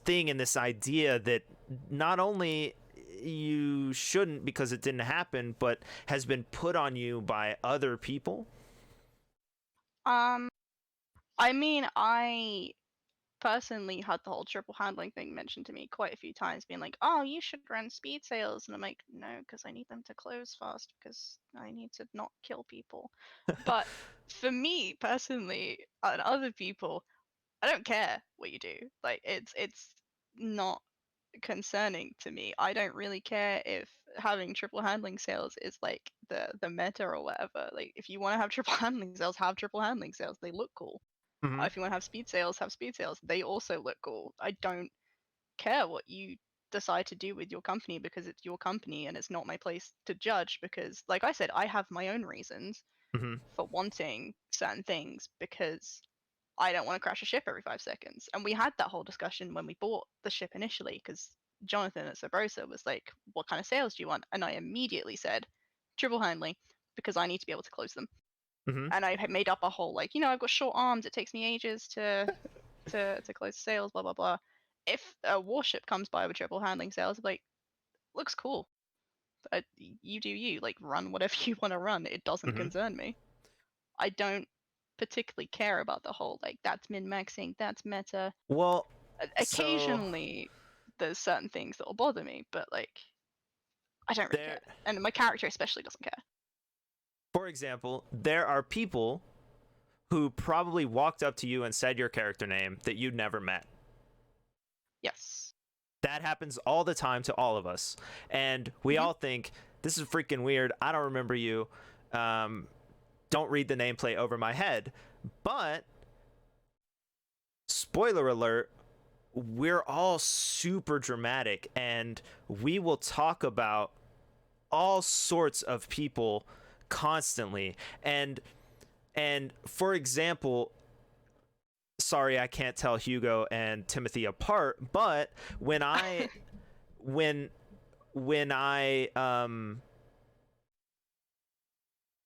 thing and this idea that not only you shouldn't because it didn't happen, but has been put on you by other people? I mean, I personally had the whole triple handling thing mentioned to me quite a few times, being like, oh, you should run speed sails. And I'm like, no, because I need them to close fast because I need to not kill people. But for me personally and other people, I don't care what you do. Like it's not concerning to me. I don't really care if having triple handling sails is like the meta or whatever. Like if you want to have triple handling sails, have triple handling sails. They look cool. Mm-hmm. If you want to have speed sails, have speed sails. They also look cool. I don't care what you decide to do with your company because it's your company and it's not my place to judge because like I said, I have my own reasons Mm-hmm. for wanting certain things because I don't want to crash a ship every 5 seconds. And we had that whole discussion when we bought the ship initially because Jonathan at Sabrosa was like, what kind of sails do you want? And I immediately said, triple handling, because I need to be able to close them. Mm-hmm. And I had made up a whole, like, I've got short arms, it takes me ages to close the sails, blah, blah, blah. If a warship comes by with triple handling sails, I'm like, looks cool. You do you, like, run whatever you want to run. It doesn't Mm-hmm. concern me. I don't particularly care about the whole like that's min-maxing, that's meta. Well, Occasionally there's certain things that will bother me, but like I don't really care. And my character especially doesn't care. For example, there are people who probably walked up to you and said your character name that you'd never met. Yes. That happens all the time to all of us. And we all think, this is freaking weird. I don't remember you. Don't read the nameplate over my head. But, spoiler alert, we're all super dramatic. And we will talk about all sorts of people constantly. And for example, sorry, I can't tell Hugo and Timothy apart, but when I when I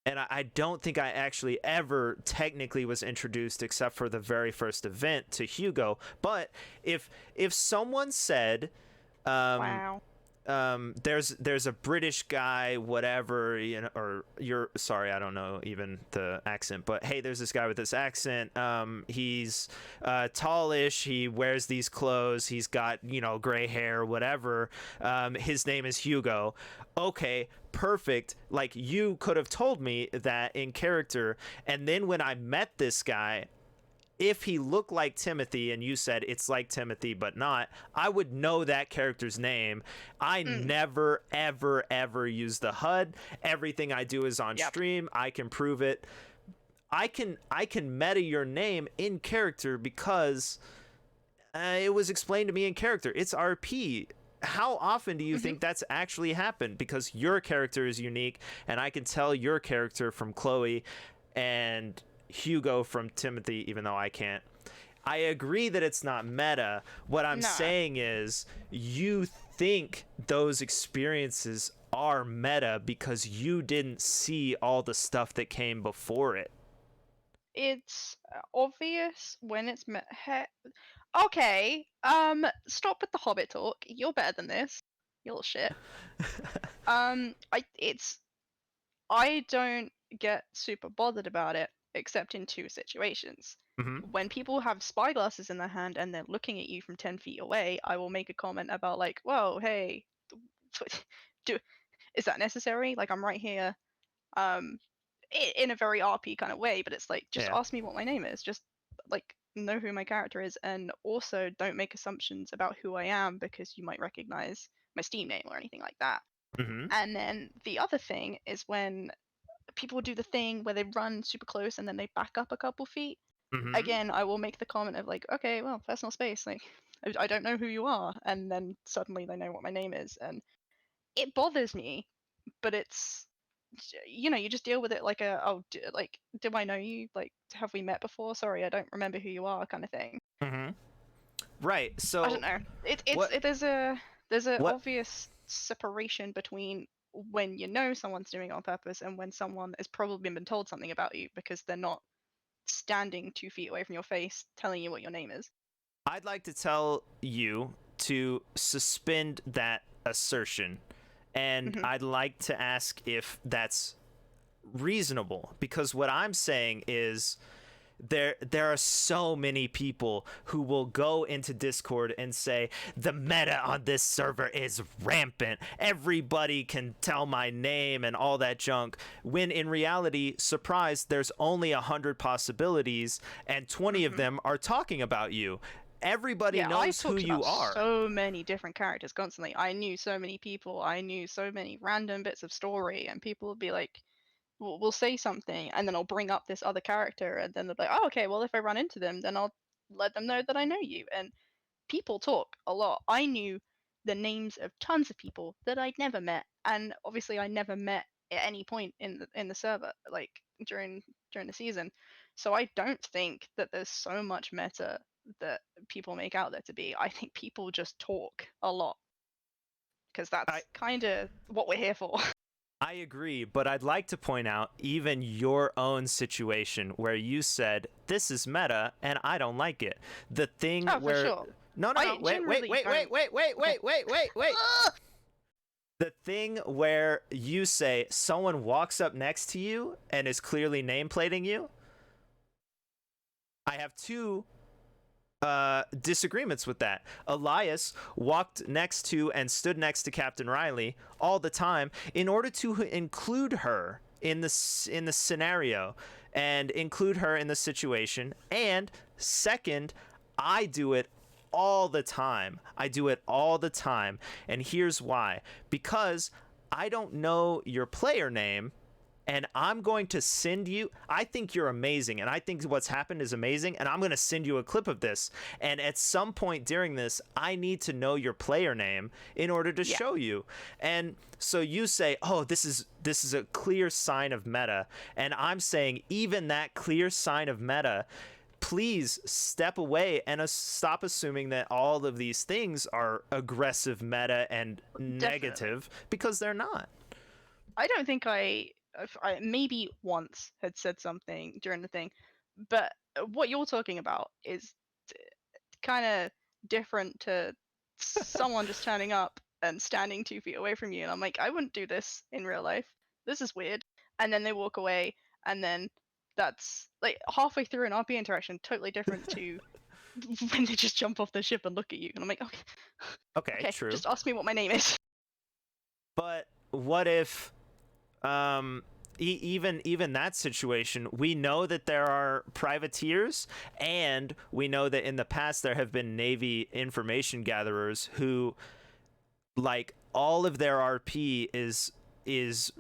and I don't think I actually ever technically was introduced except for the very first event to Hugo. But if someone said, Wow. there's a British guy, whatever, you know, or you're sorry, I don't know even the accent, but hey, there's this guy with this accent. He's tallish. He wears these clothes. He's got, you know, gray hair, whatever. His name is Hugo. Okay, perfect. Like, you could have told me that in character, and then when I met this guy, if he looked like Timothy and you said it's like Timothy but not, I would know that character's name. I never, ever, ever use the HUD. Everything I do is on stream. I can prove it. I can meta your name in character because it was explained to me in character. It's RP. How often do you think that's actually happened? Because your character is unique, and I can tell your character from Chloe and Hugo from Timothy, even though I can't. I agree that it's not meta. What I'm saying is you think those experiences are meta because you didn't see all the stuff that came before it. It's obvious when it's okay. Stop with the Hobbit talk. You're better than this. You little shit. I don't get super bothered about it except in two situations. When people have spyglasses in their hand and they're looking at you from 10 feet away, I will make a comment about like, whoa, hey, is that necessary? Like, I'm right here. In a very RP kind of way, but it's like, just ask me what my name is. Just like know who my character is, and also don't make assumptions about who I am because you might recognize my Steam name or anything like that. And then the other thing is when people do the thing where they run super close and then they back up a couple feet. Again, I will make the comment of like, okay, well, personal space. Like, I don't know who you are, and then suddenly they know what my name is, and it bothers me. But it's, you know, you just deal with it like like, do I know you? Like, have we met before? Sorry, I don't remember who you are, kind of thing. Right. So I don't know. There's a obvious separation between when you know someone's doing it on purpose and when someone has probably been told something about you because they're not standing 2 feet away from your face telling you what your name is. I'd like to tell you to suspend that assertion, and I'd like to ask if that's reasonable, because what I'm saying is there are so many people who will go into Discord and say the meta on this server is rampant, everybody can tell my name and all that junk, when in reality, surprise, there's only 100 possibilities and 20 of them are talking about you. Everybody knows who you are. So many different characters constantly. I knew so many people. I knew so many random bits of story, and people would be like, we'll say something, and then I'll bring up this other character, and then they'll be like, oh, okay, well, if I run into them, then I'll let them know that I know you. And people talk a lot. I knew the names of tons of people that I'd never met, and obviously I never met at any point in the server, like during the season. So I don't think that there's so much meta that people make out there to be. I think people just talk a lot because that's kind of what we're here for. I agree, but I'd like to point out even your own situation where you said this is meta and I don't like it. The thing where for sure. No, wait. The thing where you say someone walks up next to you and is clearly nameplating you. I have two disagreements with that. Elias walked next to and stood next to Captain Riley all the time in order to include her in the scenario and include her in the situation. And second, I do it all the time. And here's why. Because I don't know your player name, and I'm going to send you, I think you're amazing, and I think what's happened is amazing, and I'm going to send you a clip of this, and at some point during this, I need to know your player name in order to show you. And so you say, oh, this is a clear sign of meta, and I'm saying even that clear sign of meta please step away and stop assuming that all of these things are aggressive, meta, and negative, because they're not. I don't think I maybe once had said something during the thing, but what you're talking about is kind of different to someone just turning up and standing 2 feet away from you, and I'm like, I wouldn't do this in real life. This is weird. And then they walk away, and then that's like halfway through an RP interaction, totally different to when they just jump off the ship and look at you, and I'm like, okay, True. just ask me what my name is. But what if even that situation, we know that there are privateers, and we know that in the past there have been Navy information gatherers who, like, all of their RP is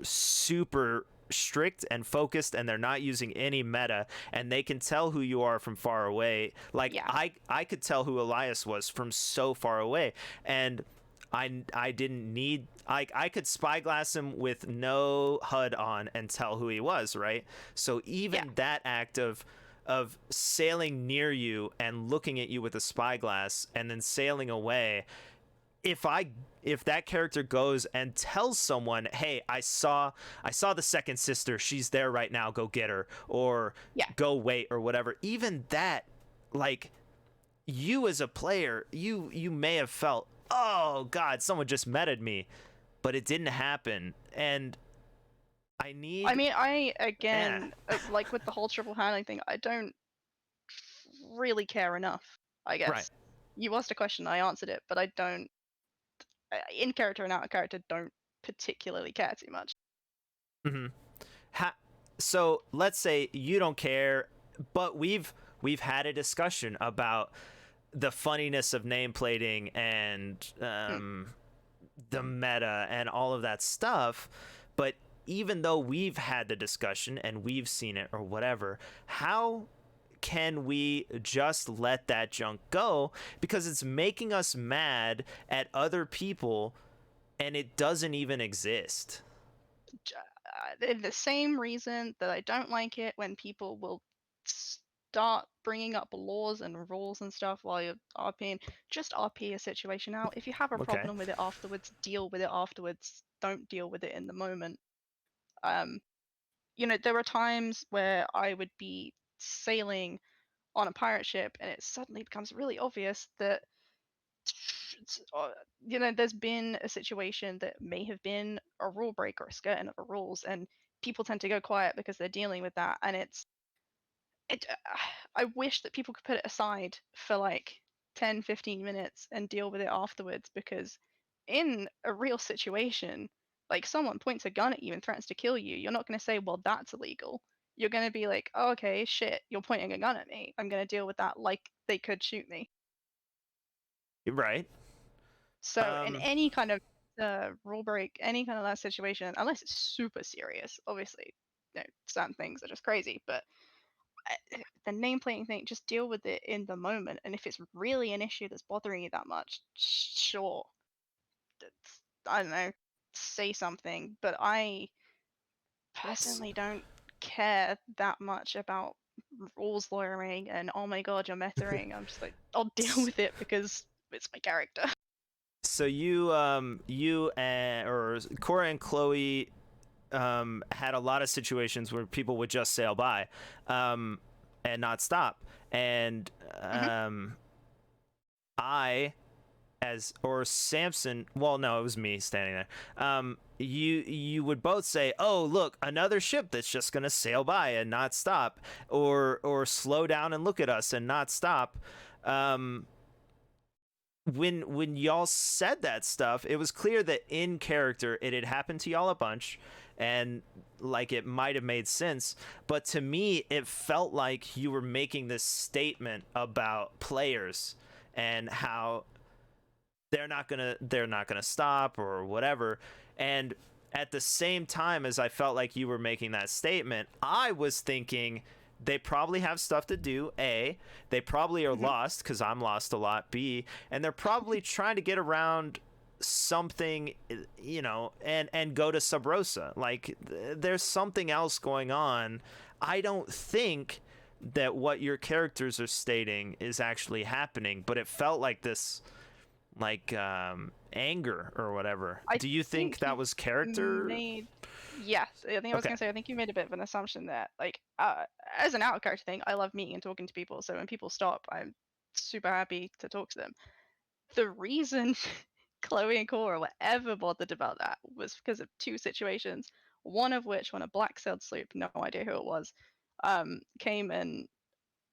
super strict and focused, and they're not using any meta, and they can tell who you are from far away. Like, Yeah. I could tell who Elias was from so far away, and I didn't need, I could spyglass him with no HUD on and tell who he was, right? So even that act of sailing near you and looking at you with a spyglass and then sailing away, if that character goes and tells someone, hey, I saw the second sister, she's there right now, go get her, or go wait, or whatever, even that, like, you as a player, you may have felt, oh god, someone just meted me, but it didn't happen. And I again, like with the whole triple handling thing, I don't really care enough, I guess. Right. You asked a question, I answered it, but I don't, in character and out of character, don't particularly care too much. So let's say you don't care, but we've had a discussion about the funniness of nameplating and the meta and all of that stuff. But even though we've had the discussion and we've seen it or whatever, how can we just let that junk go? Because it's making us mad at other people, and it doesn't even exist. The same reason that I don't like it when people will start bringing up laws and rules and stuff while you're RPing. Just RP a situation out. If you have a problem with it afterwards, deal with it afterwards. Don't deal with it in the moment. There were times where I would be sailing on a pirate ship and it suddenly becomes really obvious that there's been a situation that may have been a rule break or a skirting of the rules, and people tend to go quiet because they're dealing with that, and I wish that people could put it aside for like 10-15 minutes and deal with it afterwards, because in a real situation, like someone points a gun at you and threatens to kill you, you're not going to say, well, that's illegal. You're going to be like, oh, okay, shit, you're pointing a gun at me, I'm going to deal with that like they could shoot me. Right. So in any kind of rule break, any kind of that situation, unless it's super serious, obviously, certain things are just crazy, but the nameplating thing, just deal with it in the moment. And if it's really an issue that's bothering you that much, sure, I don't know, say something. But I personally don't care that much about rules lawyering and, oh my god, you're methering. I'm just like, I'll deal with it because it's my character. So you or Cora and Chloe had a lot of situations where people would just sail by and not stop, and Samson, well, no, it was me standing there, you would both say, oh, look, another ship that's just gonna sail by and not stop, or slow down and look at us and not stop. When y'all said that stuff, it was clear that in character it had happened to y'all a bunch, and like it might have made sense, but to me it felt like you were making this statement about players and how they're not gonna stop or whatever. And at the same time as I felt like you were making that statement, I was thinking they probably have stuff to do, A, they probably are lost, because I'm lost a lot, B, and they're probably trying to get around something, and go to Sub Rosa. Like, there's something else going on. I don't think that what your characters are stating is actually happening, but it felt like this, like anger or whatever. I Do you think that you've was character? made yes, I think I was Okay. gonna say I think you made a bit of an assumption that like as an out character thing, I love meeting and talking to people. So when people stop, I'm super happy to talk to them. The reason Chloe and Cora were ever bothered about that was because of two situations. One of which, when a black sailed sloop, no idea who it was, came and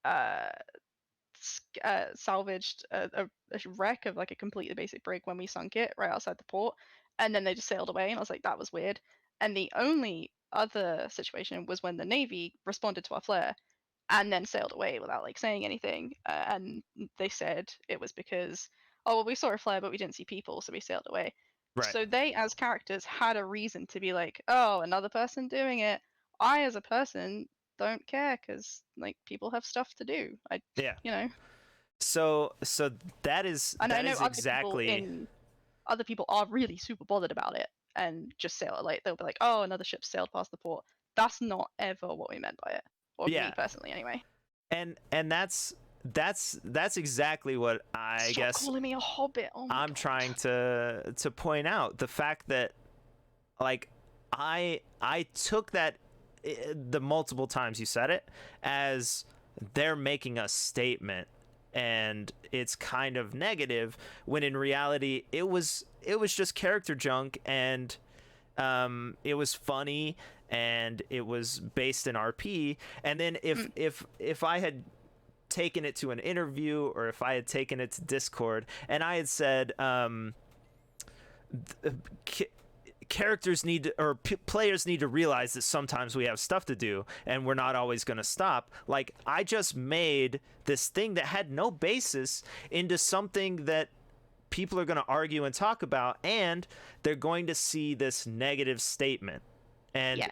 uh, salvaged a wreck of like a completely basic brig when we sunk it right outside the port, and then they just sailed away, and I was like, that was weird. And the only other situation was when the Navy responded to our flare and then sailed away without like saying anything. And they said it was because, oh well, we saw a flare but we didn't see people, so we sailed away. Right. So they, as characters, had a reason to be like, oh, another person doing it. I, as a person, don't care because like people have stuff to do. I, Yeah. you know, So that is and I that know is exactly. other people are really super bothered about it and just sail like they'll be like, oh, another ship sailed past the port. That's not ever what we meant by it, or me Yeah. personally, anyway. And that's exactly what I Stop guess calling me a hobbit. Oh my I'm god. trying to point out. The fact that, like, I took that, the multiple times you said it, as they're making a statement, and it's kind of negative, when in reality it was just character junk, and it was funny, and it was based in RP. And then if I had taken it to an interview, or if I had taken it to Discord and I had said, characters need to, or players need to realize that sometimes we have stuff to do and we're not always going to stop. Like, I just made this thing that had no basis into something that people are going to argue and talk about, and they're going to see this negative statement, and Yeah.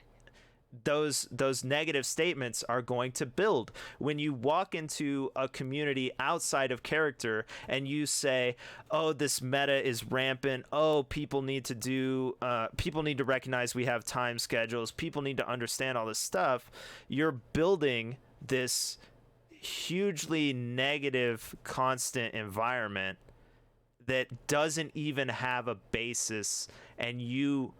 those negative statements are going to build when you walk into a community outside of character and you say, oh, this meta is rampant, oh, people need to recognize we have time schedules, people need to understand all this stuff. You're building this hugely negative constant environment that doesn't even have a basis, and you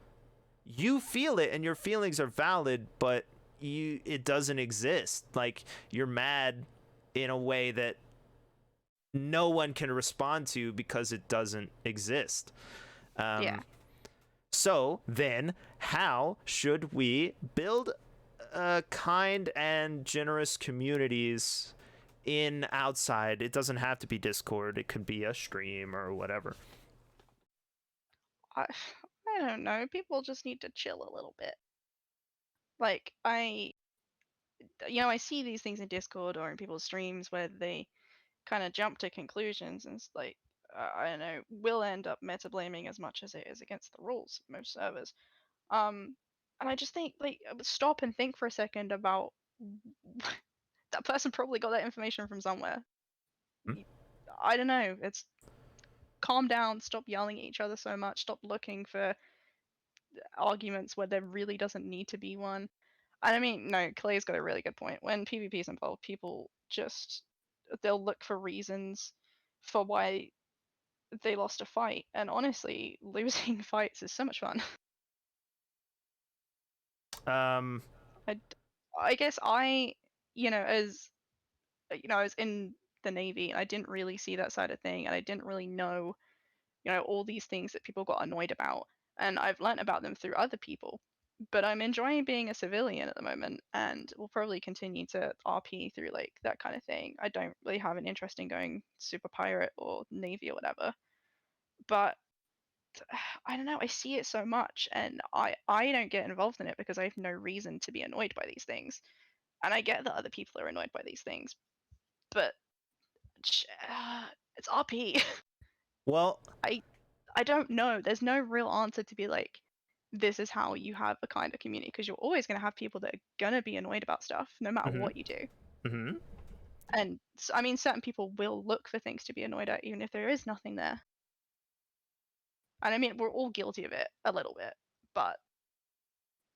feel it and your feelings are valid, but it doesn't exist. Like, you're mad in a way that no one can respond to because it doesn't exist. Yeah. So then, how should we build kind and generous communities in outside? It doesn't have to be Discord, it could be a stream or whatever. I, I don't know. People just need to chill a little bit. Like I see these things in Discord or in people's streams where they kind of jump to conclusions, and it's like, I don't know, will end up meta blaming as much as it is against the rules of most servers. Um, and I just think, like, stop and think for a second about that person probably got that information from somewhere. Hmm? I don't know. It's calm down, stop yelling at each other so much, stop looking for arguments where there really doesn't need to be one. And I mean, no, Clay's got a really good point. When PvP is involved, people just they'll look for reasons for why they lost a fight. And honestly, losing fights is so much fun. Um, I, I guess as I was in the Navy, and I didn't really see that side of thing, and I didn't really know, all these things that people got annoyed about. And I've learnt about them through other people. But I'm enjoying being a civilian at the moment, and will probably continue to RP through like that kind of thing. I don't really have an interest in going super pirate or navy or whatever. But I don't know, I see it so much, and I don't get involved in it because I have no reason to be annoyed by these things. And I get that other people are annoyed by these things, but it's RP. well, I I don't know. There's no real answer to be like, this is how you have a kind of community, because you're always going to have people that are going to be annoyed about stuff no matter mm-hmm, what you do. mm-hmm. And I mean, certain people will look for things to be annoyed at, even if there is nothing there. And I mean, we're all guilty of it a little bit, but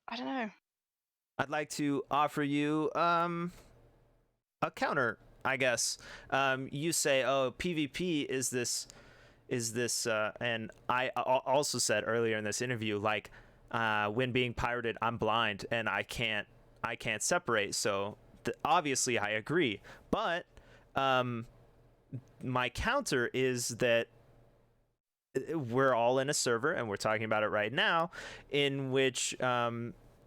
I don't know. I'd like to offer you a counter, I guess. You say, oh, PvP is this, and also said earlier in this interview, like, when being pirated, I'm blind and I can't separate. So obviously I agree, but my counter is that we're all in a server, and we're talking about it right now, in which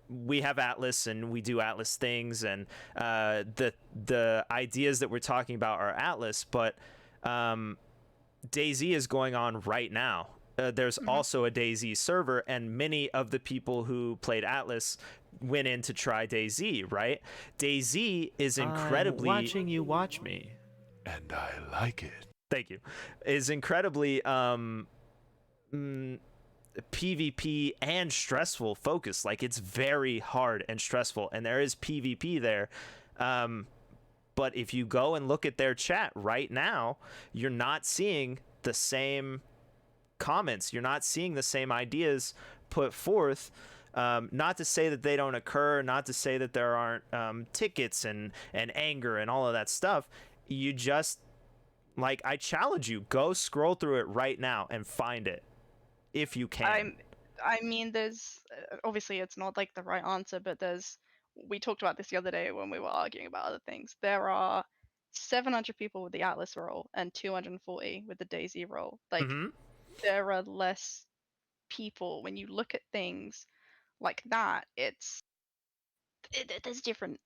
we have Atlas and we do Atlas things, and the ideas that we're talking about are Atlas, but DayZ is going on right now. There's also a DayZ server, and many of the people who played Atlas went in to try DayZ, right? DayZ is incredibly... I'm watching you watch me. And I like it. Thank you. Is incredibly PvP and stressful focus. Like, it's very hard and stressful, and there is PvP there. But if you go and look at their chat right now, you're not seeing the same comments. You're not seeing the same ideas put forth. Not to say that they don't occur, not to say that there aren't tickets and anger and all of that stuff. You just, like, I challenge you, go scroll through it right now and find it, if you can. I mean, there's obviously it's not like the right answer, but we talked about this the other day when we were arguing about other things. There are 700 people with the Atlas role and 240 with the DayZ role. Like, there are less people. When you look at things like that, there's different.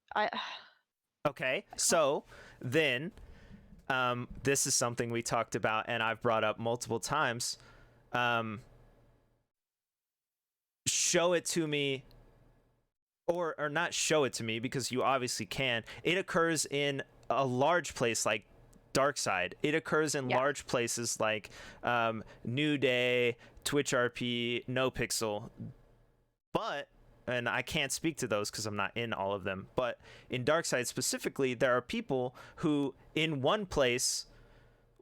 Okay, so then this is something we talked about and I've brought up multiple times. Show it to me, or not show it to me, because you obviously can. It occurs in a large place like Darkside. It occurs in large places like New Day, Twitch RP, NoPixel. But, and I can't speak to those because I'm not in all of them, but in Darkside specifically, there are people who in one place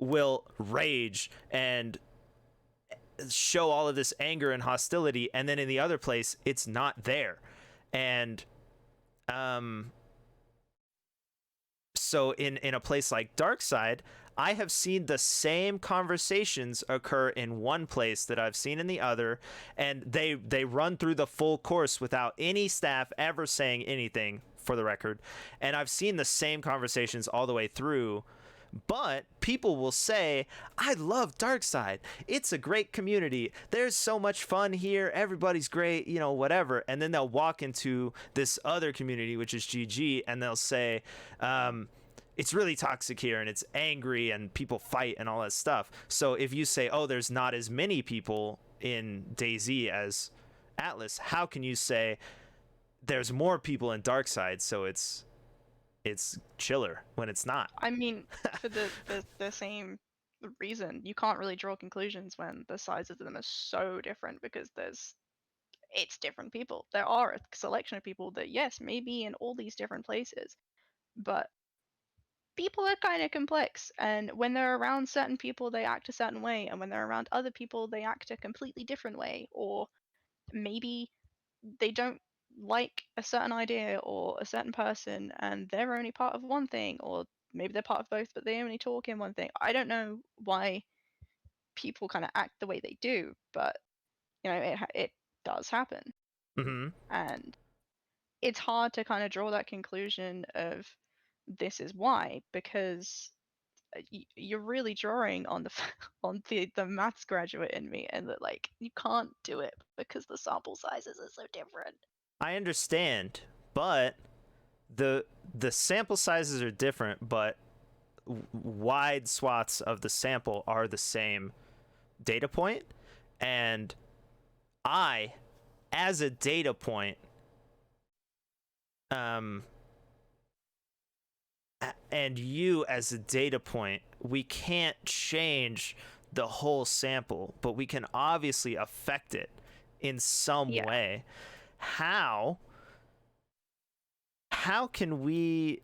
will rage and show all of this anger and hostility, and then in the other place it's not there. And so in a place like Darkside, I have seen the same conversations occur in one place that I've seen in the other, and they run through the full course without any staff ever saying anything, for the record. And I've seen the same conversations all the way through. But people will say, I love Darkside. It's a great community. There's so much fun here. Everybody's great, you know, whatever. And then they'll walk into this other community, which is GG, and they'll say, it's really toxic here and it's angry and people fight and all that stuff. So if you say, oh, there's not as many people in DayZ as Atlas, how can you say there's more people in Darkside, so it's chiller when it's not? I mean, for the same reason, you can't really draw conclusions when the sizes of them are so different, because it's different people. There are a selection of people that, yes, maybe in all these different places, but people are kind of complex, and when they're around certain people, they act a certain way, and when they're around other people, they act a completely different way. Or maybe they don't like a certain idea or a certain person, and they're only part of one thing, or maybe they're part of both, but they only talk in one thing. I don't know why people kind of act the way they do, but you know, it does happen. And it's hard to kind of draw that conclusion of this is why, because you're really drawing on the maths graduate in me, and that, like, you can't do it because the sample sizes are so different. I understand, but the sample sizes are different, but wide swaths of the sample are the same data point. And I, as a data point, and you as a data point, we can't change the whole sample, but we can obviously affect it in some way. How can we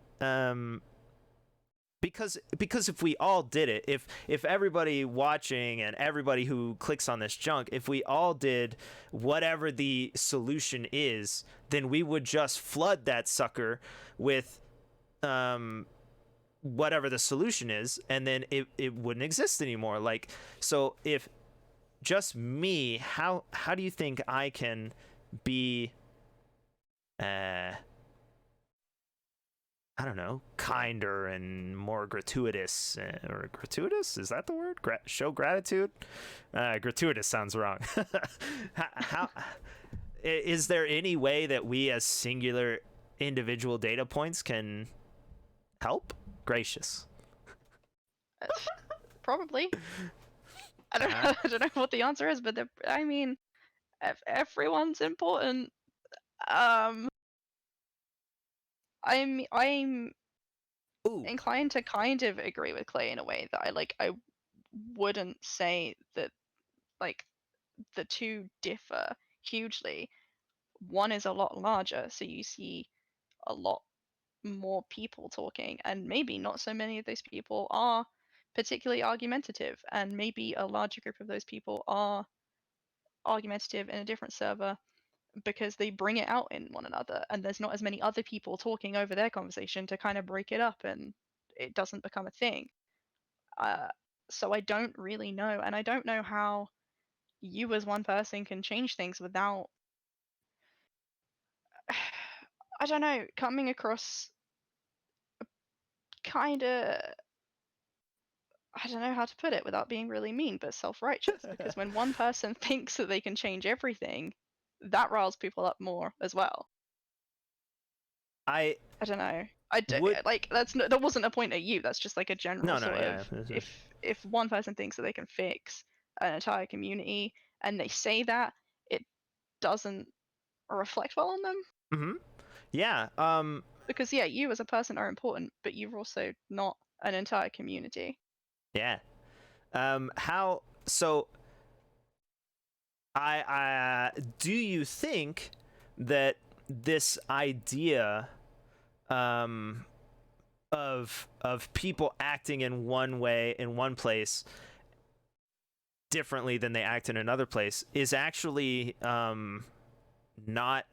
because if we all did it, if everybody watching and everybody who clicks on this junk, if we all did whatever the solution is, then we would just flood that sucker with whatever the solution is, and then it wouldn't exist anymore. Like, so if just me, how do you think I can be I don't know, kinder and more gratuitous, or gratuitous, is that the word? Show gratitude? Gratuitous sounds wrong. how is there any way that we as singular individual data points can help? Gracious. Probably. I don't know. I don't know what the answer is, but I mean, everyone's important. I'm Ooh. inclined to kind of agree with Clay in a way that I wouldn't say that like the two differ hugely. One is a lot larger, so you see a lot more people talking, and maybe not so many of those people are particularly argumentative, and maybe a larger group of those people are argumentative in a different server because they bring it out in one another, and there's not as many other people talking over their conversation to kind of break it up, and it doesn't become a thing. So I don't really know, and I don't know how you as one person can change things without I don't know, coming across kind of, I don't know how to put it without being really mean, but self-righteous. Because when one person thinks that they can change everything, that riles people up more as well. I don't know. Like that wasn't a point at you. That's just like a general sort of. If one person thinks that they can fix an entire community and they say that, it doesn't reflect well on them. Mm-hmm. Yeah. Because yeah, you as a person are important, but you're also not an entire community. Yeah. How so? I do you think that this idea of people acting in one way in one place differently than they act in another place is actually not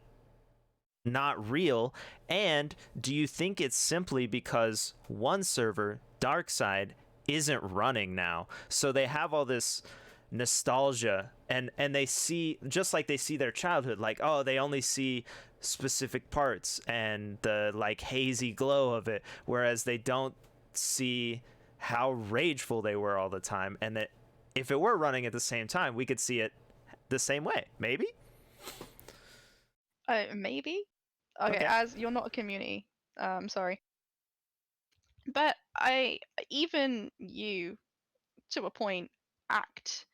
real? And do you think it's simply because one server, Darkside, isn't running now, so they have all this nostalgia, and they see, just like they see their childhood, like, oh, they only see specific parts and the like hazy glow of it, whereas they don't see how rageful they were all the time, and that if it were running at the same time, we could see it the same way. Maybe Maybe. Okay, as you're not a community, sorry, but even you, to a point, act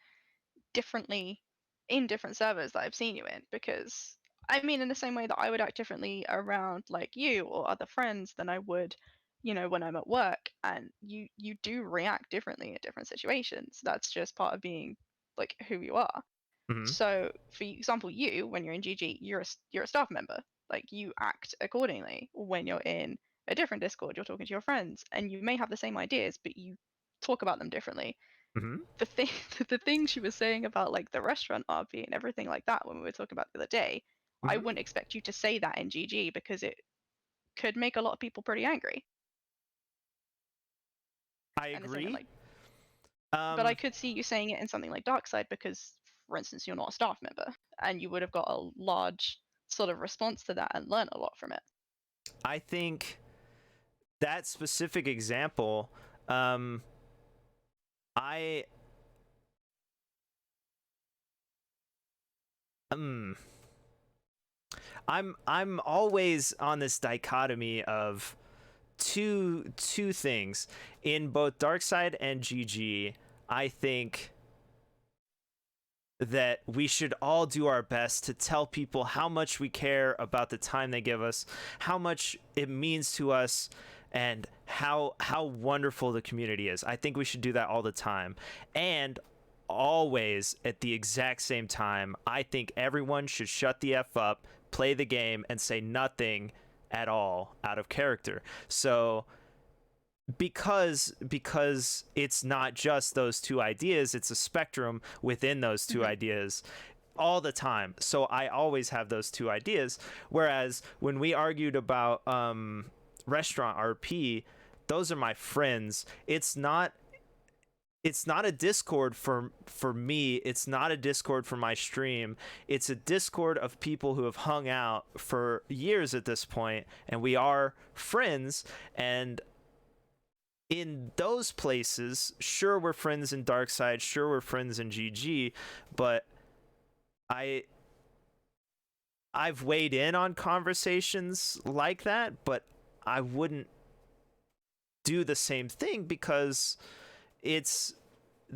differently in different servers that I've seen you in, because I mean, in the same way that I would act differently around like you or other friends than I would, when I'm at work, and you do react differently in different situations. That's just part of being like who you are. Mm-hmm. So, for example, you, when you're in GG, you're a staff member. Like, you act accordingly. When you're in a different Discord, you're talking to your friends, and you may have the same ideas, but you talk about them differently. Mm-hmm. The thing she was saying about like the restaurant RP and everything like that when we were talking about the other day, I wouldn't expect you to say that in GG because it could make a lot of people pretty angry. I agree. But I could see you saying it in something like Darkside because, for instance, you're not a staff member, and you would have got a large sort of response to that and learn a lot from it. I think that specific example, I'm always on this dichotomy of two things. In both Darkside and GG, I think that we should all do our best to tell people how much we care about the time they give us, how much it means to us, and how wonderful the community is. I think we should do that all the time. And always at the exact same time, I think everyone should shut the F up, play the game, and say nothing at all out of character. So because it's not just those two ideas, it's a spectrum within those two ideas all the time. So I always have those two ideas. Whereas when we argued about restaurant RP, those are my friends. It's not a Discord for me. It's not a Discord for my stream. It's a Discord of people who have hung out for years at this point, and we are friends. And in those places, sure, we're friends in Darkside, sure, we're friends in GG, but I've weighed in on conversations like that, but I wouldn't do the same thing because it's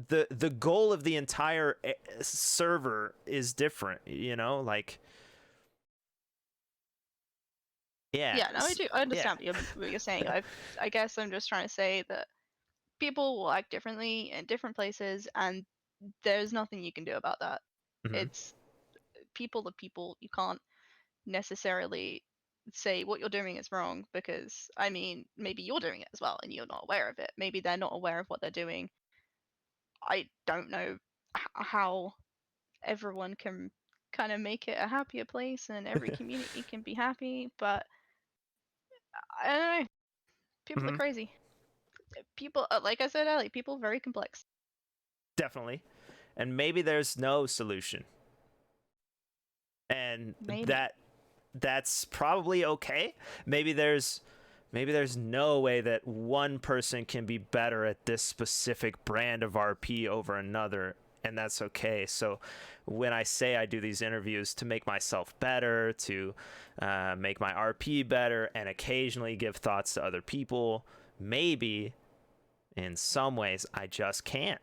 the goal of the entire server is different, you know, like, Yeah, no, I understand what you're saying. I guess I'm just trying to say that people will act differently in different places, and there's nothing you can do about that. Mhm. It's people to people. You can't necessarily say what you're doing is wrong because, I mean, maybe you're doing it as well and you're not aware of it. Maybe they're not aware of what they're doing. I don't know how everyone can kind of make it a happier place and every community can be happy, but I don't know. People are Mhm. crazy. People, like I said earlier, people are very complex. Definitely. And maybe there's no solution, and Maybe. that's probably okay. Maybe there's no way that one person can be better at this specific brand of RP over another, and that's okay. So when I say I do these interviews to make myself better, to make my RP better, and occasionally give thoughts to other people, maybe in some ways I just can't.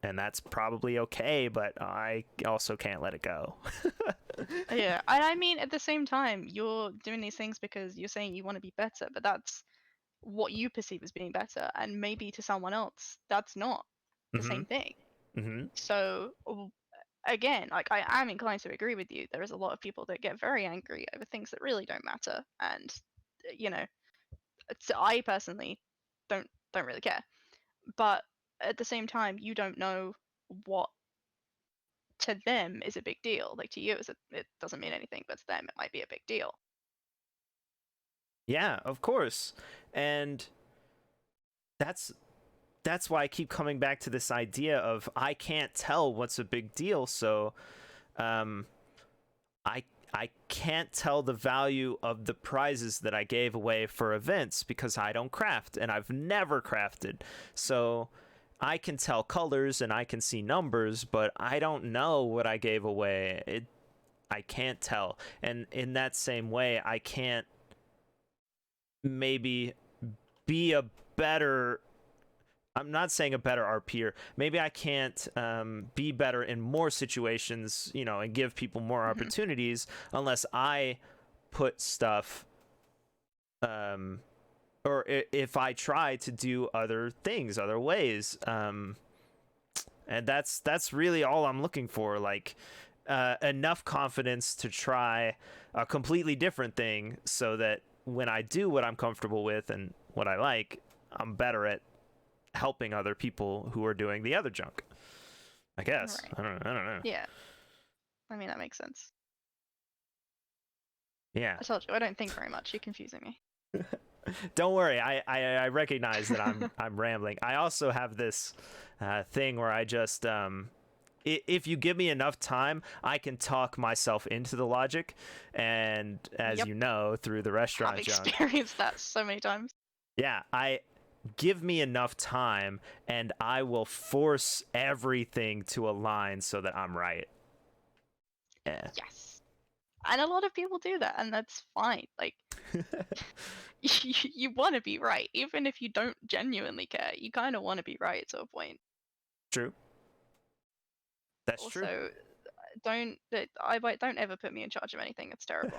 And that's probably okay, but I also can't let it go. Yeah, and I mean, at the same time, you're doing these things because you're saying you want to be better, but that's what you perceive as being better, and maybe to someone else, that's not the Mm-hmm. same thing. Mm-hmm. So, again, like, I am inclined to agree with you. There is a lot of people that get very angry over things that really don't matter, and you know, I personally don't really care. But at the same time, you don't know what to them is a big deal. Like, to you, it doesn't mean anything, but to them, it might be a big deal. Yeah, of course. And that's why I keep coming back to this idea of I can't tell what's a big deal, so I can't tell the value of the prizes that I gave away for events because I don't craft and I've never crafted. So I can tell colors and I can see numbers, but I don't know what I gave away. I can't tell. And in that same way, I can't maybe be a better, I'm not saying a better RPer. Maybe I can't be better in more situations, you know, and give people more opportunities unless I put stuff, or if I try to do other things, other ways. And that's really all I'm looking for. Like, enough confidence to try a completely different thing so that when I do what I'm comfortable with and what I like, I'm better at helping other people who are doing the other junk, I guess. Right. I don't know. Yeah. I mean, that makes sense. Yeah. I told you, I don't think very much. You're confusing me. Don't worry. I recognize that I'm rambling. I also have this thing where I just if you give me enough time, I can talk myself into the logic, and as you know, through the restaurant I've junk, experienced that so many times. yeah, give me enough time and I will force everything to align so that I'm right. Yeah. Yes. And a lot of people do that, and that's fine. Like, you want to be right, even if you don't genuinely care. You kind of want to be right to a point. True. That's true. Also, don't ever put me in charge of anything. It's terrible.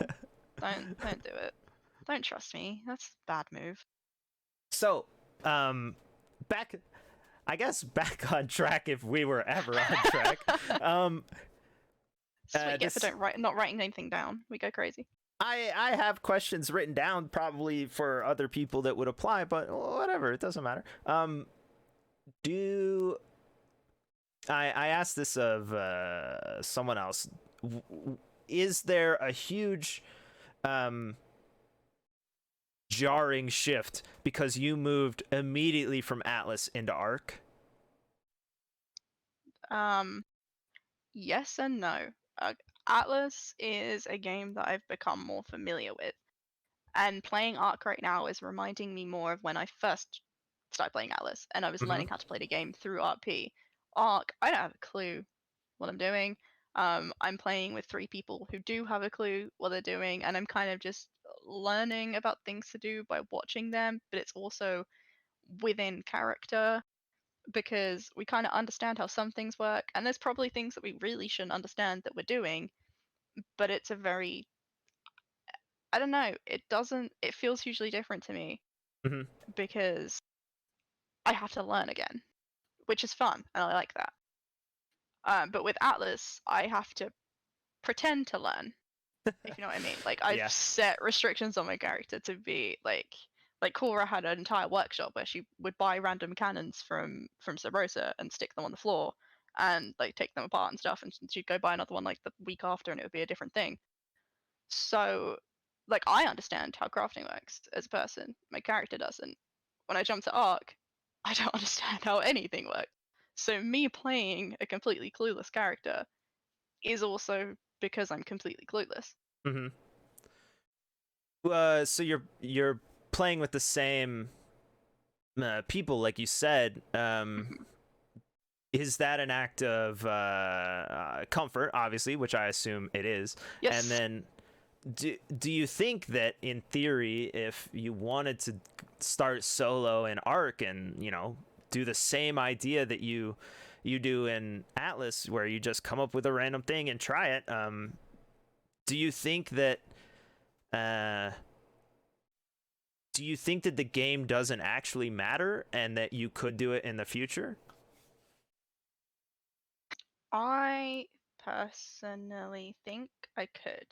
don't do it. Don't trust me. That's a bad move. So, back on track if we were ever on track. That's what you get for not writing anything down. We go crazy. I have questions written down probably for other people that would apply, but whatever, it doesn't matter. I asked this of someone else. Is there a huge jarring shift because you moved immediately from Atlas into Arc? Yes and no. Uh, Atlas is a game that I've become more familiar with, and playing Arc right now is reminding me more of when I first started playing Atlas, and I was Mm-hmm. learning how to play the game through RP. Arc, I don't have a clue what I'm doing. I'm playing with 3 people who do have a clue what they're doing, and I'm kind of just learning about things to do by watching them, but it's also within character because we kind of understand how some things work, and there's probably things that we really shouldn't understand that we're doing, but it's a very, I don't know, it feels hugely different to me Mm-hmm. because I have to learn again, which is fun, and I like that. But with Atlas, I have to pretend to learn, if you know what I mean. Like I've Yeah. set restrictions on my character to be like Cora had an entire workshop where she would buy random cannons from Sub Rosa and stick them on the floor and like take them apart and stuff, and she'd go buy another one like the week after and it would be a different thing. So like I understand how crafting works as a person. My character doesn't. When I jump to Arc, I don't understand how anything works. So me playing a completely clueless character is also because I'm completely clueless. Mm-hmm. So you're playing with the same people, like you said. Is that an act of comfort, obviously, which I assume it is? Yes. And then, do you think that in theory, if you wanted to start solo in Arc and do the same idea that you do in Atlas, where you just come up with a random thing and try it, do you think that the game doesn't actually matter and that you could do it in the future? I personally think I could.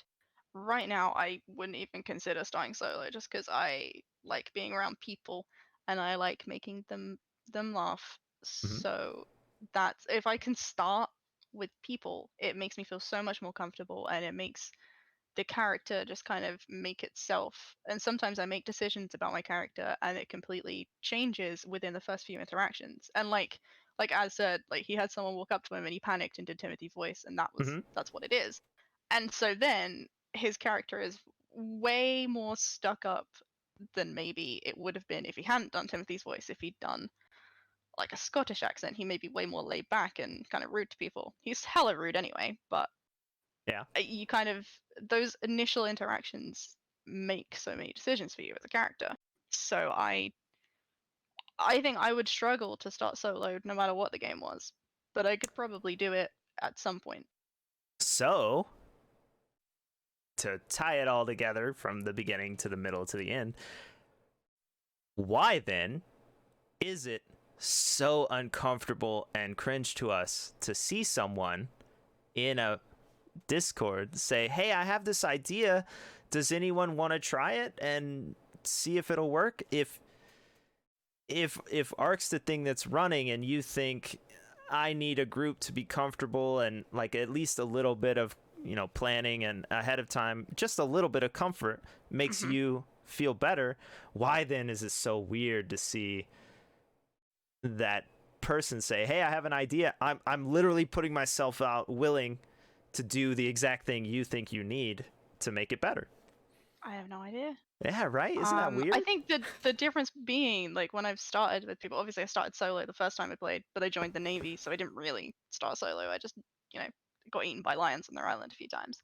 Right now, I wouldn't even consider starting solo just because I like being around people and I like making them laugh. Mm-hmm. So that's if I can start with people, it makes me feel so much more comfortable and it makes the character just kind of make itself. And sometimes I make decisions about my character and it completely changes within the first few interactions. And like as said, like he had someone walk up to him and he panicked and did Timothy's voice, and Mm-hmm. that's what it is. And so then his character is way more stuck up than maybe it would have been if he hadn't done Timothy's voice. If he'd done like a Scottish accent, he may be way more laid back and kind of rude to people. He's hella rude anyway, but Yeah. you kind of, those initial interactions make so many decisions for you as a character. So I think I would struggle to start solo no matter what the game was, but I could probably do it at some point. So, to tie it all together from the beginning to the middle to the end, why then is it so uncomfortable and cringe to us to see someone in a Discord say, "Hey, I have this idea. Does anyone want to try it and see if it'll work?" If Arc's the thing that's running and you think I need a group to be comfortable and like at least a little bit of planning and ahead of time, just a little bit of comfort makes you feel better, why then is it so weird to see that person say, "Hey, I have an idea. I'm literally putting myself out willing to do the exact thing you think you need to make it better"? I have no idea. Yeah, right? Isn't that weird? I think the difference being like when I've started with people, obviously I started solo the first time I played, but I joined the Navy, so I didn't really start solo. I just, you know, got eaten by lions on their island a few times.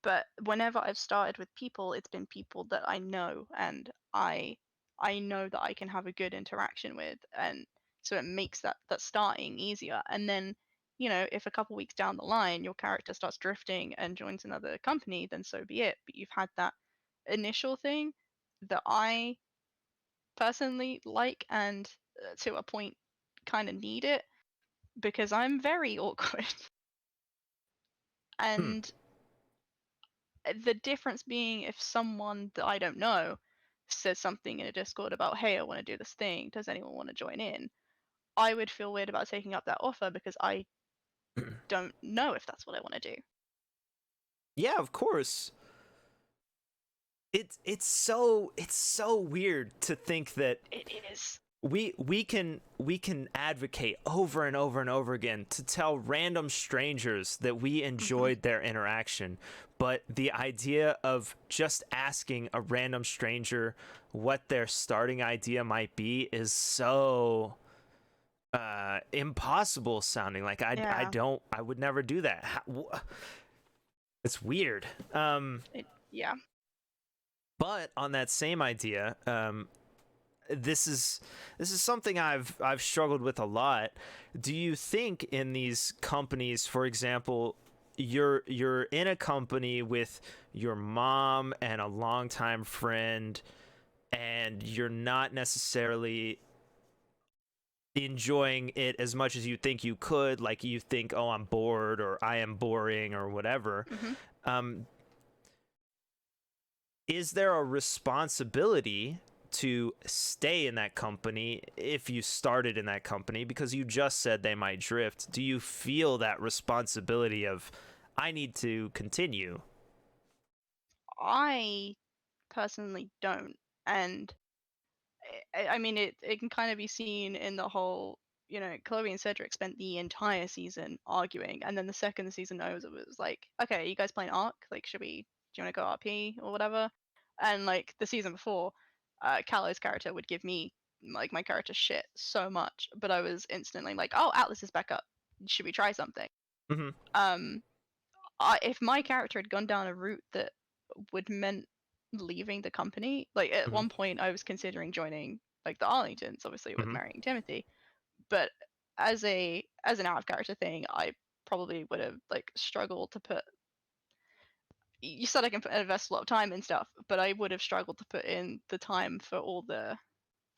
But whenever I've started with people, it's been people that I know and I know that I can have a good interaction with, and so it makes that starting easier. And then, if a couple weeks down the line your character starts drifting and joins another company, then so be it. But you've had that initial thing that I personally like and to a point kind of need it because I'm very awkward. Hmm. And the difference being if someone that I don't know says something in a Discord about, "Hey, I want to do this thing. Does anyone want to join in?" I would feel weird about taking up that offer because I don't know if that's what I want to do. Yeah, of course. it's so weird to think that It is. we can advocate over and over and over again to tell random strangers that we enjoyed their interaction, but the idea of just asking a random stranger what their starting idea might be is so impossible sounding. Like Yeah. I would never do that. It's weird. Yeah. But on that same idea, this is something I've struggled with a lot. Do you think in these companies, for example, you're in a company with your mom and a longtime friend, and you're not necessarily enjoying it as much as you think you could, like you think, oh, I'm bored or I am boring or whatever. Um, is there a responsibility to stay in that company if you started in that company? Because you just said they might drift. Do you feel that responsibility of, I need to continue? I personally don't, and I mean, it can kind of be seen in the whole, Chloe and Cedric spent the entire season arguing, and then the second the season knows, it was like, okay, you guys playing Arc? Like, do you want to go RP or whatever? And like the season before, Callow's character would give me like my character shit so much, but I was instantly like, oh, Atlas is back up. Should we try something? Mm-hmm. Um, if my character had gone down a route that would meant leaving the company, like at Mm-hmm. one point I was considering joining like the Arlingtons, obviously with Mm-hmm. marrying Timothy, but as an out of character thing, I probably would have like struggled to put. You said I can invest a lot of time and stuff, but I would have struggled to put in the time for all the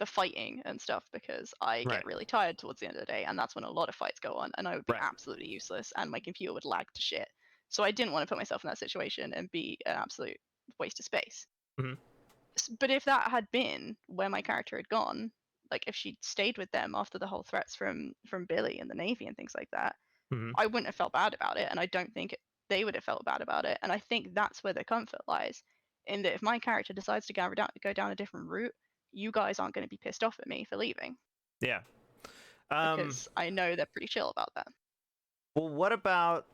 fighting and stuff because I Right. get really tired towards the end of the day, and that's when a lot of fights go on, and I would be Right. absolutely useless, and my computer would lag to shit. So I didn't want to put myself in that situation and be an absolute waste of space. Mm-hmm. But if that had been where my character had gone, like if she'd stayed with them after the whole threats from Billy and the Navy and things like that, Mm-hmm. I wouldn't have felt bad about it, and I don't think they would have felt bad about it. And I think that's where the comfort lies, in that if my character decides to go down a different route, you guys aren't going to be pissed off at me for leaving Yeah. because I know they're pretty chill about that. Well, what about,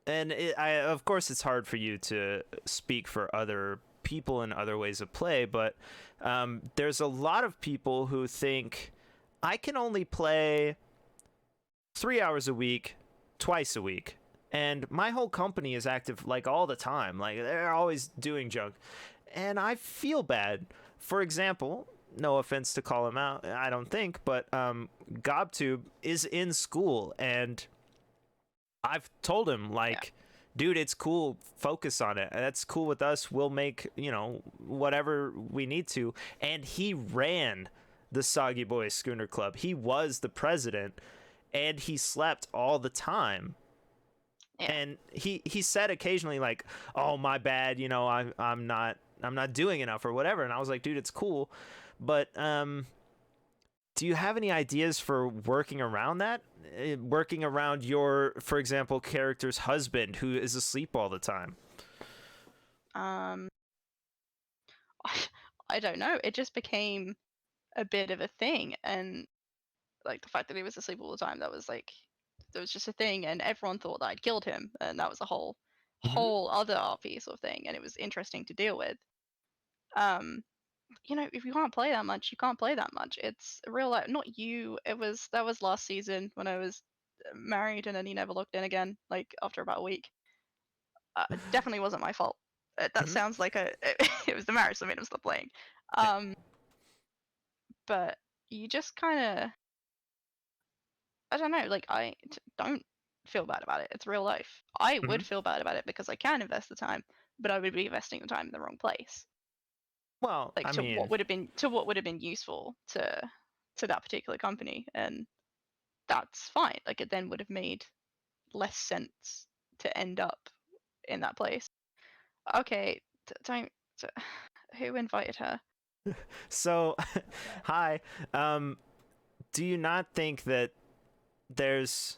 and of course it's hard for you to speak for other people and other ways of play, but there's a lot of people who think I can only play 3 hours a week, twice a week, and my whole company is active like all the time, like they're always doing junk, and I feel bad. For example, no offense to call him out, I don't think, but GobTube is in school, and I've told him, like, dude, it's cool. Focus on it. That's cool with us. We'll make, whatever we need to. And he ran the Soggy Boys Schooner Club. He was the president, and he slept all the time. Yeah. And he said occasionally, like, "Oh, my bad. I'm not doing enough or whatever." And I was like, "Dude, it's cool." But do you have any ideas for working around that? Working around your, for example, character's husband who is asleep all the time? I don't know. It just became a bit of a thing, and like the fact that he was asleep all the time, that was like, there was just a thing, and everyone thought that I'd killed him, and that was a whole other RP sort of thing, and it was interesting to deal with. If you can't play that much, you can't play that much. It's real life. Not you. That was last season when I was married, and then he never looked in again. Like after about a week. Definitely wasn't my fault. That sounds like it was the marriage that made him stop playing. But you just kind of, I don't know. Like don't feel bad about it. It's real life. I would feel bad about it because I can invest the time, but I would be investing the time in the wrong place. Well, Like what would have been useful to that particular company, and that's fine. Like it then would have made less sense to end up in that place. Okay, don't. Who invited her? So, hi. Do you not think that there's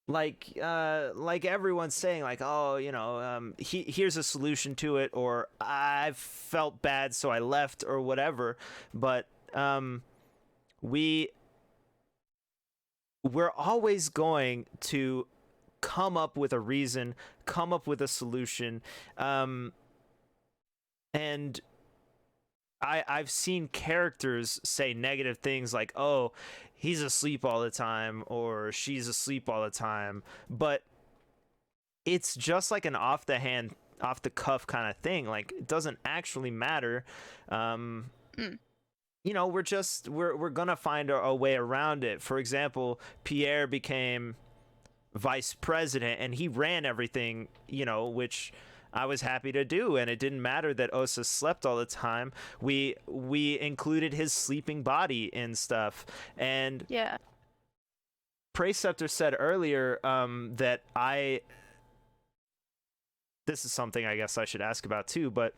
like everyone's saying, like, oh, here's a solution to it, or I felt bad so I left, or whatever. But we're always going to come up with a reason, come up with a solution. And I've seen characters say negative things like, oh, he's asleep all the time, or she's asleep all the time, but it's just like an off the cuff kind of thing. Like, it doesn't actually matter. Mm. We're gonna find a way around it. For example, Pierre became vice president and he ran everything, which I was happy to do, and it didn't matter that Osa slept all the time. We included his sleeping body in stuff. And Yeah. Preceptor said earlier that this is something I guess I should ask about too, but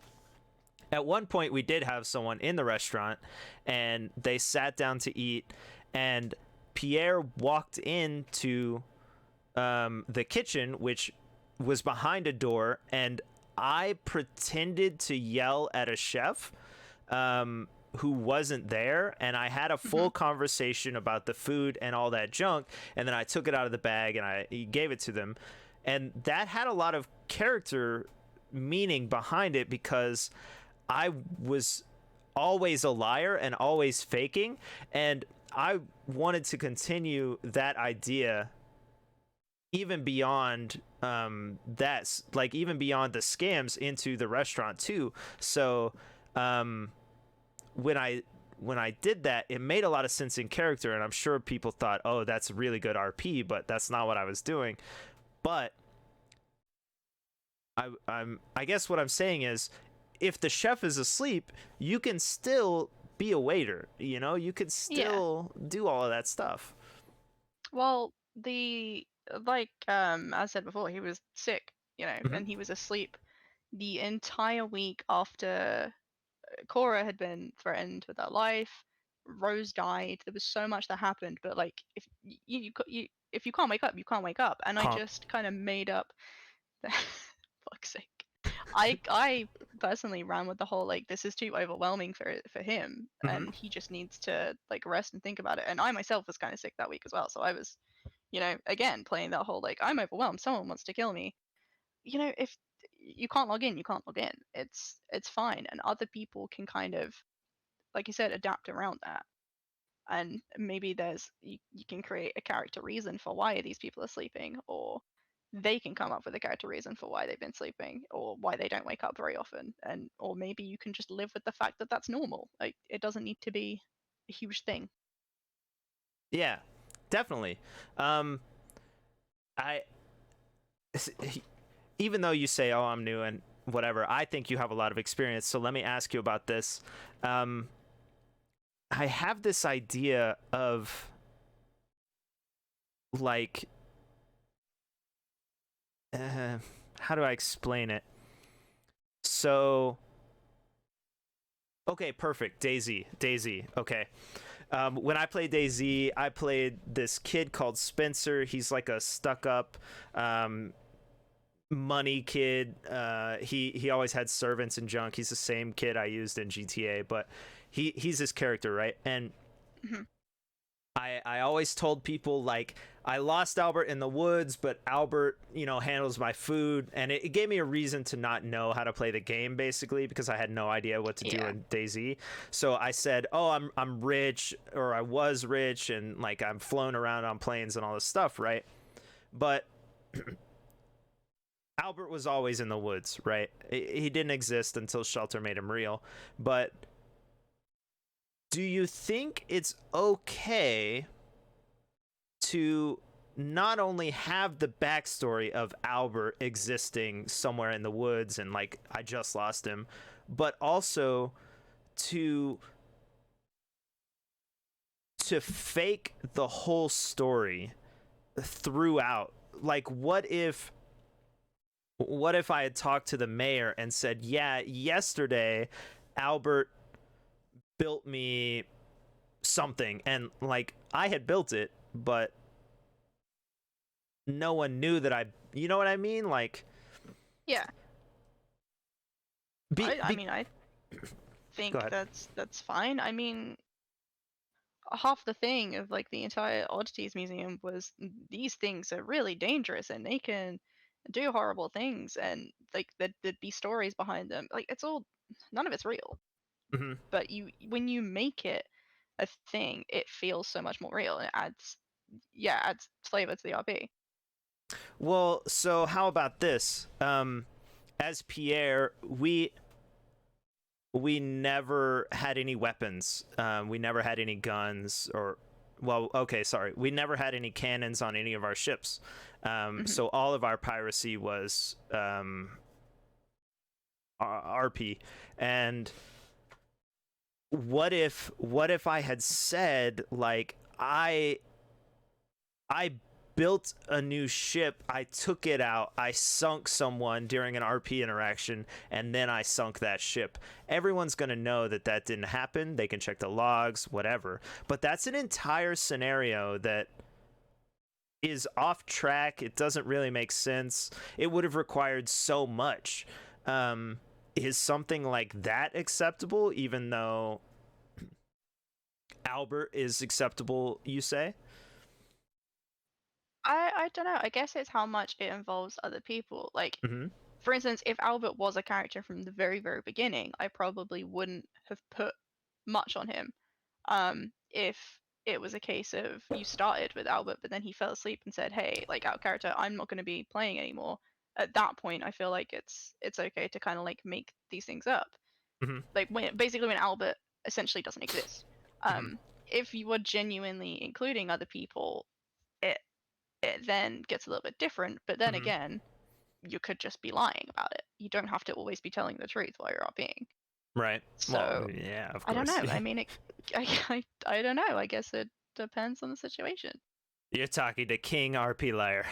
at one point we did have someone in the restaurant and they sat down to eat, and Pierre walked into the kitchen, which was behind a door, and I pretended to yell at a chef who wasn't there, and I had a full conversation about the food and all that junk, and then I took it out of the bag and I gave it to them, and that had a lot of character meaning behind it, because I was always a liar and always faking, and I wanted to continue that idea even beyond that's like even beyond the scams into the restaurant too. So when I did that, it made a lot of sense in character, and I'm sure people thought, oh, that's really good RP, but that's not what I was doing. But I guess what I'm saying is, if the chef is asleep, you can still be a waiter, you could still do all of that stuff. Well, like I said before, he was sick, Mhm. and he was asleep the entire week after Cora had been threatened with her life. Rose died. There was so much that happened, but like, if if you can't wake up, you can't wake up. And I Can't. just kind of made up the fuck's sake. I personally ran with the whole, like, this is too overwhelming for him, and he just needs to like rest and think about it. And I myself was kind of sick that week as well, so I was, again playing that whole, like, I'm overwhelmed, someone wants to kill me. If you can't log in, you can't log in. It's fine, and other people can kind of, like you said, adapt around that. And maybe you can create a character reason for why these people are sleeping, or they can come up with a character reason for why they've been sleeping, or why they don't wake up very often, or maybe you can just live with the fact that that's normal. Like, it doesn't need to be a huge thing. Yeah, definitely. I even though you say, oh, I'm new and whatever, I think you have a lot of experience, so let me ask you about this. I have this idea of, like, how do I explain it? So, okay, perfect. Daisy. Okay. When I played DayZ, I played this kid called Spencer. He's like a stuck-up money kid. He always had servants and junk. He's the same kid I used in GTA, but he's this character, right? And I always told people, like, I lost Albert in the woods, but Albert, handles my food, and it gave me a reason to not know how to play the game, basically, because I had no idea what to do in DayZ. So I said, oh, I'm rich, or I was rich, and like I'm flown around on planes and all this stuff, right? But Albert was always in the woods, right? He didn't exist until Shelter made him real. But do you think it's okay to not only have the backstory of Albert existing somewhere in the woods and, like, I just lost him, but also to fake the whole story throughout? Like, what if I had talked to the mayor and said, yeah, yesterday Albert built me something, and like I had built it, but no one knew that you know what I mean? Like, Yeah. I mean, I go think ahead. that's fine. I mean, half the thing of like the entire oddities museum was these things are really dangerous and they can do horrible things, and like there'd be stories behind them. Like it's all, none of it's real, Hmm. but when you make it a thing, it feels so much more real, and it adds flavor to the RP. Well, so how about this? As Pierre, we never had any weapons. We never had any guns or, well, okay, sorry. We never had any cannons on any of our ships. So all of our piracy was RP. And what if I had said, like, I built a new ship, I took it out, I sunk someone during an RP interaction, and then I sunk that ship. Everyone's going to know that that didn't happen. They can check the logs, whatever. But that's an entire scenario that is off track. It doesn't really make sense. It would have required so much. Is something like that acceptable, even though Albert is acceptable, you say? I don't know. I guess it's how much it involves other people. Like, Mm-hmm. for instance, if Albert was a character from the very, very beginning, I probably wouldn't have put much on him. If it was a case of you started with Albert, but then he fell asleep and said, "Hey, like out of character, I'm not going to be playing anymore." At that point, I feel like it's okay to kind of like make these things up. Mm-hmm. Like when Albert essentially doesn't exist. Mm-hmm. If you were genuinely including other people, it it then gets a little bit different. But then Mm-hmm. again, you could just be lying about it. You don't have to always be telling the truth while you're RPing. Right. Well, So yeah, of I don't course. know. I mean, I don't know. I guess it depends on the situation. You're talking to King RP Liar.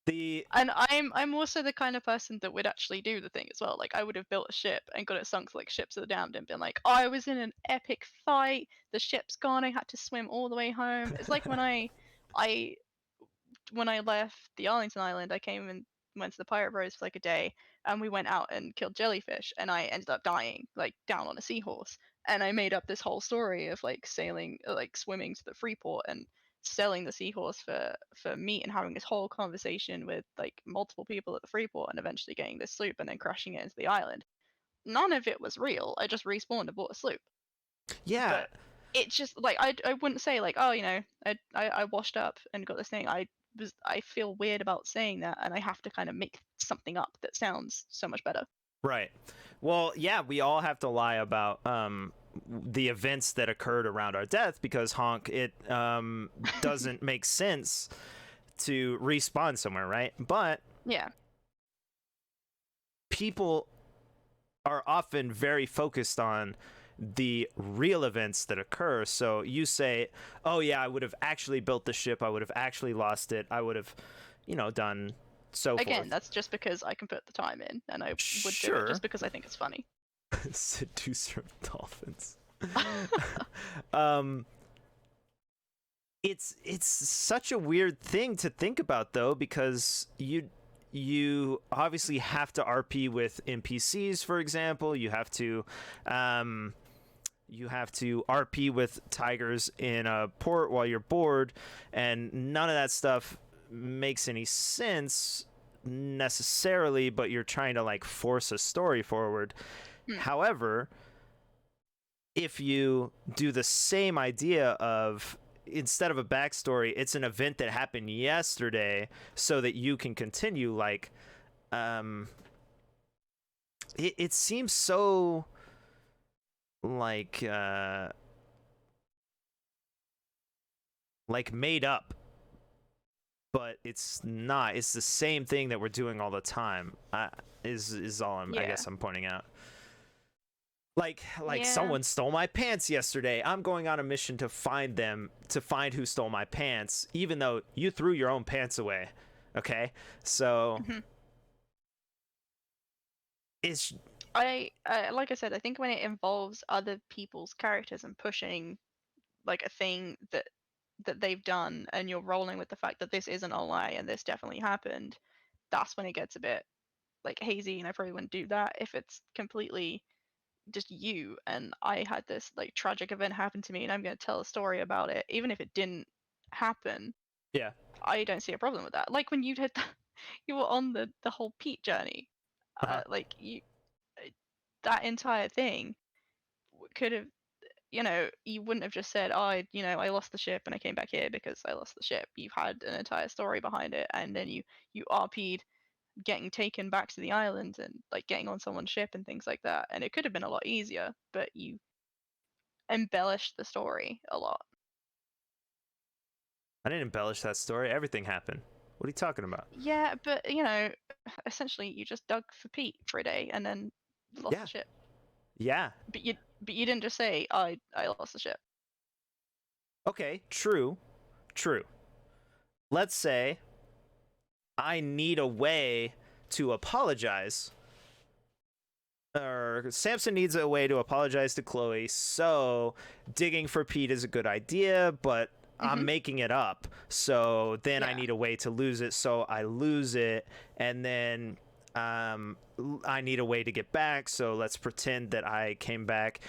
The And I'm also the kind of person that would actually do the thing as well. Like I would have built a ship and got it sunk like Ships of the Damned and been like, oh, I was in an epic fight. The ship's gone. I had to swim all the way home. It's like I when I left the Arlington Island, I came and went to the Pirate Bros for like a day, and we went out and killed jellyfish, and I ended up dying like down on a seahorse. And I made up this whole story of like sailing, like swimming to the free port and selling the seahorse for meat, and having this whole conversation with like multiple people at the free port, and eventually getting this sloop and then crashing it into the island. None of it was real. I just respawned and bought a sloop. yeah, But it's just like I wouldn't say like, oh, I washed up and got this thing. I feel weird about saying that, and I have to kind of make something up that sounds so much better. right. Well, yeah, we all have to lie about the events that occurred around our death because honk, it doesn't make sense to respawn somewhere, right? But Yeah. people are often very focused on the real events that occur. So you say, oh yeah, I would have actually built the ship, I would have actually lost it, I would have, done so Again, forth. that's just because I can put the time in, and I would do Sure. it just because I think it's funny. Seducer of dolphins. um it's such a weird thing to think about though, because you obviously have to RP with NPCs, for example. You have to RP with tigers in a port while you're bored, and none of that stuff makes any sense necessarily, but you're trying to like force a story forward. However, if you do the same idea of, instead of a backstory, it's an event that happened yesterday so that you can continue, like it seems so like made up, but it's not. It's the same thing that we're doing all the time. Is all I guess I'm pointing out. Like Yeah. someone stole my pants yesterday. I'm going on a mission to find who stole my pants, even though you threw your own pants away. Okay, so it's. Like I said, I think when it involves other people's characters and pushing like a thing that that they've done, and you're rolling with the fact that this isn't a lie and this definitely happened, that's when it gets a bit like hazy, and I probably wouldn't do that. If it's completely just you and I had this like tragic event happen to me and I'm going to tell a story about it, even if it didn't happen, Yeah. I don't see a problem with that. Like when you did you were on the whole Pete journey, like you that entire thing could have, you wouldn't have just said, oh, I lost the ship and I came back here because I lost the ship. You've had an entire story behind it, and then you RP'd getting taken back to the island and like getting on someone's ship and things like that. And it could have been a lot easier, but you embellished the story a lot. I didn't embellish that story. Everything happened. What are you talking about? Yeah, but essentially you just dug for Pete for a day and then lost the ship. Yeah. But you didn't just say, I lost the ship. Okay, true. Let's say I need a way to apologize, or Samson needs a way to apologize to Chloe, so digging for Pete is a good idea, but I'm making it up. So then I need a way to lose it, so I lose it, and then I need a way to get back, so let's pretend that I came back.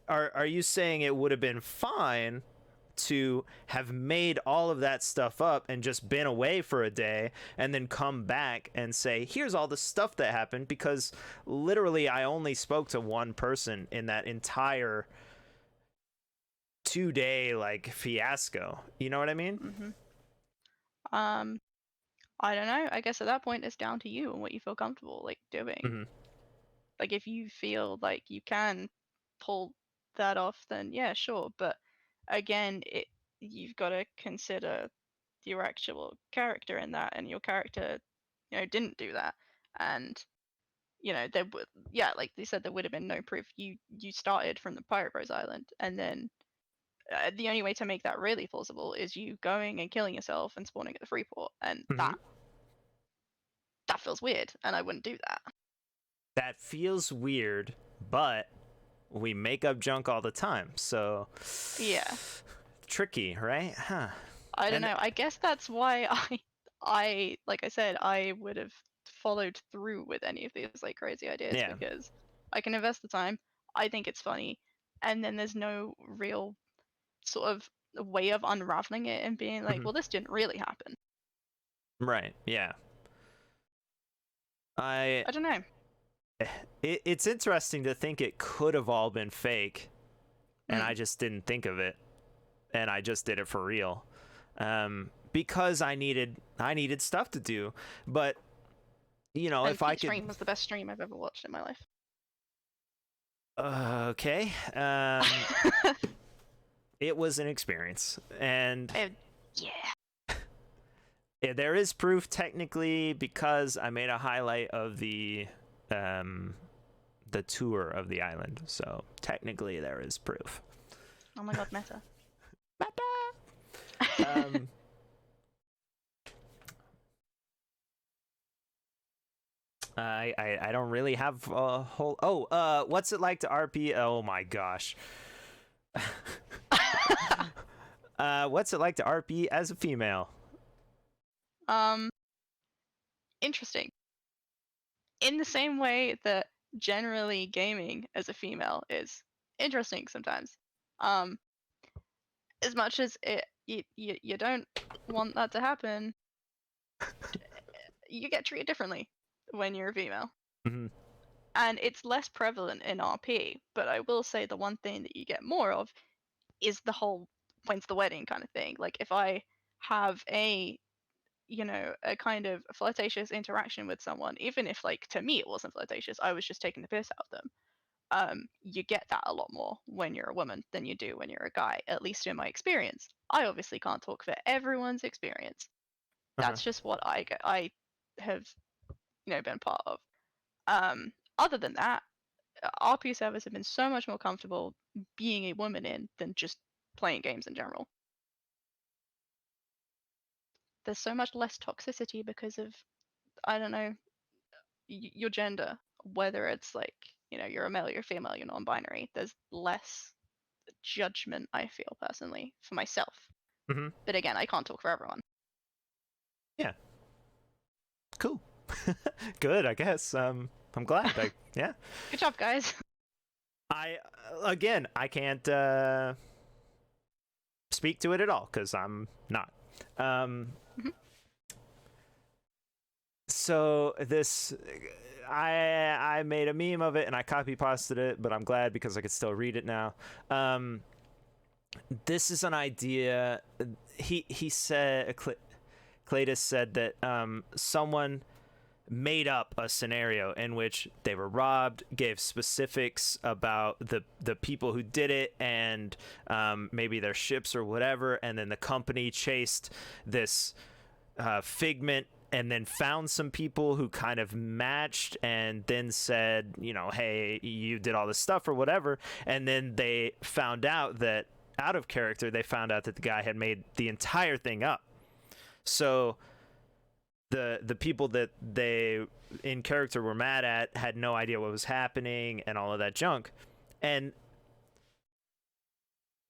Are you saying it would have been fine to have made all of that stuff up and just been away for a day and then come back and say, here's all the stuff that happened? Because literally I only spoke to one person in that entire 2-day like fiasco. You know what I mean? I don't know. I guess at that point it's down to you and what you feel comfortable like doing. Like if you feel like you can pull that off, then yeah, sure. But again, you've got to consider your actual character in that, and your character, didn't do that. And there would, like they said, there would have been no proof. You started from the Pirate Bros Island, and then the only way to make that really plausible is you going and killing yourself and spawning at the free port, and that feels weird, and I wouldn't do that. That feels weird, but we make up junk all the time, so yeah, tricky, right? Huh. I don't know. I guess that's why I like I said, I would have followed through with any of these like crazy ideas, because I can invest the time. I think it's funny, and then there's no real sort of way of unraveling it and being like, well, this didn't really happen. Right. Yeah. I don't know. It's interesting to think it could have all been fake, and I just didn't think of it, and I just did it for real, because I needed stuff to do. But if I could, stream was the best stream I've ever watched in my life. Okay. It was an experience, and there is proof technically, because I made a highlight of the tour of the island, so technically there is proof. Oh my god, meta. I don't really have a whole. What's it like to RP? Oh my gosh. What's it like to RP as a female? Interesting. In the same way that generally gaming as a female is interesting sometimes. As much as you don't want that to happen, you get treated differently when you're a female. And it's less prevalent in RP, but I will say the one thing that you get more of is the whole when's the wedding kind of thing. Like if I have a kind of flirtatious interaction with someone, even if like to me it wasn't flirtatious, I was just taking the piss out of them, you get that a lot more when you're a woman than you do when you're a guy, at least in my experience. I obviously can't talk for everyone's experience. That's just what I have been part of. Other than that, RP servers have been so much more comfortable being a woman in than just playing games in general. There's so much less toxicity because of, I don't know, your gender, whether it's like, you're a male, you're a female, you're non-binary. There's less judgment, I feel personally, for myself, Mhm. But again, I can't talk for everyone. Cool. Good, I guess. I'm glad. Yeah. Good job, guys. I can't speak to it at all because I'm not. Mhm. So this, I made a meme of it and I copy pasted it, but I'm glad because I could still read it now. This is an idea. He said, Cletus said that someone made up a scenario in which they were robbed, gave specifics about the people who did it and maybe their ships or whatever, and then the company chased this figment and then found some people who kind of matched and then said, you know, hey, you did all this stuff or whatever, and then they found out that out of character they found out that the guy had made the entire thing up. So the people that they in character were mad at had no idea what was happening and all of that junk, and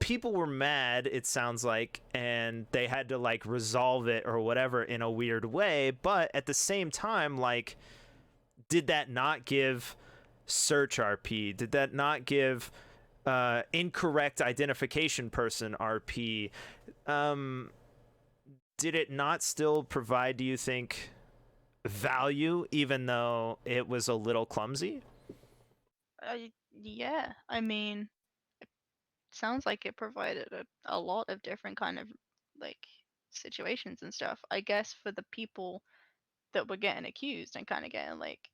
people were mad, it sounds like, and they had to like resolve it or whatever in a weird way. But at the same time, like, did that not give search RP? Did that not give incorrect identification person RP? Did it not still provide, do you think, value, even though it was a little clumsy? Yeah, I mean, sounds like it provided a lot of different kind of like situations and stuff. I guess for the people that were getting accused and kind of getting like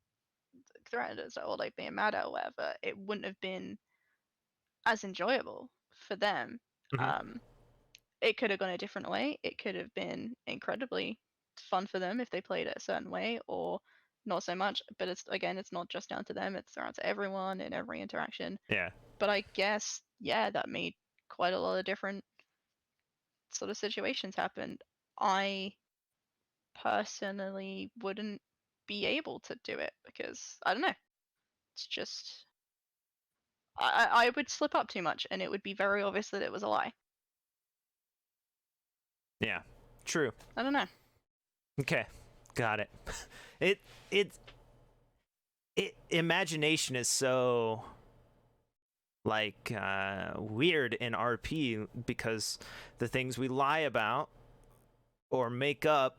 threatened or like being mad at or whatever, it wouldn't have been as enjoyable for them. Mm-hmm. It could have gone a different way. It could have been incredibly fun for them if they played it a certain way, or not so much. But it's not just down to them. It's down to everyone in every interaction. Yeah. But I guess, yeah, that made quite a lot of different sort of situations happen. I personally wouldn't be able to do it because I don't know. It's just I would slip up too much, and it would be very obvious that it was a lie. Yeah. True. I don't know. Okay. Got it. It imagination is so like weird in RP because the things we lie about or make up,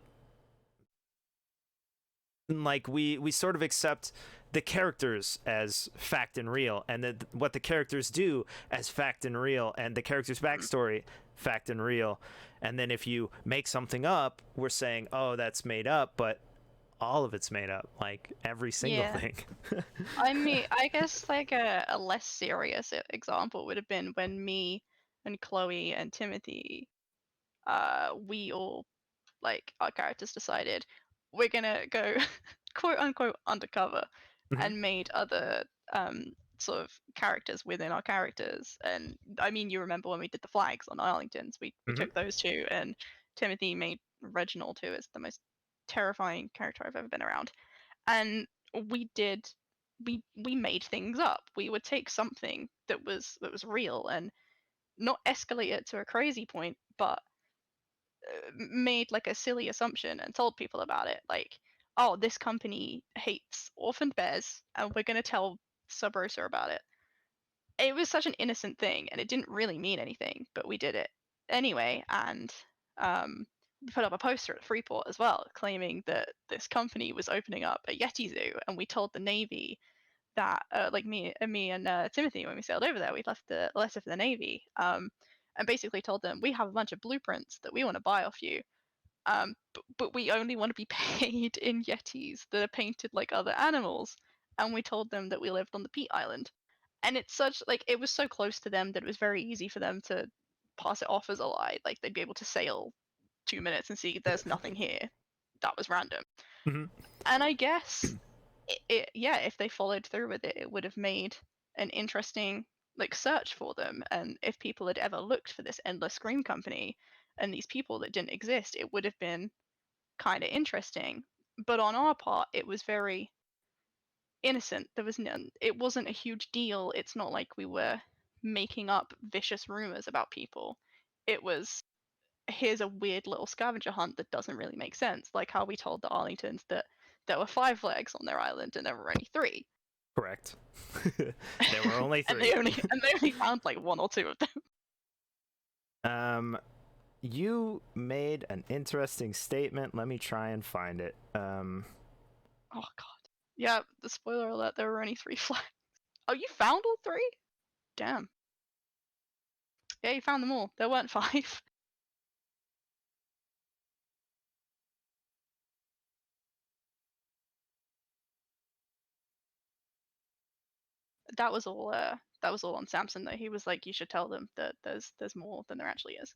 like we sort of accept the characters as fact and real, and what the characters do as fact and real, and the character's backstory fact and real. And then if you make something up, we're saying, oh, that's made up, but all of it's made up, like every single Yeah. thing. I mean, I guess like a less serious example would have been when me and Chloe and Timothy, we all, like, our characters decided we're gonna go quote unquote undercover Mhm. and made other sort of characters within our characters. And I mean, you remember when we did the flags on Arlington's, we Mhm. took those two, and Timothy made Reginald, who is the most terrifying character I've ever been around. And we did we made things up. We would take something that was real and not escalate it to a crazy point, but made like a silly assumption and told people about it, like, oh, this company hates orphaned bears and we're going to tell Sub Rosa about it. It was such an innocent thing and it didn't really mean anything, but we did it anyway. And we put up a poster at Freeport as well claiming that this company was opening up a Yeti zoo, and we told the Navy that like me and Timothy, when we sailed over there, we left the letter for the Navy, and basically told them we have a bunch of blueprints that we want to buy off you, but we only want to be paid in Yetis that are painted like other animals. And we told them that we lived on the Pete Island. And it's such, like, it was so close to them that it was very easy for them to pass it off as a lie. Like, they'd be able to sail 2 minutes and see there's nothing here. That was random. Mhm. And I guess, yeah, if they followed through with it, it would have made an interesting like search for them. And if people had ever looked for this endless scream company and these people that didn't exist, it would have been kind of interesting. But on our part, it was very innocent. There was no, it wasn't a huge deal. It's not like we were making up vicious rumors about people. It was here's a weird little scavenger hunt that doesn't really make sense, like how we told the Arlingtons that there were 5 legs on their island and there were only 3. Correct. There were only 3. and they only found like 1 or 2 of them. You made an interesting statement. Let me try and find it. Oh god. Yeah, the spoiler alert, there were only 3 flags. Oh, you found all 3? Damn. Yeah, you found them all. There weren't 5. That was all on Samson though. He was like, you should tell them that there's more than there actually is.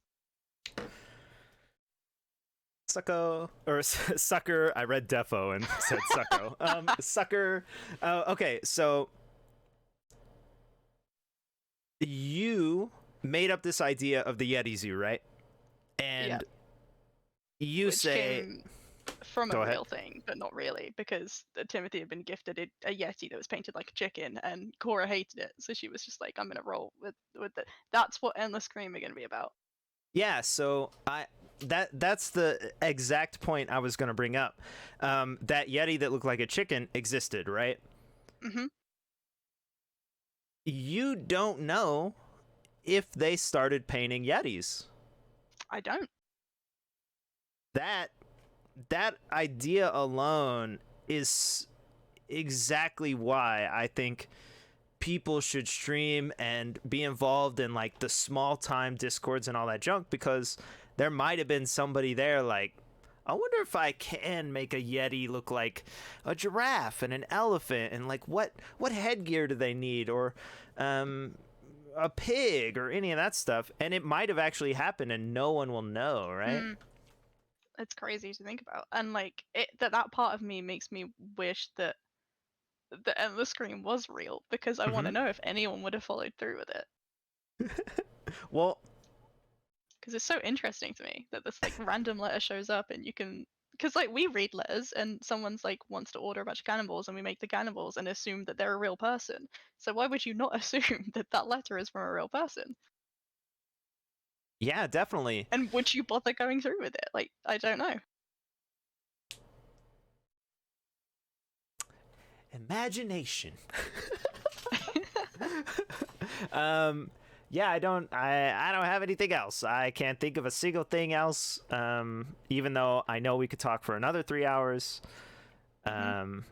Sucko or sucker. I read defo and said sucko. Sucker. Okay, so you made up this idea of the Yeti Zoo, right? And you Which say came from Go a ahead. real thing, but not really, because Timothy had been gifted a Yeti that was painted like a chicken, and Cora hated it, so she was just like, I'm gonna roll with it. That's what Endless Scream are gonna be about. Yeah, so that's the exact point I was going to bring up. That Yeti that looked like a chicken existed, right? Mm-hmm. You don't know if they started painting Yetis. I don't. That idea alone is exactly why I think people should stream and be involved in like the small time discords and all that junk, because there might have been somebody there like, I wonder if I can make a Yeti look like a giraffe and an elephant, and like what headgear do they need, or a pig, or any of that stuff. And it might have actually happened and no one will know, right? It's crazy to think about, and like that part of me makes me wish that the Endless Scream was real, because I want to know if anyone would have followed through with it. Well, because it's so interesting to me that this like random letter shows up, and you can, because like we read letters and someone's like wants to order a bunch of cannonballs, and we make the cannonballs and assume that they're a real person. So why would you not assume that that letter is from a real person? yeah, definitely. And would you bother going through with it? Like, I don't know. Imagination. Yeah, I don't have anything else. I can't think of a single thing else, even though I know we could talk for another 3 hours. Do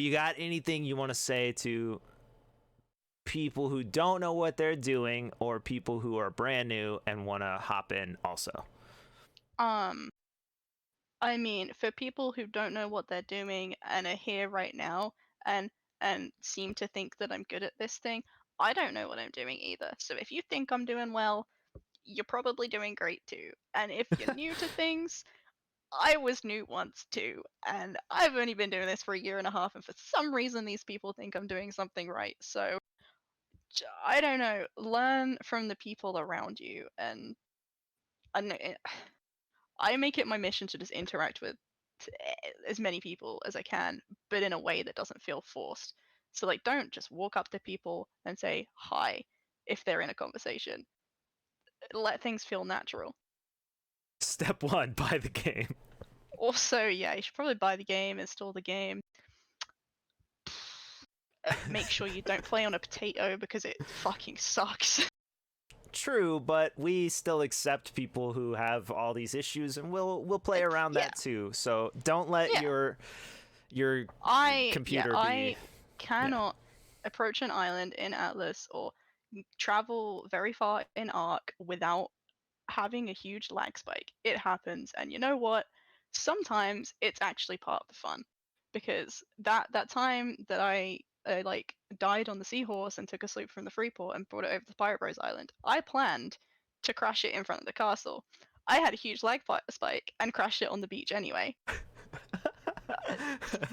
you got anything you want to say to people who don't know what they're doing, or people who are brand new and want to hop in also? I mean, for people who don't know what they're doing and are here right now and seem to think that I'm good at this thing, I don't know what I'm doing either. So if you think I'm doing well, you're probably doing great too. And if you're new to things, I was new once too, and I've only been doing this for 1.5 years, and for some reason these people think I'm doing something right. So I don't know. Learn from the people around you, and I know I make it my mission to just interact with as many people as I can, but in a way that doesn't feel forced. So like, don't just walk up to people and say hi if they're in a conversation. Let things feel natural. Step 1, buy the game. Also, yeah, you should probably buy the game, install the game. Make sure you don't play on a potato because it fucking sucks. True, but we still accept people who have all these issues, and we'll play around that too. So don't let your computer be. I cannot approach an island in Atlas or travel very far in Ark without having a huge lag spike. It happens, and you know what? Sometimes it's actually part of the fun, because that time that I like died on the seahorse and took a sloop from the Freeport and brought it over to Pirate Bros Island, I planned to crash it in front of the castle. I had a huge lag spike and crashed it on the beach anyway.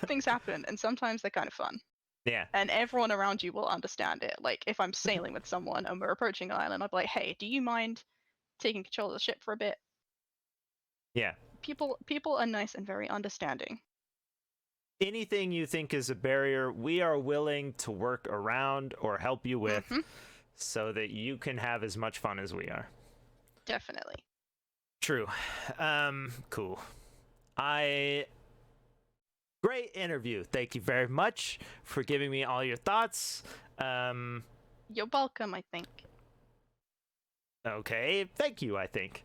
Things happen, and sometimes they're kind of fun. Yeah. And everyone around you will understand it. Like, if I'm sailing with someone and we're approaching an island, I'd be like, hey, do you mind taking control of the ship for a bit? Yeah. People are nice and very understanding. Anything you think is a barrier, we are willing to work around or help you with, so that you can have as much fun as we are. Definitely. True. Cool. Great interview. Thank you very much for giving me all your thoughts. You're welcome, I think. Okay, thank you, I think.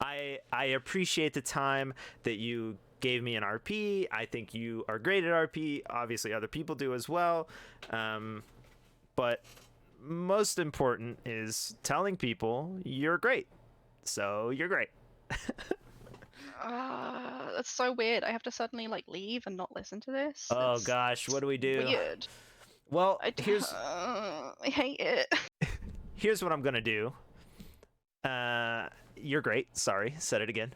I appreciate the time that you gave me an RP. I think you are great at RP. Obviously, other people do as well. But most important is telling people you're great. So you're great. That's so weird. I have to suddenly like leave and not listen to this. Oh It's gosh, what do we do? weird. Well, I hate it. here's what I'm gonna do. You're great. Sorry, said it again.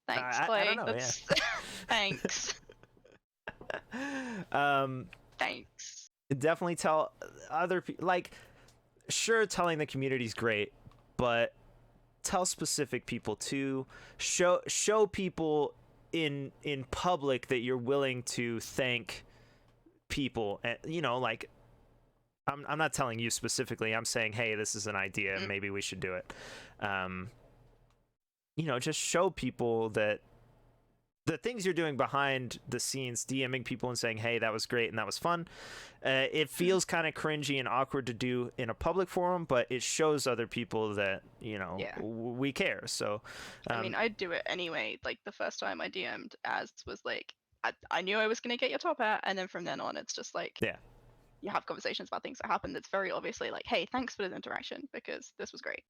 Thanks, I Clay. don't know, That's... Thanks. Thanks. Definitely tell other people. Like, sure, telling the community's great, but tell specific people too. Show people in public that you're willing to thank people, and like, I'm not telling you specifically. I'm saying, hey, this is an idea. Maybe we should do it. Just show people that the things you're doing behind the scenes, DMing people and saying, hey, that was great and that was fun. It feels kind of cringy and awkward to do in a public forum, but it shows other people that, we care. So, I mean, I'd do it anyway. Like, the first time I DM'd Az was like, I knew I was going to get your top hat. And then from then on, it's just like, yeah, you have conversations about things that happened. That's very obviously like, hey, thanks for this interaction because this was great.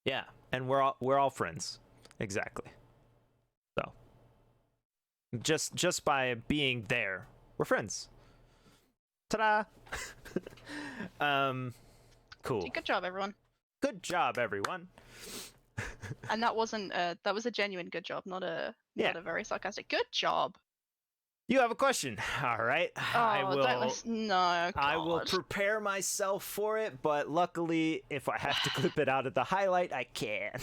yeah. And we're all friends. Exactly. So just by being there, we're friends. Ta-da! Cool. Good job, everyone. Good job, everyone. And that wasn't that was a genuine good job, not a very sarcastic good job. You have a question. All right. I will prepare myself for it, but luckily, if I have to clip it out of the highlight, I can.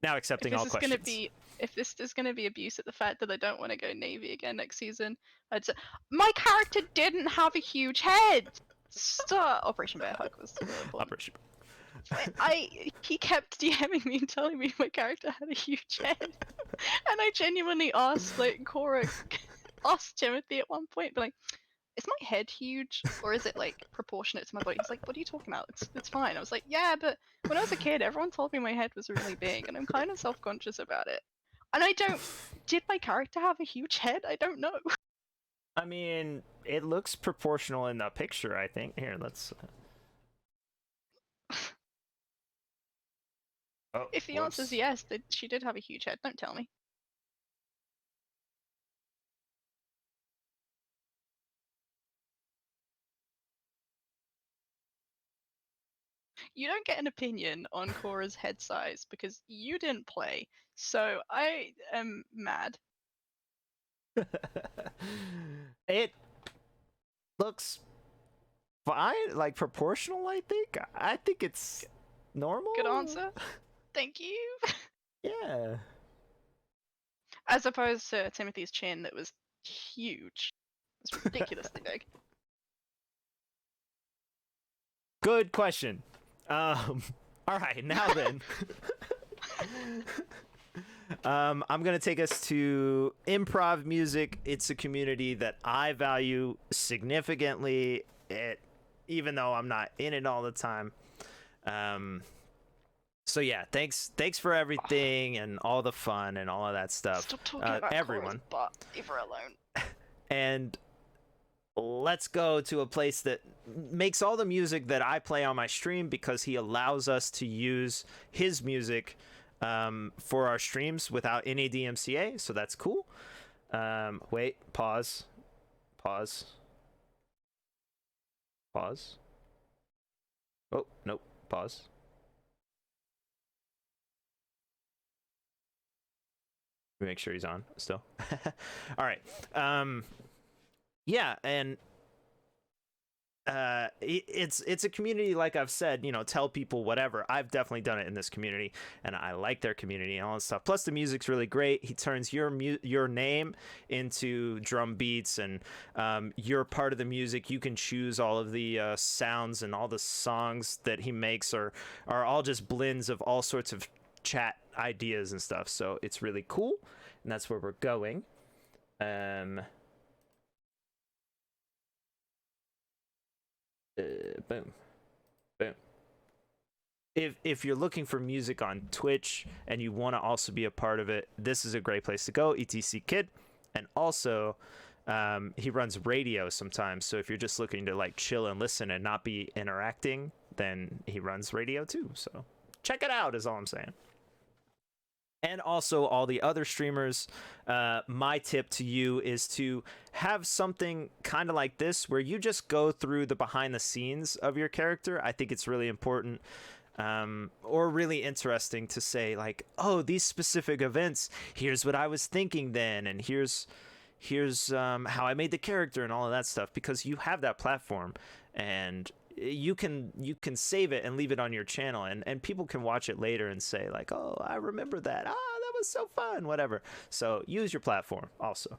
Now accepting all questions. If this is going to be abuse at the fact that I don't want to go Navy again next season, I'd say my character didn't have a huge head. Stop. Operation Bear Hug was really important. Operation. He kept DMing me and telling me my character had a huge head, and I genuinely asked, like, Cora asked Timothy at one point, but like, is my head huge or is it like proportionate to my body? He's like, what are you talking about? It's fine. I was like, yeah, but when I was a kid, everyone told me my head was really big, and I'm kind of self-conscious about it. And did my character have a huge head? I don't know. I mean, it looks proportional in the picture, I think. Here, let's... Oh, if the answer's yes, that she did have a huge head, don't tell me. You don't get an opinion on Cora's head size because you didn't play, so I am mad. It looks fine, like proportional, I think. I think it's normal. Good answer. Thank you. Yeah. As opposed to Timothy's chin that was huge. It was ridiculously big. Good question. All right, now then. I'm gonna take us to improv music. It's a community that I value significantly, even though I'm not in it all the time. So yeah, thanks for everything and all the fun and all of that stuff. Stop talking about everyone. Cora's butt. Leave her alone. And let's go to a place that makes all the music that I play on my stream, because he allows us to use his music for our streams without any DMCA, so that's cool. Wait, pause. Oh, nope, pause. Make sure he's on still. All right. Yeah, and it's a community, like I've said, you know, tell people whatever. I've definitely done it in this community, and I like their community and all that stuff. Plus the music's really great. He turns your name into drum beats, and you're part of the music. You can choose all of the sounds, and all the songs that he makes are all just blends of all sorts of chat ideas and stuff. So it's really cool, and that's where we're going. Boom. Boom. If you're looking for music on Twitch and you want to also be a part of it, this is a great place to go. ETC Kid. And also, he runs radio sometimes. So if you're just looking to like chill and listen and not be interacting, then he runs radio too. So check it out is all I'm saying. And also all the other streamers, my tip to you is to have something kind of like this where you just go through the behind the scenes of your character. I think it's really important, or really interesting to say like, oh, these specific events, here's what I was thinking then, and here's how I made the character and all of that stuff, because you have that platform and you can save it and leave it on your channel, and people can watch it later and say like, oh, I remember that. Ah, that was so fun, whatever. So use your platform also.